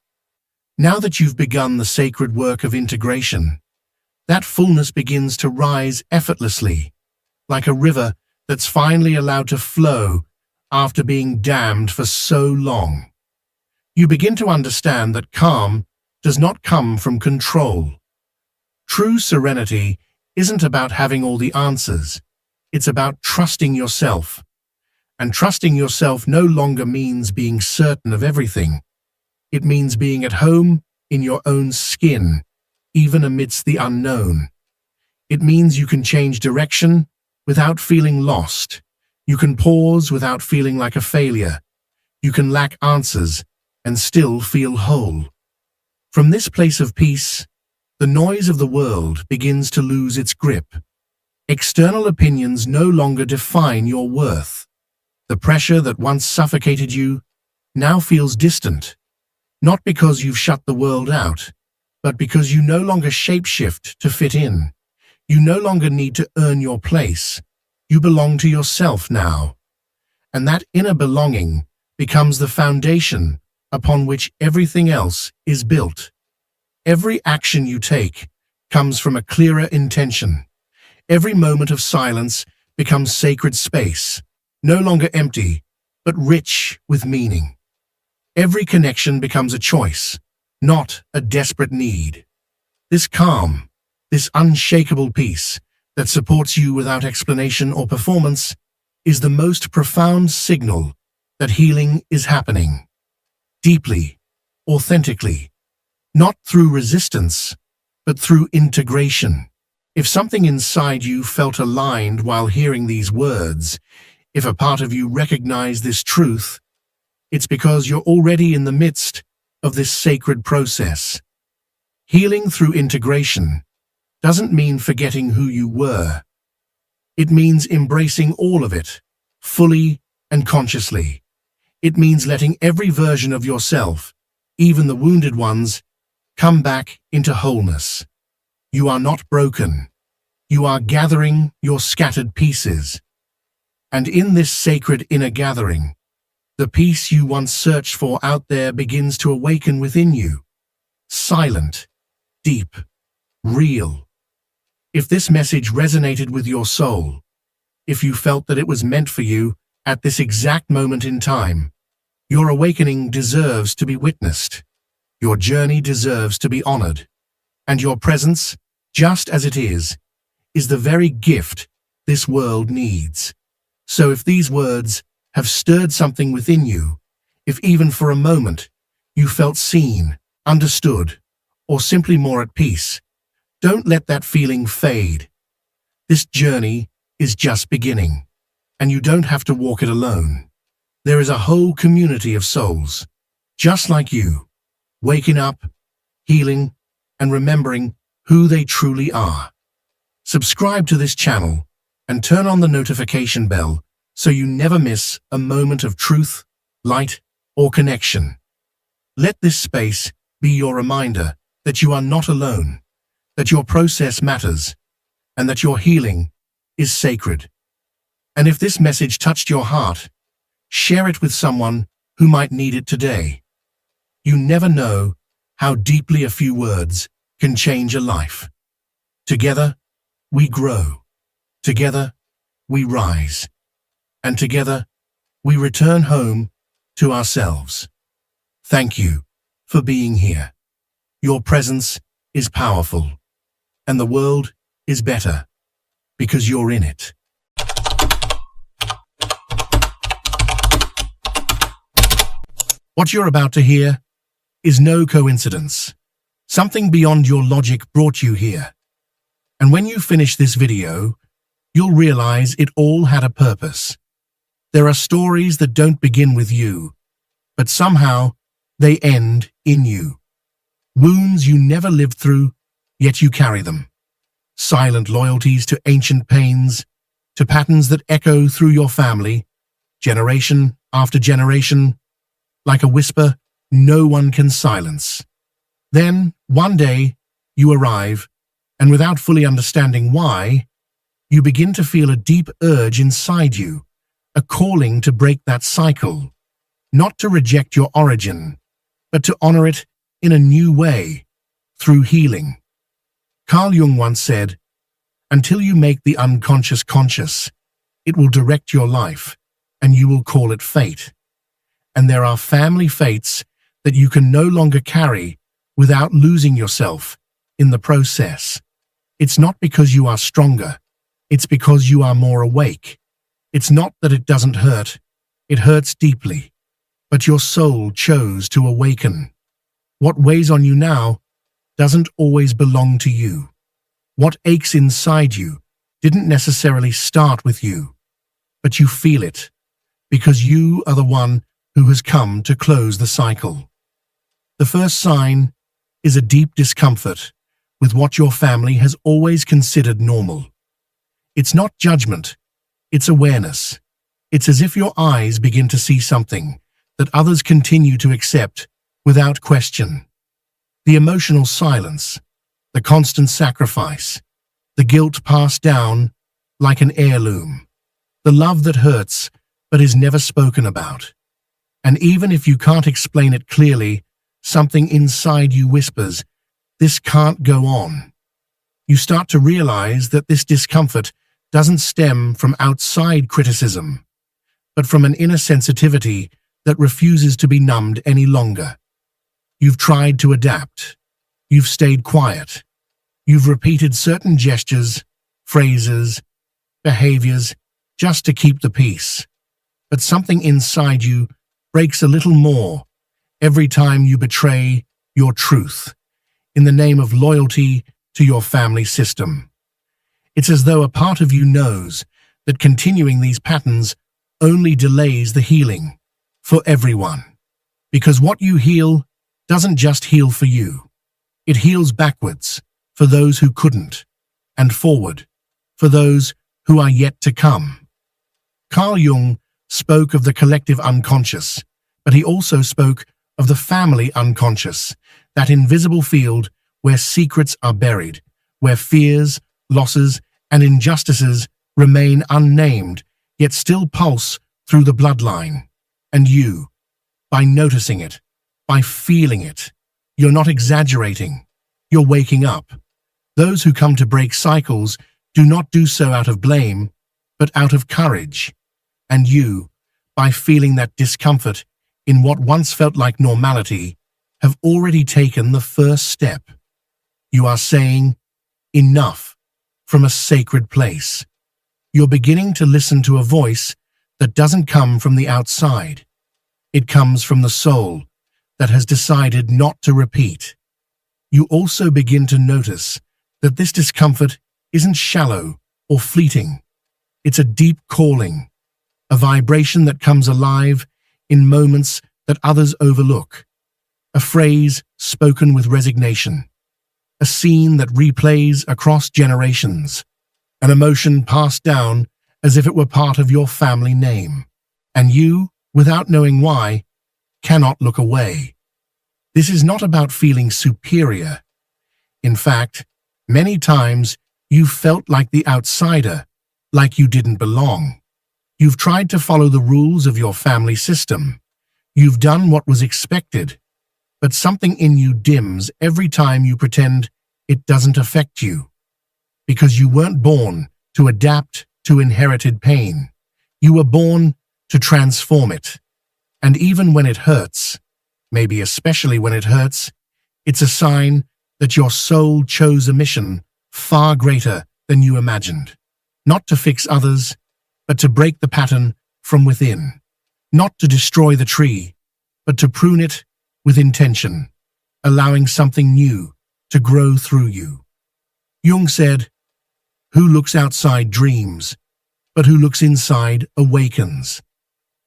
Now that you've begun the sacred work of integration, that fullness begins to rise effortlessly, like a river that's finally allowed to flow after being dammed for so long. You begin to understand that calm does not come from control. True serenity isn't about having all the answers. It's about trusting yourself. And trusting yourself no longer means being certain of everything. It means being at home in your own skin, even amidst the unknown. It means you can change direction without feeling lost. You can pause without feeling like a failure. You can lack answers and still feel whole. From this place of peace, the noise of the world begins to lose its grip. External opinions no longer define your worth. The pressure that once suffocated you now feels distant, not because you've shut the world out, but because you no longer shapeshift to fit in. You no longer need to earn your place. You belong to yourself now. And that inner belonging becomes the foundation upon which everything else is built. Every action you take comes from a clearer intention. Every moment of silence becomes sacred space, no longer empty, but rich with meaning. Every connection becomes a choice, not a desperate need. This calm, this unshakable peace that supports you without explanation or performance is the most profound signal that healing is happening. Deeply, authentically, not through resistance, but through integration. If something inside you felt aligned while hearing these words, if a part of you recognized this truth, it's because you're already in the midst of this sacred process. Healing through integration doesn't mean forgetting who you were. It means embracing all of it, fully and consciously. It means letting every version of yourself, even the wounded ones, come back into wholeness. You are not broken. You are gathering your scattered pieces. And in this sacred inner gathering, the peace you once searched for out there begins to awaken within you. Silent, deep, real. If this message resonated with your soul, if you felt that it was meant for you at this exact moment in time, your awakening deserves to be witnessed. Your journey deserves to be honored. And your presence, just as it is the very gift this world needs. So if these words have stirred something within you, if even for a moment you felt seen, understood, or simply more at peace, don't let that feeling fade. This journey is just beginning, and you don't have to walk it alone. There is a whole community of souls, just like you, waking up, healing, and remembering who they truly are. Subscribe to this channel and turn on the notification bell so you never miss a moment of truth, light, or connection. Let this space be your reminder that you are not alone, that your process matters, and that your healing is sacred. And if this message touched your heart, share it with someone who might need it today. You never know how deeply a few words can change a life. Together, we grow. Together, we rise. And together, we return home to ourselves. Thank you for being here. Your presence is powerful, and the world is better because you're in it. What you're about to hear is no coincidence. Something beyond your logic brought you here. And when you finish this video, you'll realize it all had a purpose. There are stories that don't begin with you, but somehow they end in you. Wounds you never lived through, yet you carry them. Silent loyalties to ancient pains, to patterns that echo through your family, generation after generation, like a whisper no one can silence. Then, one day, you arrive, and without fully understanding why, you begin to feel a deep urge inside you, a calling to break that cycle, not to reject your origin, but to honor it in a new way, through healing. Carl Jung once said, "Until you make the unconscious conscious, it will direct your life, and you will call it fate." And there are family fates that you can no longer carry without losing yourself in the process. It's not because you are stronger, it's because you are more awake. It's not that it doesn't hurt, it hurts deeply, but your soul chose to awaken. What weighs on you now doesn't always belong to you. What aches inside you didn't necessarily start with you, but you feel it, because you are the one who has come to close the cycle. The first sign is a deep discomfort with what your family has always considered normal. It's not judgment, it's awareness. It's as if your eyes begin to see something that others continue to accept without question. The emotional silence, the constant sacrifice, the guilt passed down like an heirloom, the love that hurts but is never spoken about. And even if you can't explain it clearly, something inside you whispers, "This can't go on." You start to realize that this discomfort doesn't stem from outside criticism, but from an inner sensitivity that refuses to be numbed any longer. You've tried to adapt. You've stayed quiet. You've repeated certain gestures, phrases, behaviors, just to keep the peace. But something inside you breaks a little more every time you betray your truth in the name of loyalty to your family system. It's as though a part of you knows that continuing these patterns only delays the healing for everyone. Because what you heal doesn't just heal for you. It heals backwards for those who couldn't, and forward for those who are yet to come. Carl Jung spoke of the collective unconscious, but he also spoke of the family unconscious, that invisible field where secrets are buried, where fears, losses, and injustices remain unnamed, yet still pulse through the bloodline. And you, by noticing it, by feeling it, you're not exaggerating, you're waking up. Those who come to break cycles do not do so out of blame, but out of courage. And you, by feeling that discomfort in what once felt like normality, have already taken the first step. You are saying, "Enough," from a sacred place. You're beginning to listen to a voice that doesn't come from the outside. It comes from the soul that has decided not to repeat. You also begin to notice that this discomfort isn't shallow or fleeting. It's a deep calling, a vibration that comes alive in moments that others overlook, a phrase spoken with resignation, a scene that replays across generations, an emotion passed down as if it were part of your family name, and you, without knowing why, cannot look away. This is not about feeling superior. In fact, many times you've felt like the outsider, like you didn't belong. You've tried to follow the rules of your family system. You've done what was expected, but something in you dims every time you pretend it doesn't affect you. Because you weren't born to adapt to inherited pain. You were born to transform it. And even when it hurts, maybe especially when it hurts, it's a sign that your soul chose a mission far greater than you imagined. Not to fix others, but to break the pattern from within. Not to destroy the tree, but to prune it with intention, allowing something new to grow through you. Jung said, "Who looks outside dreams, but who looks inside awakens."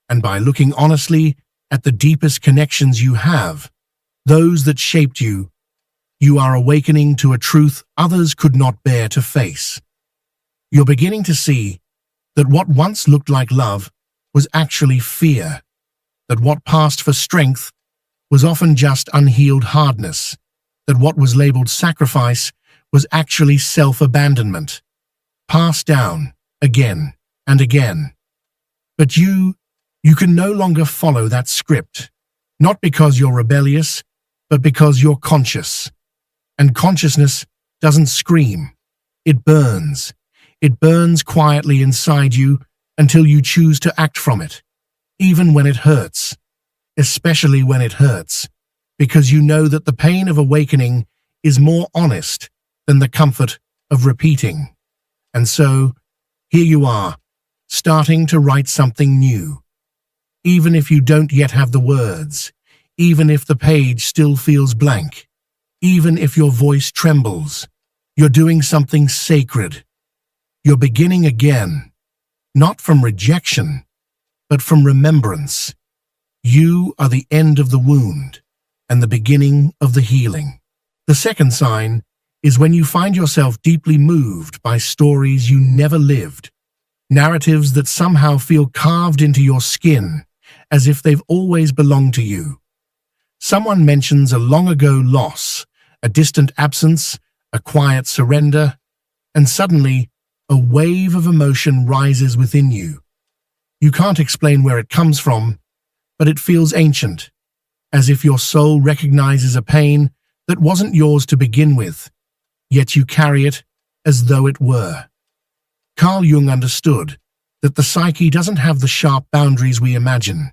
And by looking honestly at the deepest connections you have, those that shaped you, you are awakening to a truth others could not bear to face. You're beginning to see that what once looked like love was actually fear, that what passed for strength was often just unhealed hardness, that what was labeled sacrifice was actually self-abandonment. passed down again and again. But you can no longer follow that script, not because you're rebellious, but because you're conscious. And consciousness doesn't scream. It burns. It burns quietly inside you until you choose to act from it, even when it hurts, especially when it hurts, because you know that the pain of awakening is more honest than the comfort of repeating. And so, here you are, starting to write something new. Even if you don't yet have the words, even if the page still feels blank, even if your voice trembles, you're doing something sacred. You're beginning again, not from rejection, but from remembrance. You are the end of the wound and the beginning of the healing. The second sign is when you find yourself deeply moved by stories you never lived, narratives that somehow feel carved into your skin as if they've always belonged to you. Someone mentions a long-ago loss, a distant absence, a quiet surrender, and suddenly a wave of emotion rises within you. You can't explain where it comes from, but it feels ancient, as if your soul recognizes a pain that wasn't yours to begin with, yet you carry it as though it were. Carl Jung understood that the psyche doesn't have the sharp boundaries we imagine.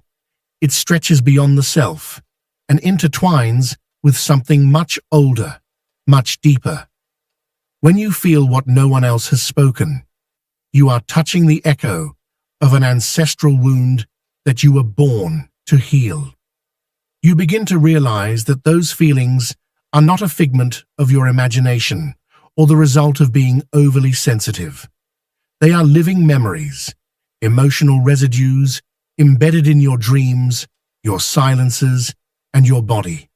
It stretches beyond the self and intertwines with something much older, much deeper. When you feel what no one else has spoken, you are touching the echo of an ancestral wound that you were born to heal. You begin to realize that those feelings are not a figment of your imagination or the result of being overly sensitive. They are living memories, emotional residues embedded in your dreams, your silences, and your body.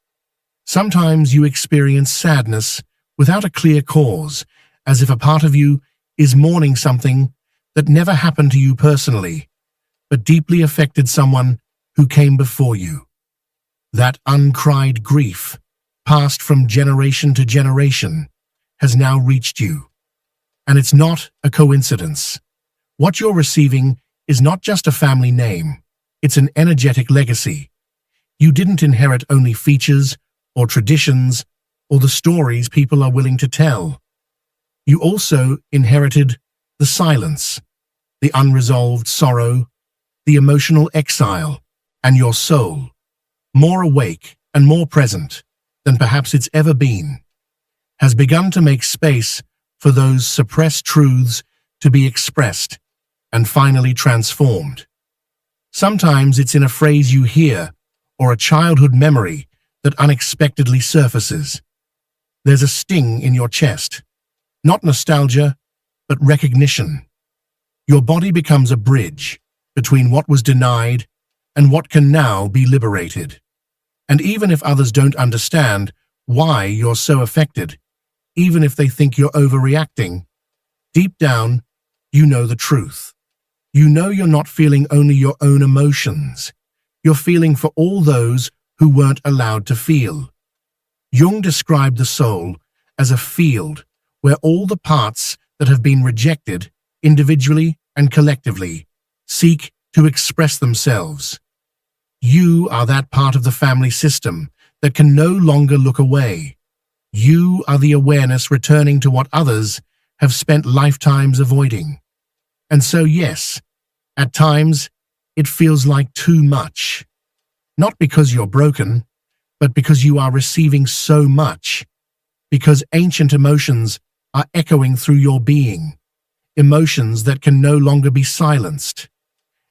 Sometimes you experience sadness without a clear cause, as if a part of you is mourning something that never happened to you personally, but deeply affected someone who came before you. That uncried grief, passed from generation to generation, has now reached you. And it's not a coincidence. What you're receiving is not just a family name, it's an energetic legacy. You didn't inherit only features or traditions or the stories people are willing to tell. You also inherited the silence, the unresolved sorrow, the emotional exile, and your soul, more awake and more present than perhaps it's ever been, has begun to make space for those suppressed truths to be expressed and finally transformed. Sometimes it's in a phrase you hear or a childhood memory that unexpectedly surfaces. There's a sting in your chest, not nostalgia, but recognition. Your body becomes a bridge between what was denied and what can now be liberated. And even if others don't understand why you're so affected, even if they think you're overreacting, deep down, you know the truth. You know you're not feeling only your own emotions. You're feeling for all those who weren't allowed to feel. Jung described the soul as a field where all the parts that have been rejected, individually and collectively, seek to express themselves. You are that part of the family system that can no longer look away. You are the awareness returning to what others have spent lifetimes avoiding. And so, yes, at times, it feels like too much. Not because you're broken, but because you are receiving so much. Because ancient emotions are echoing through your being. Emotions that can no longer be silenced.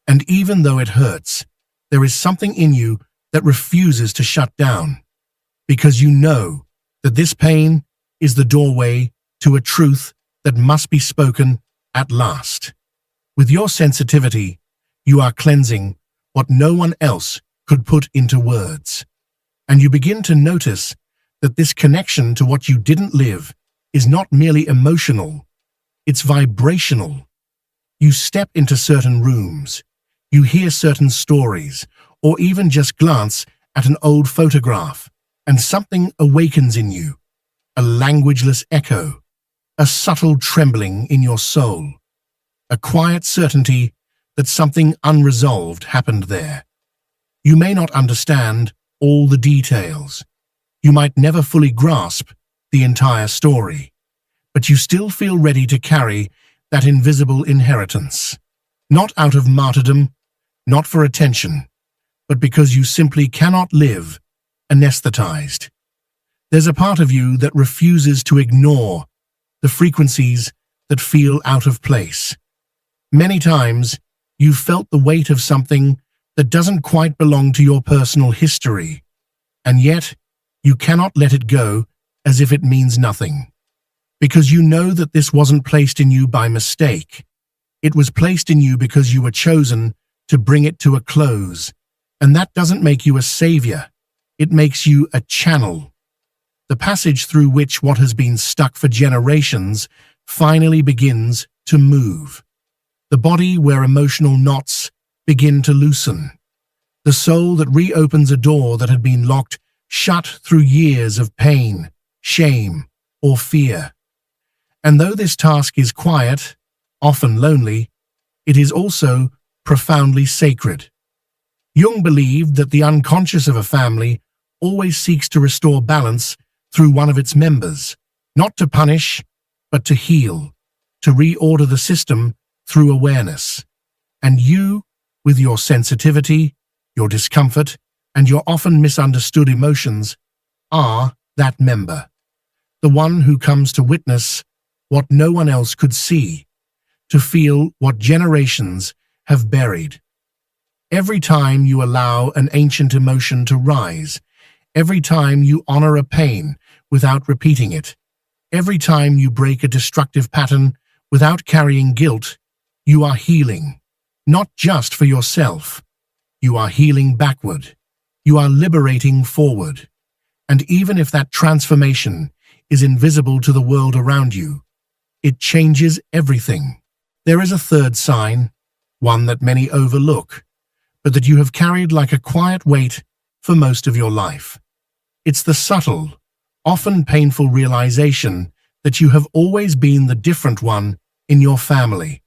And even though it hurts, there is something in you that refuses to shut down. Because you know that this pain is the doorway to a truth that must be spoken at last. With your sensitivity, you are cleansing what no one else could put into words. And you begin to notice that this connection to what you didn't live is not merely emotional, it's vibrational. You step into certain rooms, you hear certain stories, or even just glance at an old photograph, and something awakens in you, a languageless echo, a subtle trembling in your soul, a quiet certainty that something unresolved happened there. You may not understand all the details. You might never fully grasp the entire story, but you still feel ready to carry that invisible inheritance, not out of martyrdom, not for attention, but because you simply cannot live anesthetized. There's a part of you that refuses to ignore the frequencies that feel out of place. Many times, you've felt the weight of something that doesn't quite belong to your personal history, and yet you cannot let it go as if it means nothing. Because you know that this wasn't placed in you by mistake. It was placed in you because you were chosen to bring it to a close, and that doesn't make you a savior. It makes you a channel. The passage through which what has been stuck for generations finally begins to move. The body where emotional knots begin to loosen. The soul that reopens a door that had been locked shut through years of pain, shame, or fear. And though this task is quiet, often lonely, it is also profoundly sacred. Jung believed that the unconscious of a family always seeks to restore balance through one of its members, not to punish, but to heal, to reorder the system through awareness. And you, with your sensitivity, your discomfort, and your often misunderstood emotions, are that member, the one who comes to witness what no one else could see, to feel what generations have buried. Every time you allow an ancient emotion to rise, every time you honor a pain without repeating it, every time you break a destructive pattern without carrying guilt, you are healing, not just for yourself. You are healing backward. You are liberating forward. And even if that transformation is invisible to the world around you, it changes everything. There is a third sign, one that many overlook, but that you have carried like a quiet weight for most of your life. It's the subtle, often painful realization that you have always been the different one in your family,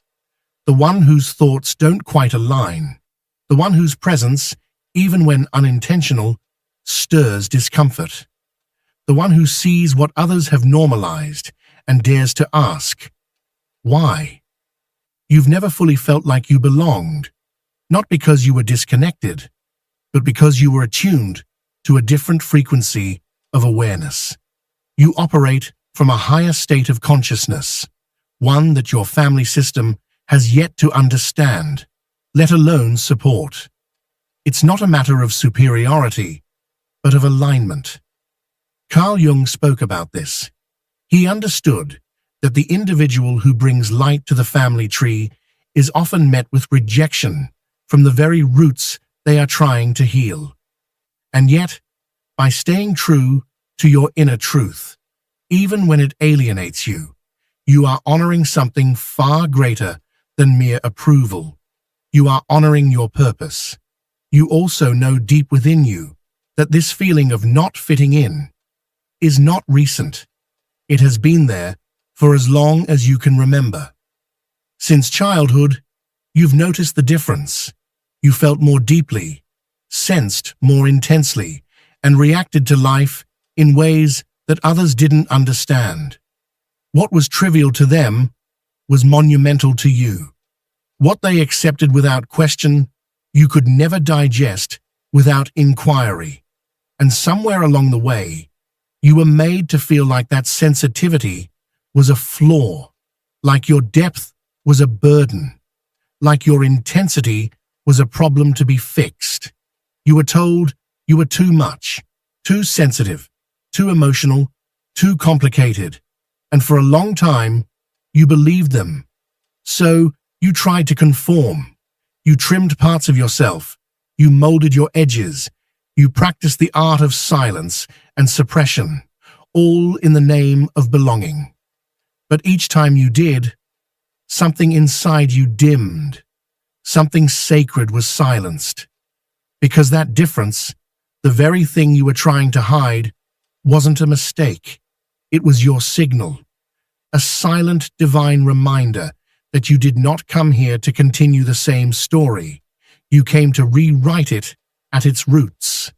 the one whose thoughts don't quite align, the one whose presence, even when unintentional, stirs discomfort, the one who sees what others have normalized and dares to ask, why? You've never fully felt like you belonged, not because you were disconnected, but because you were attuned to a different frequency of awareness. You operate from a higher state of consciousness, one that your family system has yet to understand, let alone support. It's not a matter of superiority, but of alignment. Carl Jung spoke about this. He understood that the individual who brings light to the family tree is often met with rejection from the very roots they are trying to heal. And yet, by staying true to your inner truth, even when it alienates you, you are honoring something far greater than mere approval. You are honoring your purpose. You also know deep within you that this feeling of not fitting in is not recent. It has been there for as long as you can remember. Since childhood, you've noticed the difference. You felt more deeply, sensed more intensely, and reacted to life in ways that others didn't understand. What was trivial to them was monumental to you. What they accepted without question, you could never digest without inquiry. And somewhere along the way, you were made to feel like that sensitivity was a flaw, like your depth was a burden, like your intensity was a problem to be fixed. You were told you were too much, too sensitive, too emotional, too complicated, and for a long time, you believed them. So you tried to conform. You trimmed parts of yourself. You molded your edges. You practiced the art of silence and suppression, all in the name of belonging. But each time you did, something inside you dimmed. Something sacred was silenced. Because that difference, the very thing you were trying to hide, wasn't a mistake. It was your signal. a silent divine reminder that you did not come here to continue the same story. You came to rewrite it at its roots.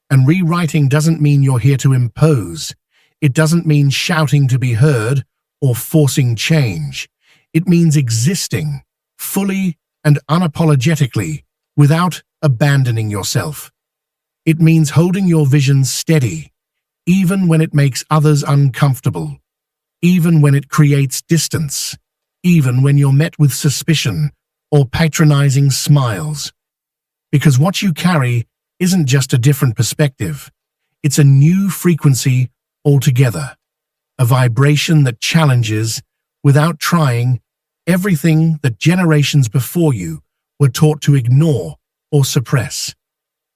And rewriting doesn't mean you're here to impose. It doesn't mean shouting to be heard or forcing change. It means existing fully and unapologetically without abandoning yourself. It means holding your vision steady, even when it makes others uncomfortable, even when it creates distance, even when you're met with suspicion or patronizing smiles. Because what you carry isn't just a different perspective, it's a new frequency altogether, a vibration that challenges, without trying, everything that generations before you were taught to ignore or suppress.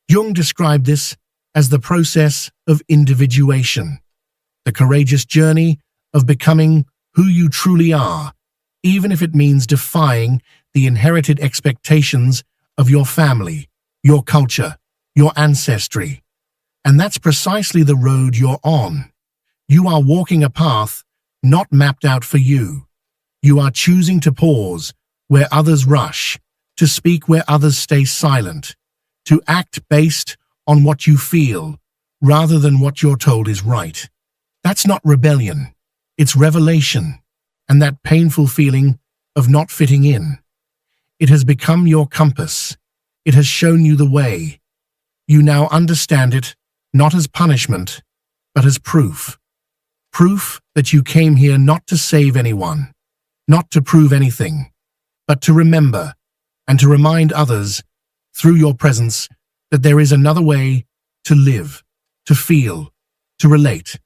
Jung described this as the process of individuation, the courageous journey of becoming who you truly are, even if it means defying the inherited expectations of your family, your culture, your ancestry. And that's precisely the road you're on. You are walking a path not mapped out for you. You are choosing to pause where others rush, to speak where others stay silent, to act based on what you feel rather than what you're told is right. That's not rebellion, it's revelation, and that painful feeling of not fitting in. It has become your compass. It has shown you the way. You now understand it not as punishment, but as proof. Proof that you came here not to save anyone, not to prove anything, but to remember and to remind others through your presence that there is another way to live, to feel, to relate.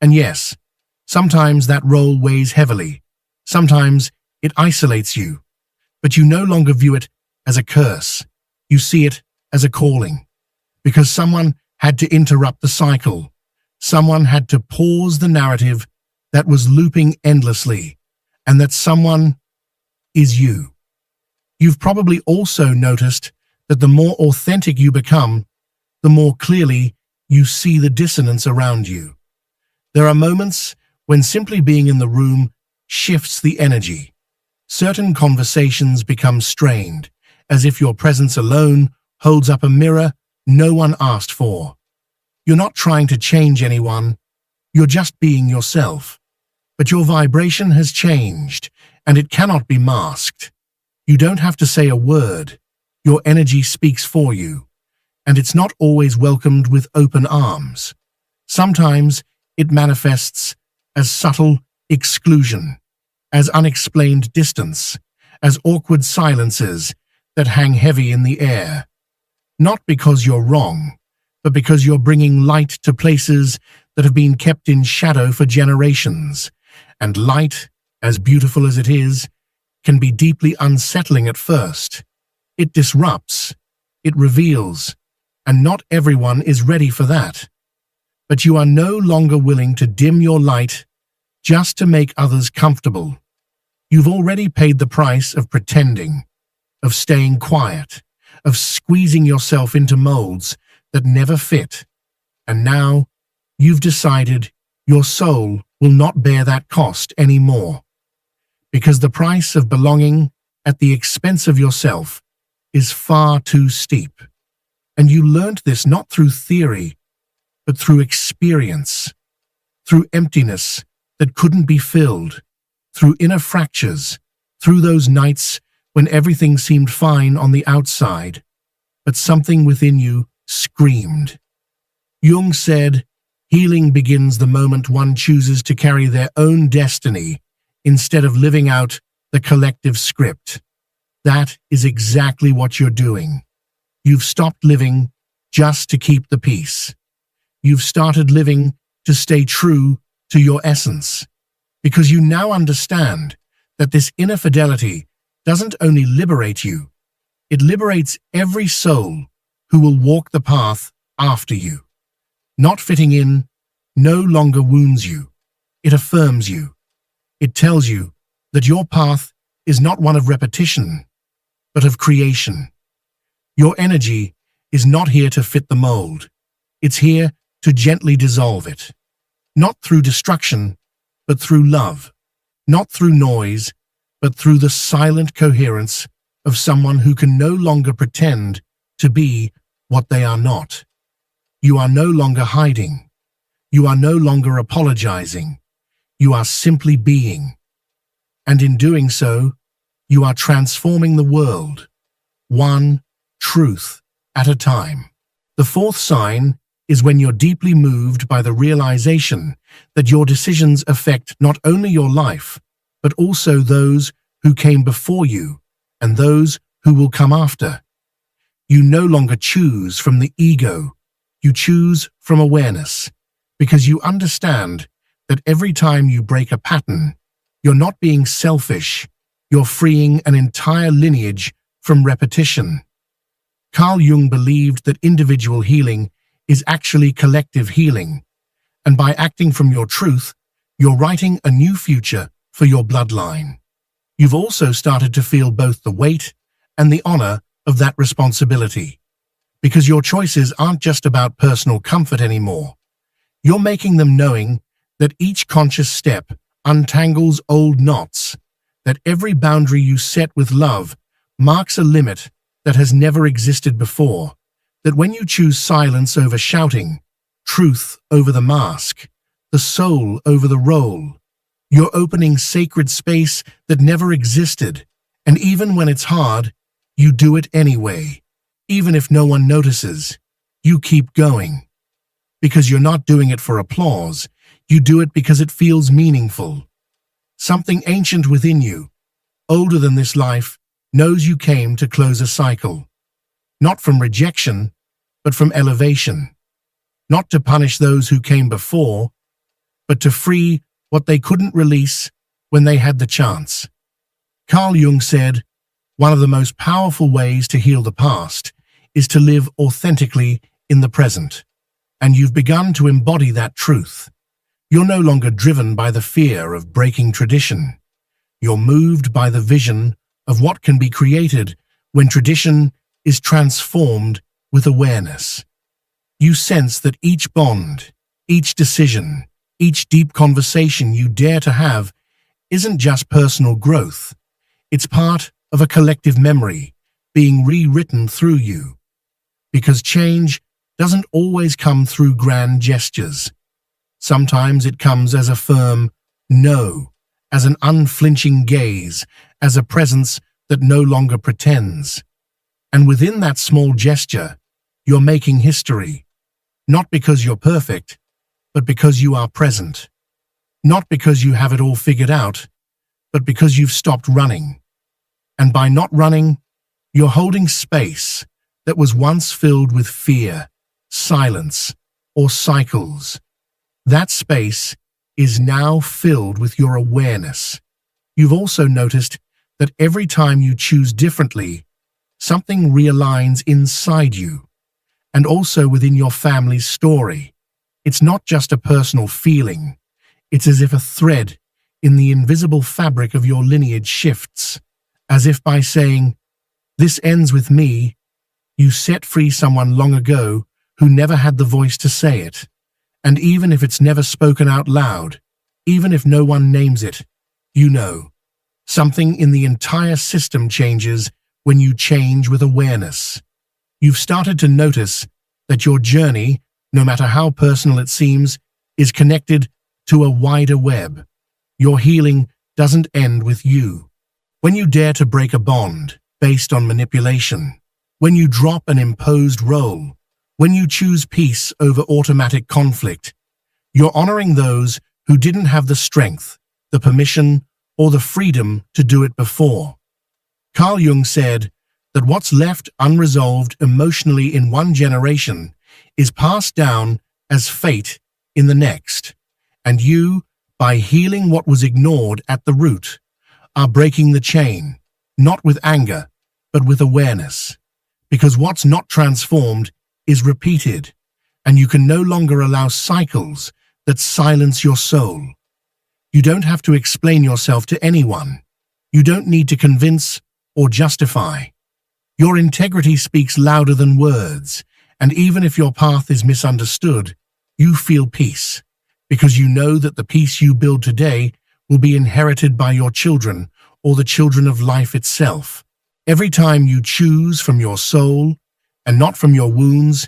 And yes, sometimes that role weighs heavily. Sometimes it isolates you, but you no longer view it as a curse. You see it as a calling, because someone had to interrupt the cycle. Someone had to pause the narrative that was looping endlessly, and that someone is you. You've probably also noticed that the more authentic you become, the more clearly you see the dissonance around you. There are moments when simply being in the room shifts the energy. Certain conversations become strained, as if your presence alone holds up a mirror no one asked for. You're not trying to change anyone, you're just being yourself. But your vibration has changed, and it cannot be masked. You don't have to say a word. Your energy speaks for you, and it's not always welcomed with open arms. Sometimes it manifests as subtle exclusion, as unexplained distance, as awkward silences that hang heavy in the air. Not because you're wrong, but because you're bringing light to places that have been kept in shadow for generations. And light, as beautiful as it is, can be deeply unsettling at first. It disrupts, it reveals, and not everyone is ready for that. But you are no longer willing to dim your light just to make others comfortable. You've already paid the price of pretending, of staying quiet, of squeezing yourself into molds that never fit. And now, you've decided your soul will not bear that cost anymore. Because the price of belonging at the expense of yourself is far too steep. And you learned this not through theory, but through experience, through emptiness that couldn't be filled, through inner fractures, through those nights when everything seemed fine on the outside, but something within you screamed. Jung said, healing begins the moment one chooses to carry their own destiny instead of living out the collective script. That is exactly what you're doing. You've stopped living just to keep the peace. You've started living to stay true to your essence, because you now understand that this inner fidelity doesn't only liberate you, it liberates every soul who will walk the path after you. Not fitting in no longer wounds you, it affirms you. It tells you that your path is not one of repetition, but of creation. Your energy is not here to fit the mold. It's here to gently dissolve it, not through destruction, but through love. not through noise, but through the silent coherence of someone who can no longer pretend to be what they are not. You are no longer hiding. You are no longer apologizing. You are simply being. And in doing so, you are transforming the world, one truth at a time. The fourth sign is when you're deeply moved by the realization that your decisions affect not only your life, but also those who came before you and those who will come after. You no longer choose from the ego, you choose from awareness, because you understand that every time you break a pattern, you're not being selfish, you're freeing an entire lineage from repetition. Carl Jung believed that individual healing is actually collective healing, and by acting from your truth, you're writing a new future for your bloodline. You've also started to feel both the weight and the honor of that responsibility, because your choices aren't just about personal comfort anymore. You're making them knowing that each conscious step untangles old knots, that every boundary you set with love marks a limit that has never existed before, that when you choose silence over shouting, truth over the mask, the soul over the role, you're opening sacred space that never existed, and even when it's hard, you do it anyway. Even if no one notices, you keep going. Because you're not doing it for applause, you do it because it feels meaningful. Something ancient within you, older than this life, knows you came to close a cycle. Not from rejection, but from elevation. Not to punish those who came before, but to free what they couldn't release when they had the chance. Carl Jung said, "One of the most powerful ways to heal the past is to live authentically in the present." And you've begun to embody that truth. You're no longer driven by the fear of breaking tradition. You're moved by the vision of what can be created when tradition is transformed with awareness. You sense that each bond, each decision, each deep conversation you dare to have isn't just personal growth. It's part of a collective memory being rewritten through you. Because change doesn't always come through grand gestures. Sometimes it comes as a firm no, as an unflinching gaze, as a presence that no longer pretends. And within that small gesture, you're making history. Not because you're perfect, but because you are present. Not because you have it all figured out, but because you've stopped running. And by not running, you're holding space that was once filled with fear, silence, or cycles. That space is now filled with your awareness. You've also noticed that every time you choose differently, something realigns inside you, and also within your family's story. It's not just a personal feeling. It's as if a thread in the invisible fabric of your lineage shifts, as if by saying, "This ends with me," you set free someone long ago who never had the voice to say it. And even if it's never spoken out loud, even if no one names it, you know. Something in the entire system changes when you change with awareness. You've started to notice that your journey, no matter how personal it seems, is connected to a wider web. Your healing doesn't end with you. When you dare to break a bond based on manipulation, when you drop an imposed role, when you choose peace over automatic conflict, you're honoring those who didn't have the strength, the permission, or the freedom to do it before. Carl Jung said that what's left unresolved emotionally in one generation is passed down as fate in the next. And you, by healing what was ignored at the root, are breaking the chain, not with anger, but with awareness. Because what's not transformed is repeated, and you can no longer allow cycles that silence your soul. You don't have to explain yourself to anyone. You don't need to convince or justify. Your integrity speaks louder than words, and even if your path is misunderstood, you feel peace, because you know that the peace you build today will be inherited by your children or the children of life itself. Every time you choose from your soul and not from your wounds,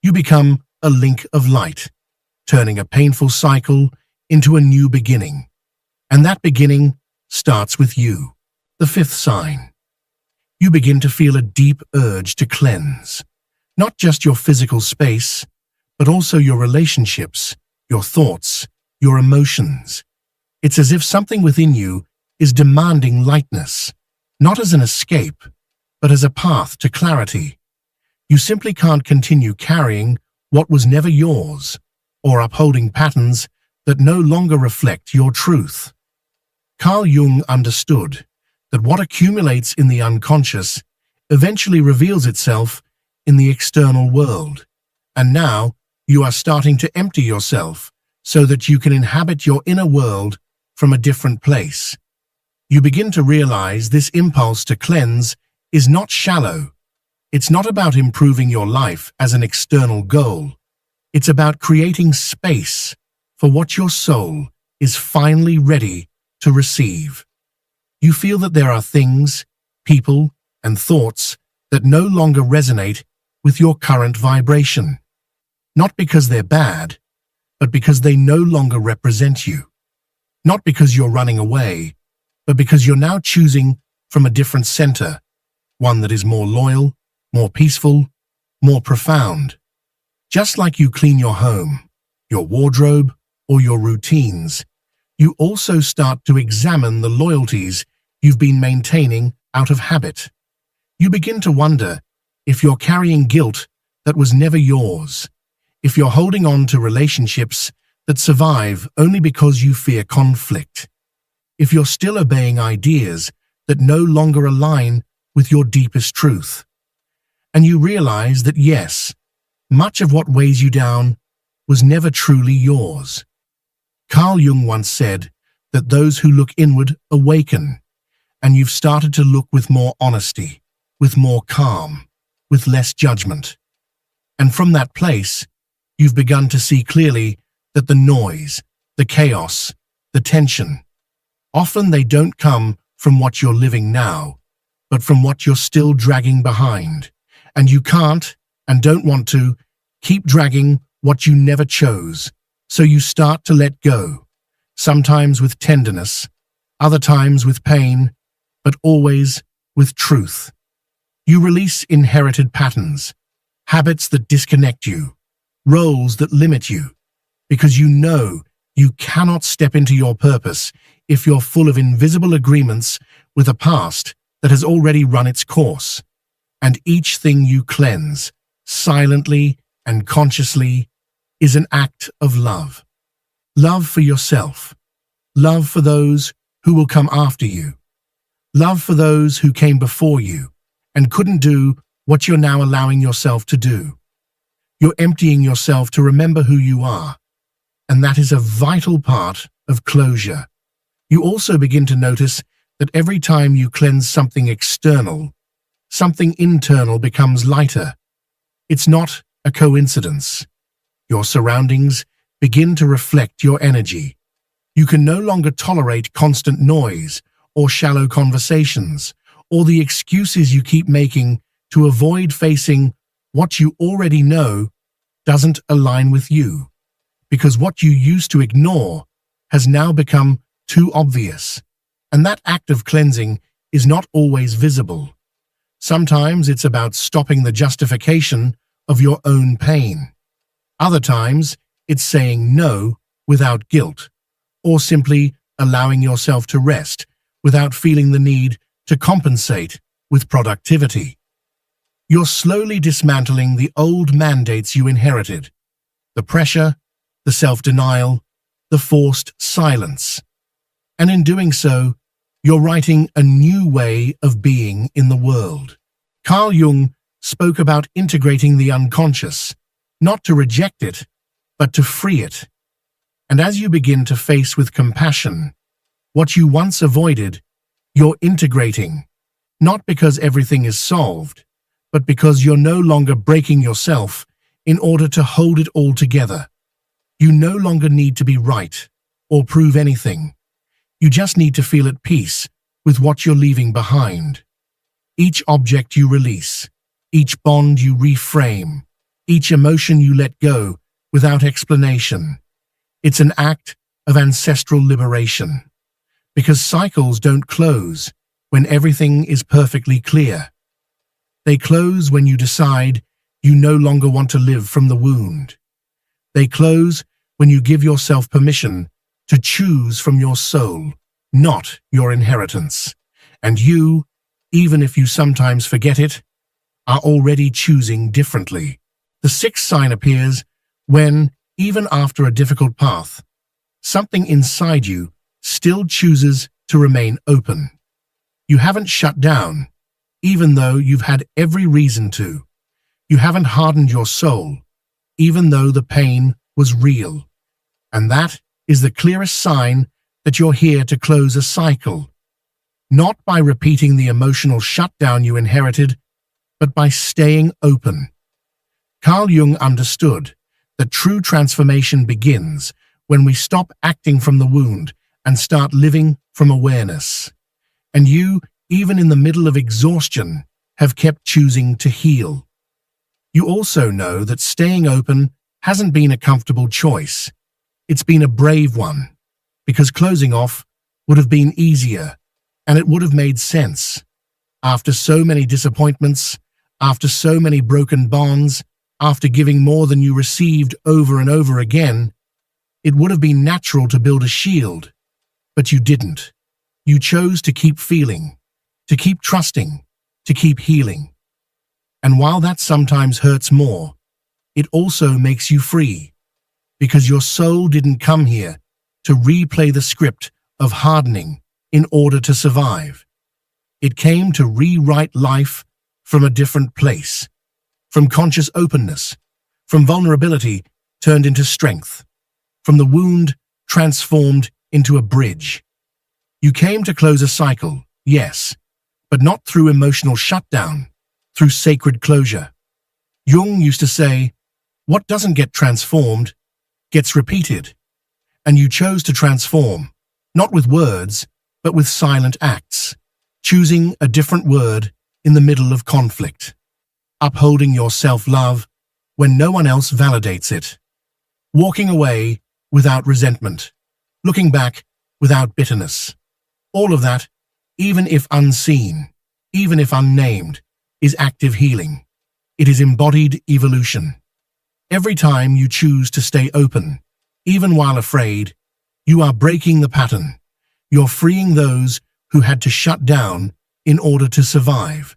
you become a link of light, turning a painful cycle into a new beginning. And that beginning starts with you. The fifth sign. You begin to feel a deep urge to cleanse, not just your physical space, but also your relationships, your thoughts, your emotions. It's as if something within you is demanding lightness, not as an escape, but as a path to clarity. You simply can't continue carrying what was never yours, or upholding patterns that no longer reflect your truth. Carl Jung understood that what accumulates in the unconscious eventually reveals itself in the external world. And now you are starting to empty yourself so that you can inhabit your inner world from a different place. You begin to realize this impulse to cleanse is not shallow. It's not about improving your life as an external goal. It's about creating space for what your soul is finally ready to receive. You feel that there are things, people, and thoughts that no longer resonate with your current vibration. Not because they're bad, but because they no longer represent you. Not because you're running away, but because you're now choosing from a different center, one that is more loyal, more peaceful, more profound. Just like you clean your home, your wardrobe, or your routines, you also start to examine the loyalties you've been maintaining out of habit. You begin to wonder if you're carrying guilt that was never yours, if you're holding on to relationships that survive only because you fear conflict, if you're still obeying ideas that no longer align with your deepest truth. And you realize that yes, much of what weighs you down was never truly yours. Carl Jung once said that those who look inward awaken, and you've started to look with more honesty, with more calm, with less judgment. And from that place, you've begun to see clearly that the noise, the chaos, the tension, often they don't come from what you're living now, but from what you're still dragging behind. And you can't, and don't want to, keep dragging what you never chose. So you start to let go, sometimes with tenderness, other times with pain, but always with truth. You release inherited patterns, habits that disconnect you, roles that limit you, because you know you cannot step into your purpose if you're full of invisible agreements with a past that has already run its course. And each thing you cleanse, silently and consciously, is an act of love. Love for yourself. Love for those who will come after you. Love for those who came before you and couldn't do what you're now allowing yourself to do. You're emptying yourself to remember who you are, and that is a vital part of closure. You also begin to notice that every time you cleanse something external, something internal becomes lighter. It's not a coincidence. Your surroundings begin to reflect your energy. You can no longer tolerate constant noise or shallow conversations or the excuses you keep making to avoid facing what you already know doesn't align with you, because what you used to ignore has now become too obvious. And that act of cleansing is not always visible. Sometimes it's about stopping the justification of your own pain. Other times, it's saying no without guilt, or simply allowing yourself to rest without feeling the need to compensate with productivity. You're slowly dismantling the old mandates you inherited, the pressure, the self-denial, the forced silence. And in doing so, you're writing a new way of being in the world. Carl Jung spoke about integrating the unconscious, not to reject it, but to free it. And as you begin to face with compassion what you once avoided, you're integrating, not because everything is solved, but because you're no longer breaking yourself in order to hold it all together. You no longer need to be right or prove anything. You just need to feel at peace with what you're leaving behind. Each object you release, each bond you reframe, each emotion you let go without explanation. It's an act of ancestral liberation. Because cycles don't close when everything is perfectly clear. They close when you decide you no longer want to live from the wound. They close when you give yourself permission to choose from your soul, not your inheritance. And you, even if you sometimes forget it, are already choosing differently. The sixth sign appears when, even after a difficult path, something inside you still chooses to remain open. You haven't shut down, even though you've had every reason to. You haven't hardened your soul, even though the pain was real. And that is the clearest sign that you're here to close a cycle, not by repeating the emotional shutdown you inherited, but by staying open. Carl Jung understood that true transformation begins when we stop acting from the wound and start living from awareness. And you, even in the middle of exhaustion, have kept choosing to heal. You also know that staying open hasn't been a comfortable choice. It's been a brave one, because closing off would have been easier, and it would have made sense. After so many disappointments, after so many broken bonds, after giving more than you received over and over again, it would have been natural to build a shield. But you didn't. You chose to keep feeling, to keep trusting, to keep healing. And while that sometimes hurts more, it also makes you free, because your soul didn't come here to replay the script of hardening in order to survive. It came to rewrite life from a different place, from conscious openness, from vulnerability turned into strength, from the wound transformed into a bridge. You came to close a cycle, yes, but not through emotional shutdown, through sacred closure. Jung used to say, what doesn't get transformed gets repeated. And you chose to transform, not with words, but with silent acts, choosing a different word in the middle of conflict, upholding your self-love when no one else validates it, walking away without resentment, looking back without bitterness. All of that, even if unseen, even if unnamed, is active healing. It is embodied evolution. Every time you choose to stay open, even while afraid, you are breaking the pattern. You're freeing those who had to shut down in order to survive.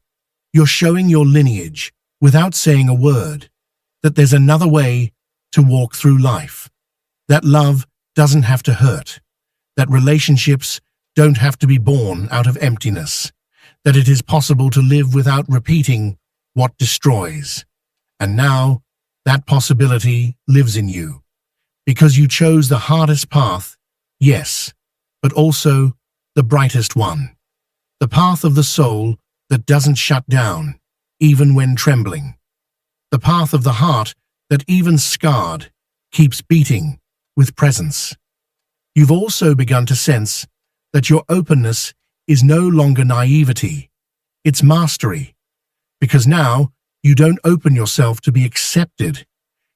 You're showing your lineage, without saying a word, that there's another way to walk through life. That love doesn't have to hurt. That relationships don't have to be born out of emptiness. That it is possible to live without repeating what destroys. And now, that possibility lives in you. Because you chose the hardest path, yes, but also the brightest one. The path of the soul that doesn't shut down, even when trembling. The path of the heart that, even scarred, keeps beating with presence. You've also begun to sense that your openness is no longer naivety, it's mastery. Because now, you don't open yourself to be accepted.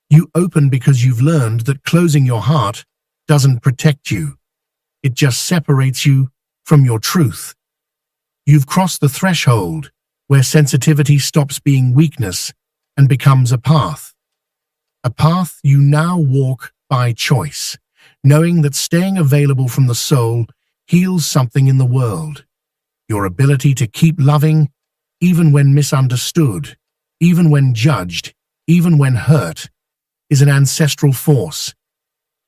You open because you've learned that closing your heart doesn't protect you. It just separates you from your truth. You've crossed the threshold where sensitivity stops being weakness and becomes a path. A path you now walk by choice, knowing that staying available from the soul heals something in the world. Your ability to keep loving, even when misunderstood, even when judged, even when hurt, is an ancestral force.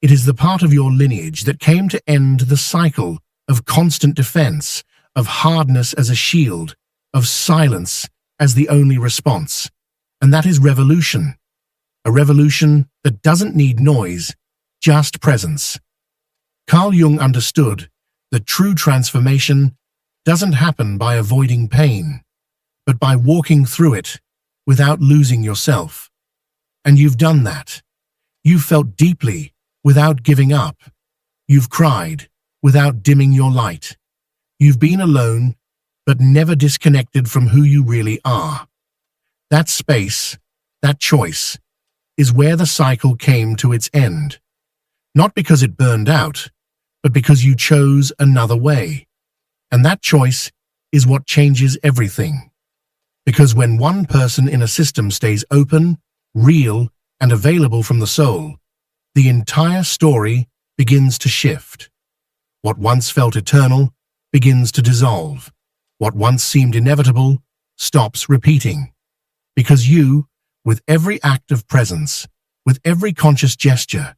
It is the part of your lineage that came to end the cycle of constant defense, of hardness as a shield, of silence as the only response. And that is revolution. A revolution that doesn't need noise, just presence. Carl Jung understood that true transformation doesn't happen by avoiding pain, but by walking through it without losing yourself. And you've done that. You've felt deeply without giving up. You've cried, without dimming your light. You've been alone, but never disconnected from who you really are. That space, that choice, is where the cycle came to its end. Not because it burned out, but because you chose another way. And that choice is what changes everything. Because when one person in a system stays open, real, and available from the soul, the entire story begins to shift. What once felt eternal begins to dissolve. What once seemed inevitable stops repeating. Because you, with every act of presence, with every conscious gesture,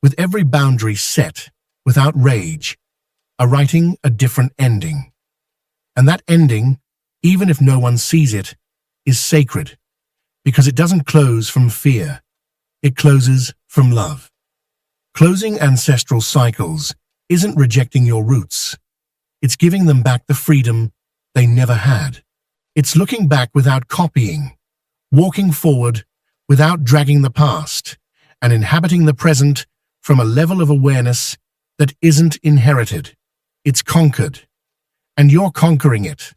with every boundary set, without rage, are writing a different ending. And that ending, even if no one sees it, is sacred, because it doesn't close from fear. It closes from love. Closing ancestral cycles isn't rejecting your roots. It's giving them back the freedom they never had. It's looking back without copying, walking forward without dragging the past, and inhabiting the present from a level of awareness that isn't inherited. It's conquered, and you're conquering it.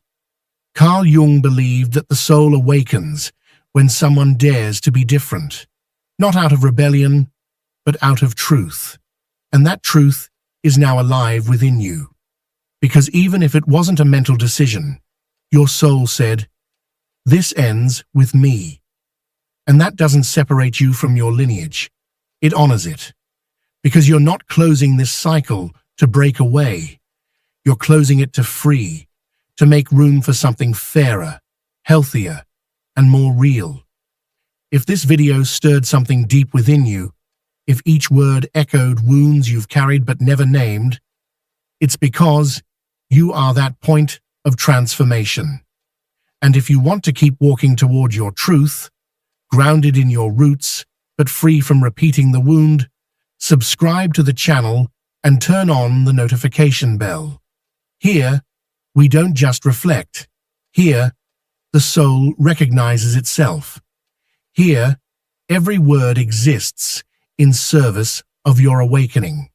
Carl Jung believed that the soul awakens when someone dares to be different, not out of rebellion, but out of truth. And that truth is now alive within you. Because even if it wasn't a mental decision, your soul said, "This ends with me." And that doesn't separate you from your lineage. It honors it. Because you're not closing this cycle to break away. You're closing it to free, to make room for something fairer, healthier, and more real. If this video stirred something deep within you, if each word echoed wounds you've carried but never named, it's because you are that point of transformation. And if you want to keep walking toward your truth, grounded in your roots, but free from repeating the wound, subscribe to the channel and turn on the notification bell. Here, we don't just reflect. Here, the soul recognizes itself. Here, every word exists in service of your awakening.